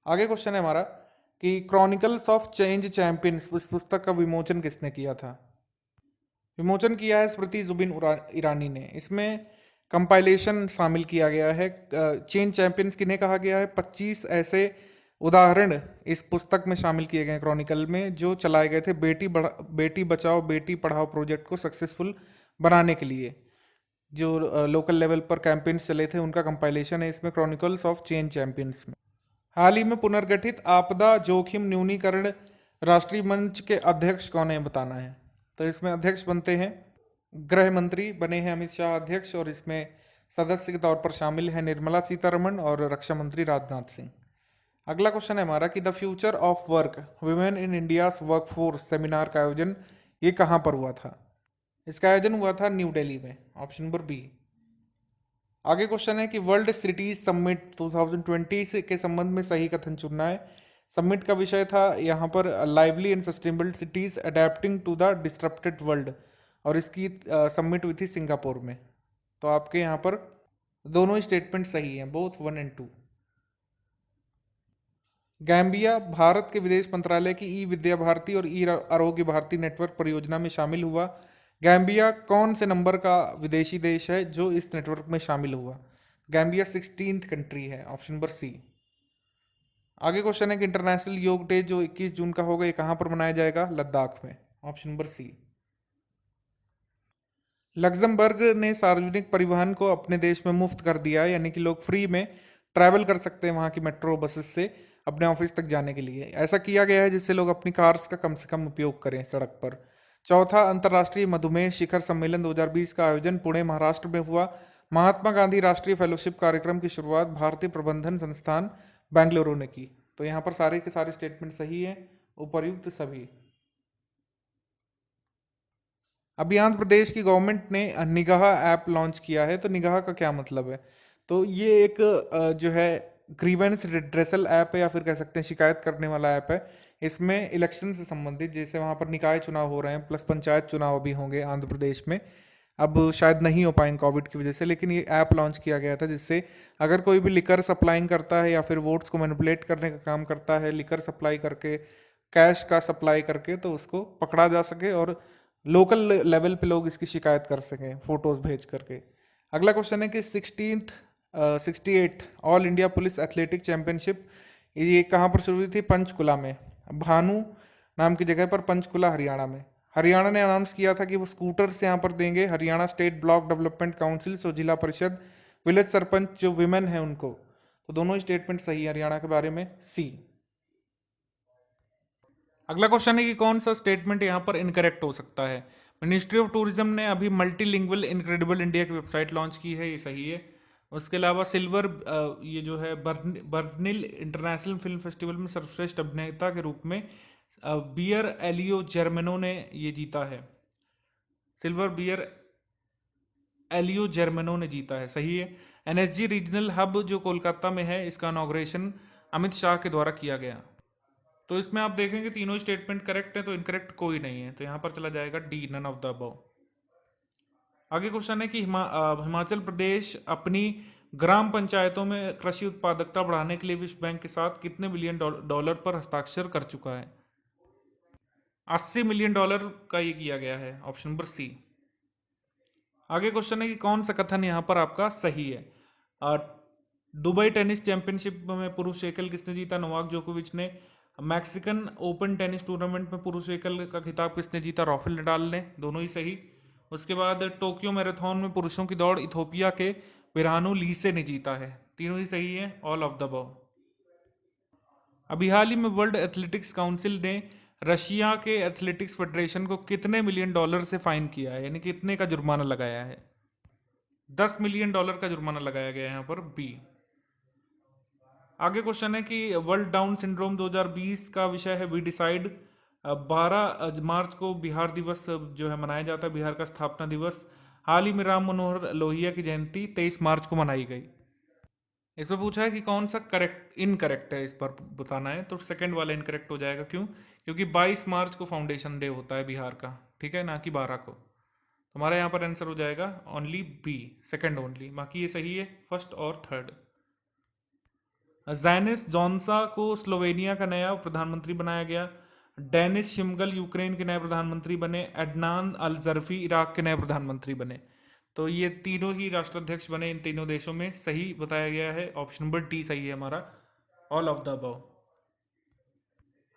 आगे क्वेश्चन है हमारा कि क्रॉनिकल्स ऑफ चेंज चैंपियंस, इस पुस्तक का विमोचन किसने किया था? विमोचन किया है स्मृति जुबिन ईरानी ने। इसमें कंपाइलेशन शामिल किया गया है। चेंज चैंपियंस किन्हें कहा गया है? 25 ऐसे उदाहरण इस पुस्तक में शामिल किए गए क्रॉनिकल में, जो चलाए गए थे बेटी बचाओ बेटी पढ़ाओ प्रोजेक्ट को सक्सेसफुल बनाने के लिए। जो लोकल लेवल पर कैंपेन्स चले थे उनका कंपाइलेशन है इसमें, क्रॉनिकल्स ऑफ चेंज चैंपियंस में। हाल ही में पुनर्गठित आपदा जोखिम न्यूनीकरण राष्ट्रीय मंच के अध्यक्ष कौन है, बताना है। तो इसमें अध्यक्ष बनते हैं गृह मंत्री, बने हैं अमित शाह अध्यक्ष, और इसमें सदस्य के तौर पर शामिल है निर्मला सीतारमण और रक्षा मंत्री राजनाथ सिंह। अगला क्वेश्चन है हमारा कि the future of work women in India's workforce seminar का आयोजन ये कहाँ पर हुआ था? इसका आयोजन हुआ था न्यू दिल्ली में, ऑप्शन नंबर बी। आगे क्वेश्चन है कि वर्ल्ड सिटीज समिट 2020 के संबंध में सही कथन चुनना है। समिट का विषय था यहाँ पर lively and sustainable cities adapting to the disrupted world, और इसकी समिट हुई थी सिंगापुर में। तो आपके यहाँ पर दोनों ही स्टेटमेंट सही हैं, बोथ 1 और 2। गैम्बिया भारत के विदेश मंत्रालय की ई विद्या भारती और ई आरोग्य भारती नेटवर्क परियोजना में शामिल हुआ। गैम्बिया कौन से नंबर का विदेशी देश है जो इस नेटवर्क में शामिल हुआ? गैम्बिया 16th कंट्री है, ऑप्शन नंबर सी। आगे क्वेश्चन है कि इंटरनेशनल योग डे जो 21 जून का होगा ये कहाँ पर मनाया जाएगा? लद्दाख में, ऑप्शन नंबर सी। लग्जमबर्ग ने सार्वजनिक परिवहन को अपने देश में मुफ्त कर दिया है, यानी कि लोग फ्री में ट्रैवल कर सकते हैं वहाँ की मेट्रो बसेस से अपने ऑफिस तक जाने के लिए। ऐसा किया गया है जिससे लोग अपनी कार्स का कम से कम उपयोग करें सड़क पर। चौथा अंतर्राष्ट्रीय मधुमेह शिखर सम्मेलन 2020 का आयोजन पुणे महाराष्ट्र में हुआ। महात्मा गांधी राष्ट्रीय फेलोशिप कार्यक्रम की शुरुआत भारतीय प्रबंधन संस्थान बेंगलुरु ने की। तो यहाँ पर सारे के सारे स्टेटमेंट सही है, उपर्युक्त सभी। अभी आंध्र प्रदेश की गवर्नमेंट ने निगाह ऐप लॉन्च किया है। तो निगाह का क्या मतलब है? तो ये एक जो है ग्रीवेंस रिड्रेसल ऐप है, या फिर कह सकते हैं शिकायत करने वाला ऐप है। इसमें इलेक्शन से संबंधित, जैसे वहाँ पर निकाय चुनाव हो रहे हैं प्लस पंचायत चुनाव भी होंगे आंध्र प्रदेश में, अब शायद नहीं हो पाएंगे कोविड की वजह से, लेकिन ये ऐप लॉन्च किया गया था जिससे अगर कोई भी लिकर सप्लाइंग करता है या फिर वोट्स को मैनिपुलेट करने का काम करता है, लिकर सप्लाई करके, कैश का सप्लाई करके, तो उसको पकड़ा जा सके और लोकल लेवल पे लोग इसकी शिकायत कर सकें फोटोज भेज करके। अगला क्वेश्चन है कि 68th all India police athletic championship ये कहाँ पर शुरू हुई थी? पंचकुला में, भानु नाम की जगह पर, पंचकुला हरियाणा में। हरियाणा ने अनाउंस किया था कि वो स्कूटर्स यहाँ पर देंगे। Haryana state block development council और जिला परिषद विलेज सरपंच जो विमेन है उनको। तो दोनों ही स्टेटमेंट सही है हरियाणा के बारे में, सी। अगला क्वेश्चन है कि कौन सा स्टेटमेंट यहाँ पर इनकरेक्ट हो सकता है? मिनिस्ट्री ऑफ टूरिज्म ने अभी मल्टीलिंगुअल इनक्रेडिबल इंडिया की वेबसाइट लॉन्च की है, ये सही है। उसके अलावा सिल्वर ये जो है बर्निल इंटरनेशनल फिल्म फेस्टिवल में सर्वश्रेष्ठ अभिनेता के रूप में बियर एलियो जर्मेनो ने ये जीता है। सिल्वर बियर एलियो जर्मेनो ने जीता है, सही है। एनएसजी रीजनल हब जो कोलकाता में है, इसका इनॉग्रेशन अमित शाह के द्वारा किया गया। तो इसमें आप देखेंगे तीनों स्टेटमेंट करेक्ट है, तो इनकरेक्ट कोई नहीं है, तो यहाँ पर चला जाएगा D, none of the above. आगे क्वेश्चन है कि हिमाचल प्रदेश अपनी ग्राम पंचायतों में कृषि उत्पादकता बढ़ाने के लिए विश्व बैंक के साथ कितने बिलियन डॉलर पर हस्ताक्षर कर चुका है? 80 मिलियन डॉलर का ये किया गया है, ऑप्शन नंबर सी। आगे क्वेश्चन है कि कौन सा कथन यहाँ पर आपका सही है? दुबई टेनिस चैंपियनशिप में पुरुष एकल किसने जीता? नोवाक जोकोविच ने। मैक्सिकन ओपन टेनिस टूर्नामेंट में पुरुष एकल का खिताब किसने जीता? राफेल नडाल ने। दोनों ही सही। उसके बाद टोक्यो मैराथन में पुरुषों की दौड़ इथोपिया के बिरहानु लीसे ने जीता है। तीनों ही सही है, ऑल ऑफ द अबव। अभी हाल ही में वर्ल्ड एथलेटिक्स काउंसिल ने रशिया के एथलेटिक्स फेडरेशन को कितने मिलियन डॉलर से फाइन किया है, यानी कितने का जुर्माना लगाया है? 10 मिलियन डॉलर का जुर्माना लगाया गया है यहाँ पर, बी। आगे क्वेश्चन है कि वर्ल्ड डाउन सिंड्रोम 2020 का विषय है वी डिसाइड। 12 मार्च को बिहार दिवस जो है मनाया जाता है, बिहार का स्थापना दिवस। हाल ही में राम मनोहर लोहिया की जयंती 23 मार्च को मनाई गई। इसमें पूछा है कि कौन सा करेक्ट इनकरेक्ट है, इस पर बताना है, तो सेकंड वाला इनकरेक्ट हो जाएगा। क्यों? क्योंकि 22 मार्च को फाउंडेशन डे होता है बिहार का, ठीक है, ना कि 12 को। हमारा यहाँ पर आंसर हो जाएगा ओनली बी, सेकंड ओनली, बाकी ये सही है फर्स्ट और थर्ड। जैनिस जोंसा को स्लोवेनिया का नया प्रधानमंत्री बनाया गया। डेनिस शिमगल यूक्रेन के नए प्रधानमंत्री बने। एडनान अल जरफी इराक के नए प्रधानमंत्री बने। तो ये तीनों ही राष्ट्राध्यक्ष बने इन तीनों देशों में, सही बताया गया है, ऑप्शन नंबर डी सही है हमारा, ऑल ऑफ द अबव।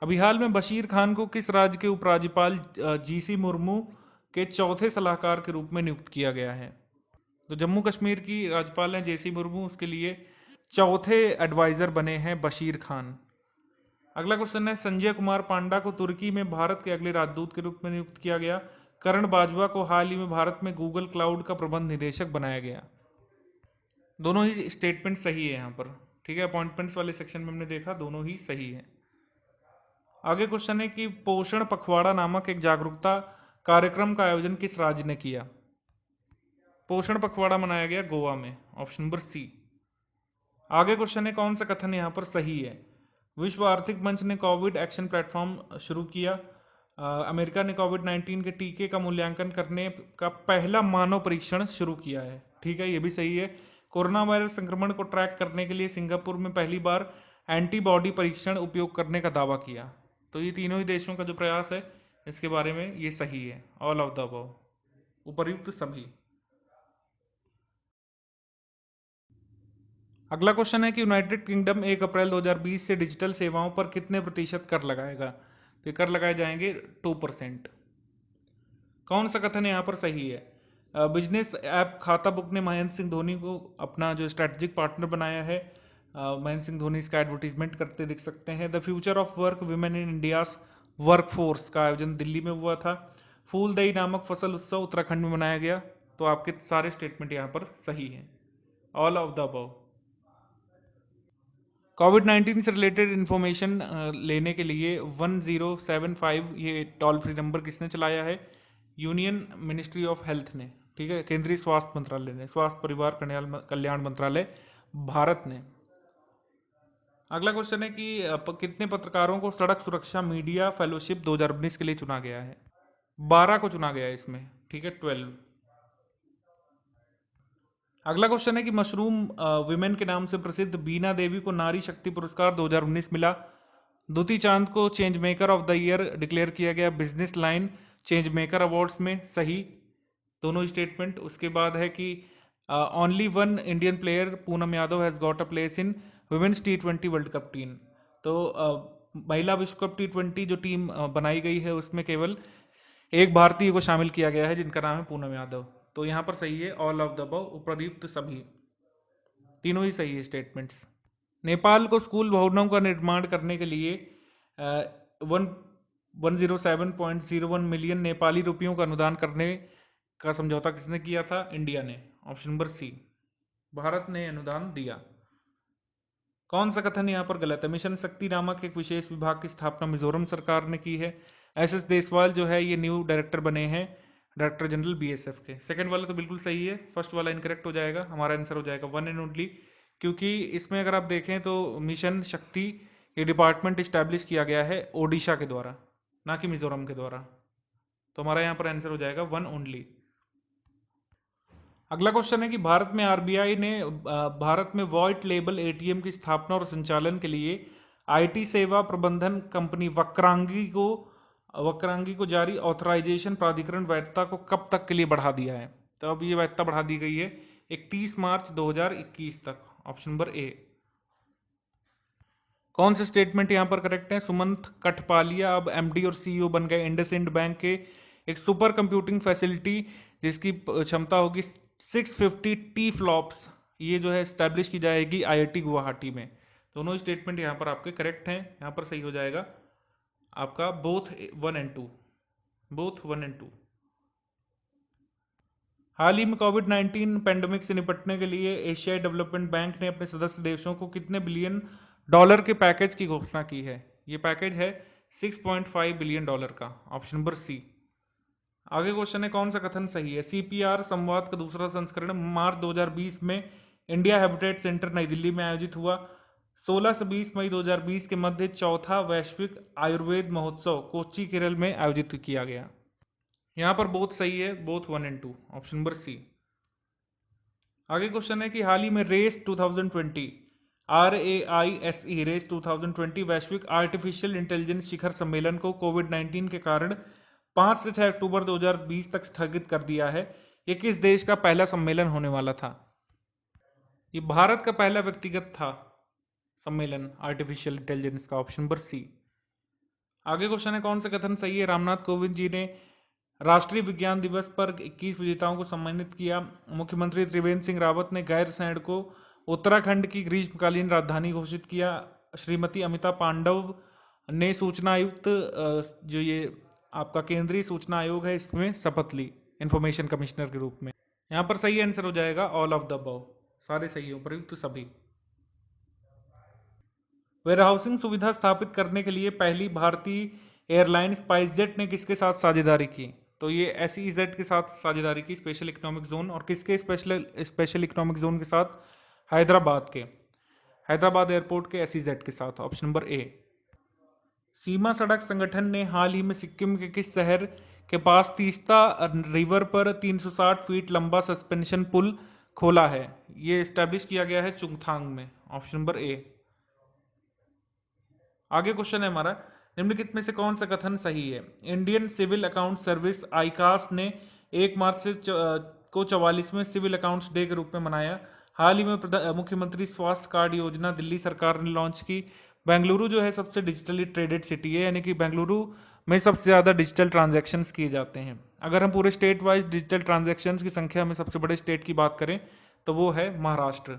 अभी हाल में बशीर खान को किस राज्य के उपराज्यपाल जीसी मुर्मू के चौथे सलाहकार के रूप में नियुक्त किया गया है? तो जम्मू कश्मीर की राज्यपाल हैं जेसी मुर्मू, उसके लिए चौथे एडवाइजर बने हैं बशीर खान। अगला क्वेश्चन है, संजय कुमार पांडा को तुर्की में भारत के अगले राजदूत के रूप में नियुक्त किया गया। करण बाजवा को हाल ही में भारत में गूगल क्लाउड का प्रबंध निदेशक बनाया गया। दोनों ही स्टेटमेंट सही है यहाँ पर, ठीक है, अपॉइंटमेंट्स वाले सेक्शन में हमने देखा दोनों ही सही है। आगे क्वेश्चन है कि पोषण पखवाड़ा नामक एक जागरूकता कार्यक्रम का आयोजन किस राज्य ने किया? पोषण पखवाड़ा मनाया गया गोवा में, ऑप्शन नंबर सी। आगे क्वेश्चन है, कौन सा कथन यहाँ पर सही है? विश्व आर्थिक मंच ने कोविड एक्शन प्लेटफॉर्म शुरू किया। अमेरिका ने कोविड-19 के टीके का मूल्यांकन करने का पहला मानव परीक्षण शुरू किया है, ठीक है, ये भी सही है। कोरोना वायरस संक्रमण को ट्रैक करने के लिए सिंगापुर में पहली बार एंटीबॉडी परीक्षण उपयोग करने का दावा किया। तो ये तीनों ही देशों का जो प्रयास है इसके बारे में ये सही है, ऑल ऑफ द अबव, उपर्युक्त सभी। अगला क्वेश्चन है कि यूनाइटेड किंगडम 1 अप्रैल 2020 से डिजिटल सेवाओं पर कितने प्रतिशत कर लगाएगा? तो ये कर लगाए जाएंगे 2%। कौन सा कथन यहाँ पर सही है? बिजनेस ऐप खाता बुक ने महेंद्र सिंह धोनी को अपना जो स्ट्रैटेजिक पार्टनर बनाया है। महेंद्र सिंह धोनी इसका एडवर्टीजमेंट करते दिख सकते हैं। The future of work women in India's workforce का आयोजन दिल्ली में हुआ था। फूलदई नामक फसल उत्सव उत्तराखंड में मनाया गया। तो आपके सारे स्टेटमेंट यहाँ पर सही हैं, ऑल ऑफ द अबव। कोविड-19 से रिलेटेड इन्फॉर्मेशन लेने के लिए 1075 ये टोल फ्री नंबर किसने चलाया है? यूनियन मिनिस्ट्री ऑफ हेल्थ ने, ठीक है, केंद्रीय स्वास्थ्य मंत्रालय ने, स्वास्थ्य परिवार कल्याण मंत्रालय भारत ने। अगला क्वेश्चन है कि कितने पत्रकारों को सड़क सुरक्षा मीडिया फेलोशिप 2019 के लिए चुना गया है? 12 को चुना गया है इसमें, ठीक है, 12। अगला क्वेश्चन है कि मशरूम विमेन के नाम से प्रसिद्ध बीना देवी को नारी शक्ति पुरस्कार 2019 मिला। दुती चांद को change maker of the year declare किया गया business line change maker awards में, सही, दोनों स्टेटमेंट। उसके बाद है कि only one Indian player Poonam Yadav has got a place in women's T20 world cup team. तो महिला विश्व कप T20 जो टीम बनाई गई है उसमें केवल एक भारतीय को शामिल किया गया है जिनका नाम है पूनम यादव। तो यहाँ पर सही है, ऑल ऑफ द अबव, उपयुक्त सभी, तीनों ही सही है स्टेटमेंट्स। नेपाल को स्कूल भवनों का निर्माण करने के लिए 117.01 मिलियन नेपाली रुपयों का अनुदान करने का समझौता किसने किया था? इंडिया ने, ऑप्शन नंबर सी, भारत ने अनुदान दिया। कौन सा कथन यहाँ पर गलत है? मिशन शक्ति नामक एक विशेष विभाग की स्थापना मिजोरम सरकार ने की है। एस देसवाल जो है ये न्यू डायरेक्टर बने हैं, डायरेक्टर जनरल BSF के। सेकंड वाला तो बिल्कुल सही है, फर्स्ट वाला इनकरेक्ट हो जाएगा, हमारा आंसर हो जाएगा वन एंड ओनली, क्योंकि इसमें अगर आप देखें तो मिशन शक्ति ये डिपार्टमेंट इस्टेब्लिश किया गया है ओडिशा के द्वारा, ना कि मिजोरम के द्वारा। तो हमारा यहाँ पर आंसर हो जाएगा वन ओनली। अगला क्वेश्चन है कि भारत में RBI ने भारत में व्हाइट लेबल ATM की स्थापना और संचालन के लिए IT सेवा प्रबंधन कंपनी वक्रांगी को जारी ऑथराइजेशन प्राधिकरण वैधता को कब तक के लिए बढ़ा दिया है? तो अब ये वैधता बढ़ा दी गई है 31 मार्च 2021 तक, ऑप्शन नंबर ए। कौन से स्टेटमेंट यहाँ पर करेक्ट है? सुमंत कठपालिया अब MD और CEO बन गए इंडसइंड बैंक के। एक सुपर कंप्यूटिंग फैसिलिटी जिसकी क्षमता होगी 650 टी फ्लॉप्स, ये जो है स्टैब्लिश की जाएगी IIT गुवाहाटी में। दोनों स्टेटमेंट यहाँ पर आपके करेक्ट हैं, यहाँ पर सही हो जाएगा आपका बोथ 1 एंड 2, बोथ 1 एंड 2। हाल ही में कोविड-19 पेंडेमिक से निपटने के लिए एशियाई डेवलपमेंट बैंक ने अपने सदस्य देशों को कितने बिलियन डॉलर के पैकेज की घोषणा की है? ये पैकेज है 6.5 बिलियन डॉलर का, ऑप्शन नंबर सी। आगे क्वेश्चन है, कौन सा कथन सही है? CPR संवाद का दूसरा संस्करण मार्च 2020 में इंडिया हैबिटेट सेंटर नई दिल्ली में आयोजित हुआ। 16 से 20 मई 2020 के मध्य चौथा वैश्विक आयुर्वेद महोत्सव कोच्चि केरल में आयोजित किया गया। यहाँ पर बोथ सही है, बोथ 1 और 2, ऑप्शन नंबर सी। आगे क्वेश्चन है कि हाल ही में रेस 2020 RAISE रेस 2020 वैश्विक आर्टिफिशियल इंटेलिजेंस शिखर सम्मेलन को कोविड-19 के कारण 5 से 6 अक्टूबर 2020 तक स्थगित कर दिया है। ये किस देश का पहला सम्मेलन होने वाला था? ये भारत का पहला व्यक्तिगत था सम्मेलन आर्टिफिशियल इंटेलिजेंस का, ऑप्शन नंबर सी। आगे क्वेश्चन है कौन सा कथन सही है? रामनाथ कोविंद जी ने राष्ट्रीय विज्ञान दिवस पर 21 विजेताओं को सम्मानित किया। मुख्यमंत्री त्रिवेंद्र सिंह रावत ने गैरसैंण को उत्तराखंड की ग्रीष्मकालीन राजधानी घोषित किया। श्रीमती अमिता पांडव ने सूचना आयुक्त जो ये आपका केंद्रीय सूचना आयोग है इसमें शपथ ली इंफॉर्मेशन कमिश्नर के रूप में। यहाँ पर सही आंसर हो जाएगा ऑल ऑफ द अबव, सारे सही हो, प्रयुक्त सभी। वेयरहाउसिंग सुविधा स्थापित करने के लिए पहली भारतीय एयरलाइन स्पाइसजेट ने किसके साथ साझेदारी की? तो ये SEZ के साथ साझेदारी की, स्पेशल इकोनॉमिक जोन। और किसके स्पेशल इकोनॉमिक जोन के साथ? हैदराबाद एयरपोर्ट के SEZ के साथ, ऑप्शन नंबर ए। सीमा सड़क संगठन ने हाल ही में सिक्किम के किस शहर के पास तीस्ता रिवर पर 360 फीट लंबा सस्पेंशन पुल खोला है? ये स्टैब्लिश किया गया है चुंगथांग में, ऑप्शन नंबर ए। आगे क्वेश्चन है हमारा, निम्नलिखित में से कौन सा कथन सही है? इंडियन सिविल अकाउंट सर्विस आईकास ने 1 मार्च से को 44वें सिविल अकाउंट्स डे के रूप में मनाया। हाल ही में मुख्यमंत्री स्वास्थ्य कार्ड योजना दिल्ली सरकार ने लॉन्च की। बेंगलुरु जो है सबसे डिजिटली ट्रेडेड सिटी है, यानी कि बेंगलुरु में सबसे ज़्यादा डिजिटल ट्रांजैक्शंस किए जाते हैं। अगर हम पूरे स्टेट वाइज डिजिटल ट्रांजैक्शंस की संख्या में सबसे बड़े स्टेट की बात करें तो वो है महाराष्ट्र।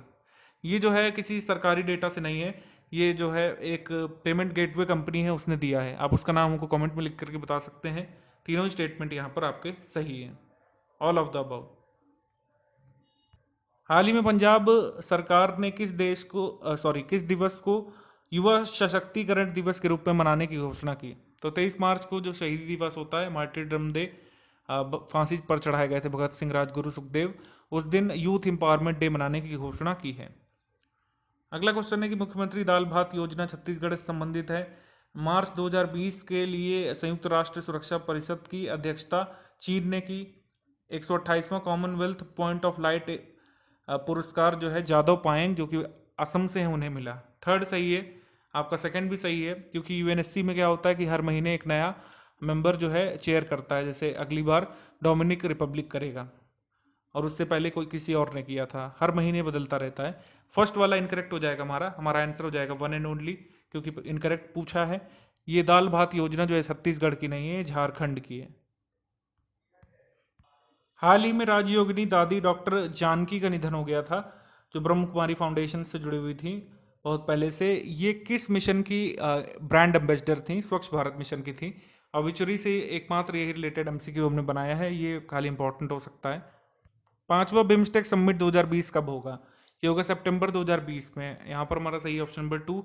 ये जो है किसी सरकारी डेटा से नहीं है, ये जो है एक पेमेंट गेटवे कंपनी है उसने दिया है। आप उसका नाम हमको कमेंट में लिख करके बता सकते हैं। तीनों ही स्टेटमेंट यहाँ पर आपके सही हैं, ऑल ऑफ द अबव। हाल ही में पंजाब सरकार ने किस दिवस को युवा सशक्तिकरण दिवस के रूप में मनाने की घोषणा की? तो 23 मार्च को जो शहीदी दिवस होता है, मार्टिरडम डे, फांसी पर चढ़ाए गए थे भगत सिंह, राजगुरु, सुखदेव, उस दिन यूथ एम्पावरमेंट डे मनाने की घोषणा की है। अगला क्वेश्चन है कि मुख्यमंत्री दाल भात योजना छत्तीसगढ़ से संबंधित है। मार्च 2020 के लिए संयुक्त राष्ट्र सुरक्षा परिषद की अध्यक्षता चीन ने की। 128वां कॉमनवेल्थ पॉइंट ऑफ लाइट पुरस्कार जो है जादव पायेंग जो कि असम से है उन्हें मिला। थर्ड सही है, आपका सेकंड भी सही है, क्योंकि UNSC में क्या होता है कि हर महीने एक नया मेंबर जो है चेयर करता है। जैसे अगली बार डोमिनिक रिपब्लिक करेगा और उससे पहले कोई किसी और ने किया था, हर महीने बदलता रहता है। फर्स्ट वाला इनकरेक्ट हो जाएगा, हमारा आंसर हो जाएगा 1 एंड ओनली, क्योंकि इनकरेक्ट पूछा है। ये दाल भात योजना जो है छत्तीसगढ़ की नहीं है, झारखंड की है। हाल ही में राजयोगिनी दादी डॉक्टर जानकी का निधन हो गया था, जो ब्रह्म कुमारी फाउंडेशन से जुड़ी हुई थी बहुत पहले से। ये किस मिशन की ब्रांड एम्बेसडर थी? स्वच्छ भारत मिशन की थी। ऑब्ituary से एकमात्र यही रिलेटेड MCQ हमने बनाया है, ये खाली इंपॉर्टेंट हो सकता है। 5वां बिम्स्टेक समिट 2020 कब होगा? ये होगा सितंबर 2020 में। यहाँ पर हमारा सही ऑप्शन नंबर 2।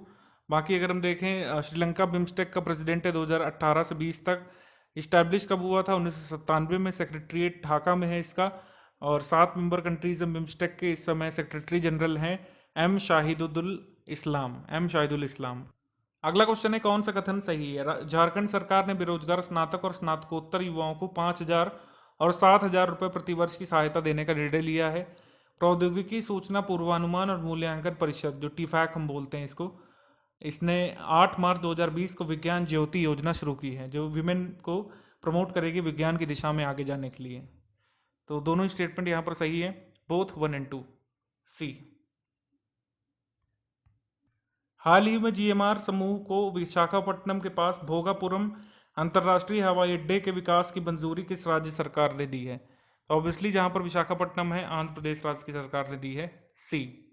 बाकी अगर हम देखें, श्रीलंका बिम्स्टेक का प्रेसिडेंट है 2018 से 20 तक। इस्टेब्लिश कब हुआ था? 1997 में। सेक्रेटरीट ढाका में है इसका। और 7 मेंबर कंट्रीज बिम्स्टेक के इस समय सेक्रेटरी जनरल हैं एम शाहिदुल इस्लाम। अगला क्वेश्चन है कौन सा कथन सही है? झारखंड सरकार ने बेरोजगार स्नातक और स्नातकोत्तर युवाओं को 5,000 और 7,000 रुपये प्रतिवर्ष की सहायता देने का निर्णय लिया है। प्रौद्योगिकी सूचना पूर्वानुमान और मूल्यांकन परिषद, जो टीफैक हम बोलते हैं इसको, इसने 8 मार्च 2020 को विज्ञान ज्योति योजना शुरू की है, जो विमेन को प्रमोट करेगी विज्ञान की दिशा में आगे जाने के लिए। तो दोनों ही स्टेटमेंट यहाँ पर सही है, बोथ 1 और 2, सी। हाल ही में GMR समूह को विशाखापट्टनम के पास भोगापुरम अंतर्राष्ट्रीय हवाई अड्डे के विकास की मंजूरी किस राज्य सरकार ने दी है? तो ऑब्वियसली जहां पर विशाखापट्टनम है, आंध्र प्रदेश राज्य की सरकार ने दी है, सी।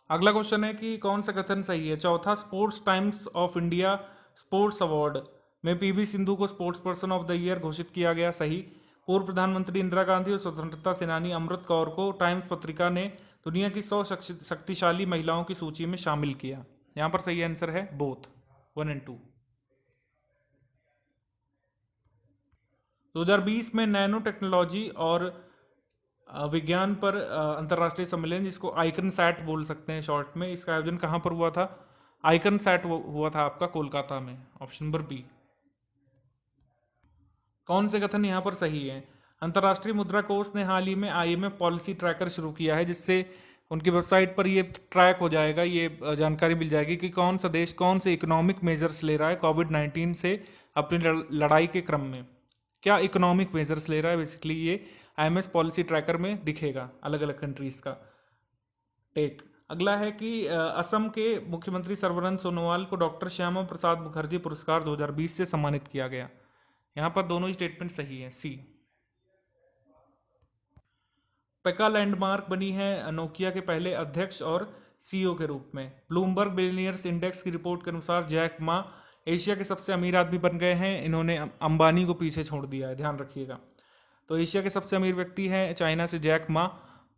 अगला क्वेश्चन है कि कौन सा कथन सही है? चौथा sports times of India sports award में PV सिंधु को sports person of the year घोषित किया गया, सही। पूर्व प्रधानमंत्री इंदिरा गांधी और स्वतंत्रता सेनानी अमृत कौर को टाइम्स पत्रिका ने दुनिया की 100 शक्तिशाली महिलाओं की सूची में शामिल किया। यहां पर सही आंसर है बोथ 1 और 2। 2020 में नैनो टेक्नोलॉजी और विज्ञान पर अंतर्राष्ट्रीय सम्मेलन, जिसको आइकन सैट बोल सकते हैं शॉर्ट में, इसका आयोजन कहाँ पर हुआ था? आइकन सैट हुआ था आपका कोलकाता में, ऑप्शन नंबर बी। कौन से कथन यहाँ पर सही है? अंतर्राष्ट्रीय मुद्रा कोष ने हाल ही में आईएमएफ पॉलिसी ट्रैकर शुरू किया है, जिससे उनकी वेबसाइट पर ये ट्रैक हो जाएगा, ये जानकारी मिल जाएगी कि कौन सा देश कौन से इकोनॉमिक मेजर्स ले रहा है कोविड-19 से अपनी लड़ाई के क्रम में। क्या इकोनॉमिक मेजर्स ले रहा है, बेसिकली ये आईएमएफ पॉलिसी ट्रैकर में दिखेगा अलग अलग कंट्रीज का टेक। अगला है कि असम के मुख्यमंत्री सर्बानंद सोनोवाल को डॉक्टर श्यामा प्रसाद मुखर्जी पुरस्कार 2020 से सम्मानित किया गया। यहाँ पर दोनों ही स्टेटमेंट सही है, सी। पेका लैंडमार्क बनी है नोकिया के पहले अध्यक्ष और सीईओ के रूप में। ब्लूमबर्ग बिलियनियर्स इंडेक्स की रिपोर्ट के अनुसार जैक मा एशिया के सबसे अमीर आदमी बन गए हैं। इन्होंने अंबानी को पीछे छोड़ दिया है, ध्यान रखिएगा। तो एशिया के सबसे अमीर व्यक्ति हैं चाइना से जैक मा,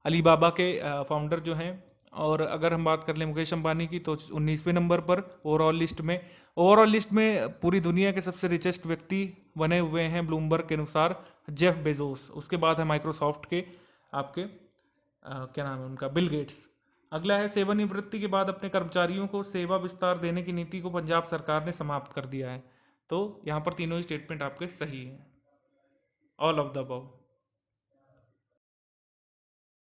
अलीबाबा के फाउंडर जो हैं। और अगर हम बात कर लें मुकेश अंबानी की, तो 19वें नंबर पर ओवरऑल लिस्ट में पूरी दुनिया के सबसे रिचेस्ट व्यक्ति बने हुए हैं ब्लूमबर्ग के अनुसार जेफ बेजोस। उसके बाद है माइक्रोसॉफ्ट के आपके क्या नाम है उनका, बिल गेट्स। अगला है सेवानिवृत्ति के बाद अपने कर्मचारियों को सेवा विस्तार देने की नीति को पंजाब सरकार ने समाप्त कर दिया है। तो यहाँ पर तीनों ही स्टेटमेंट आपके सही हैं, ऑल ऑफ द अबव।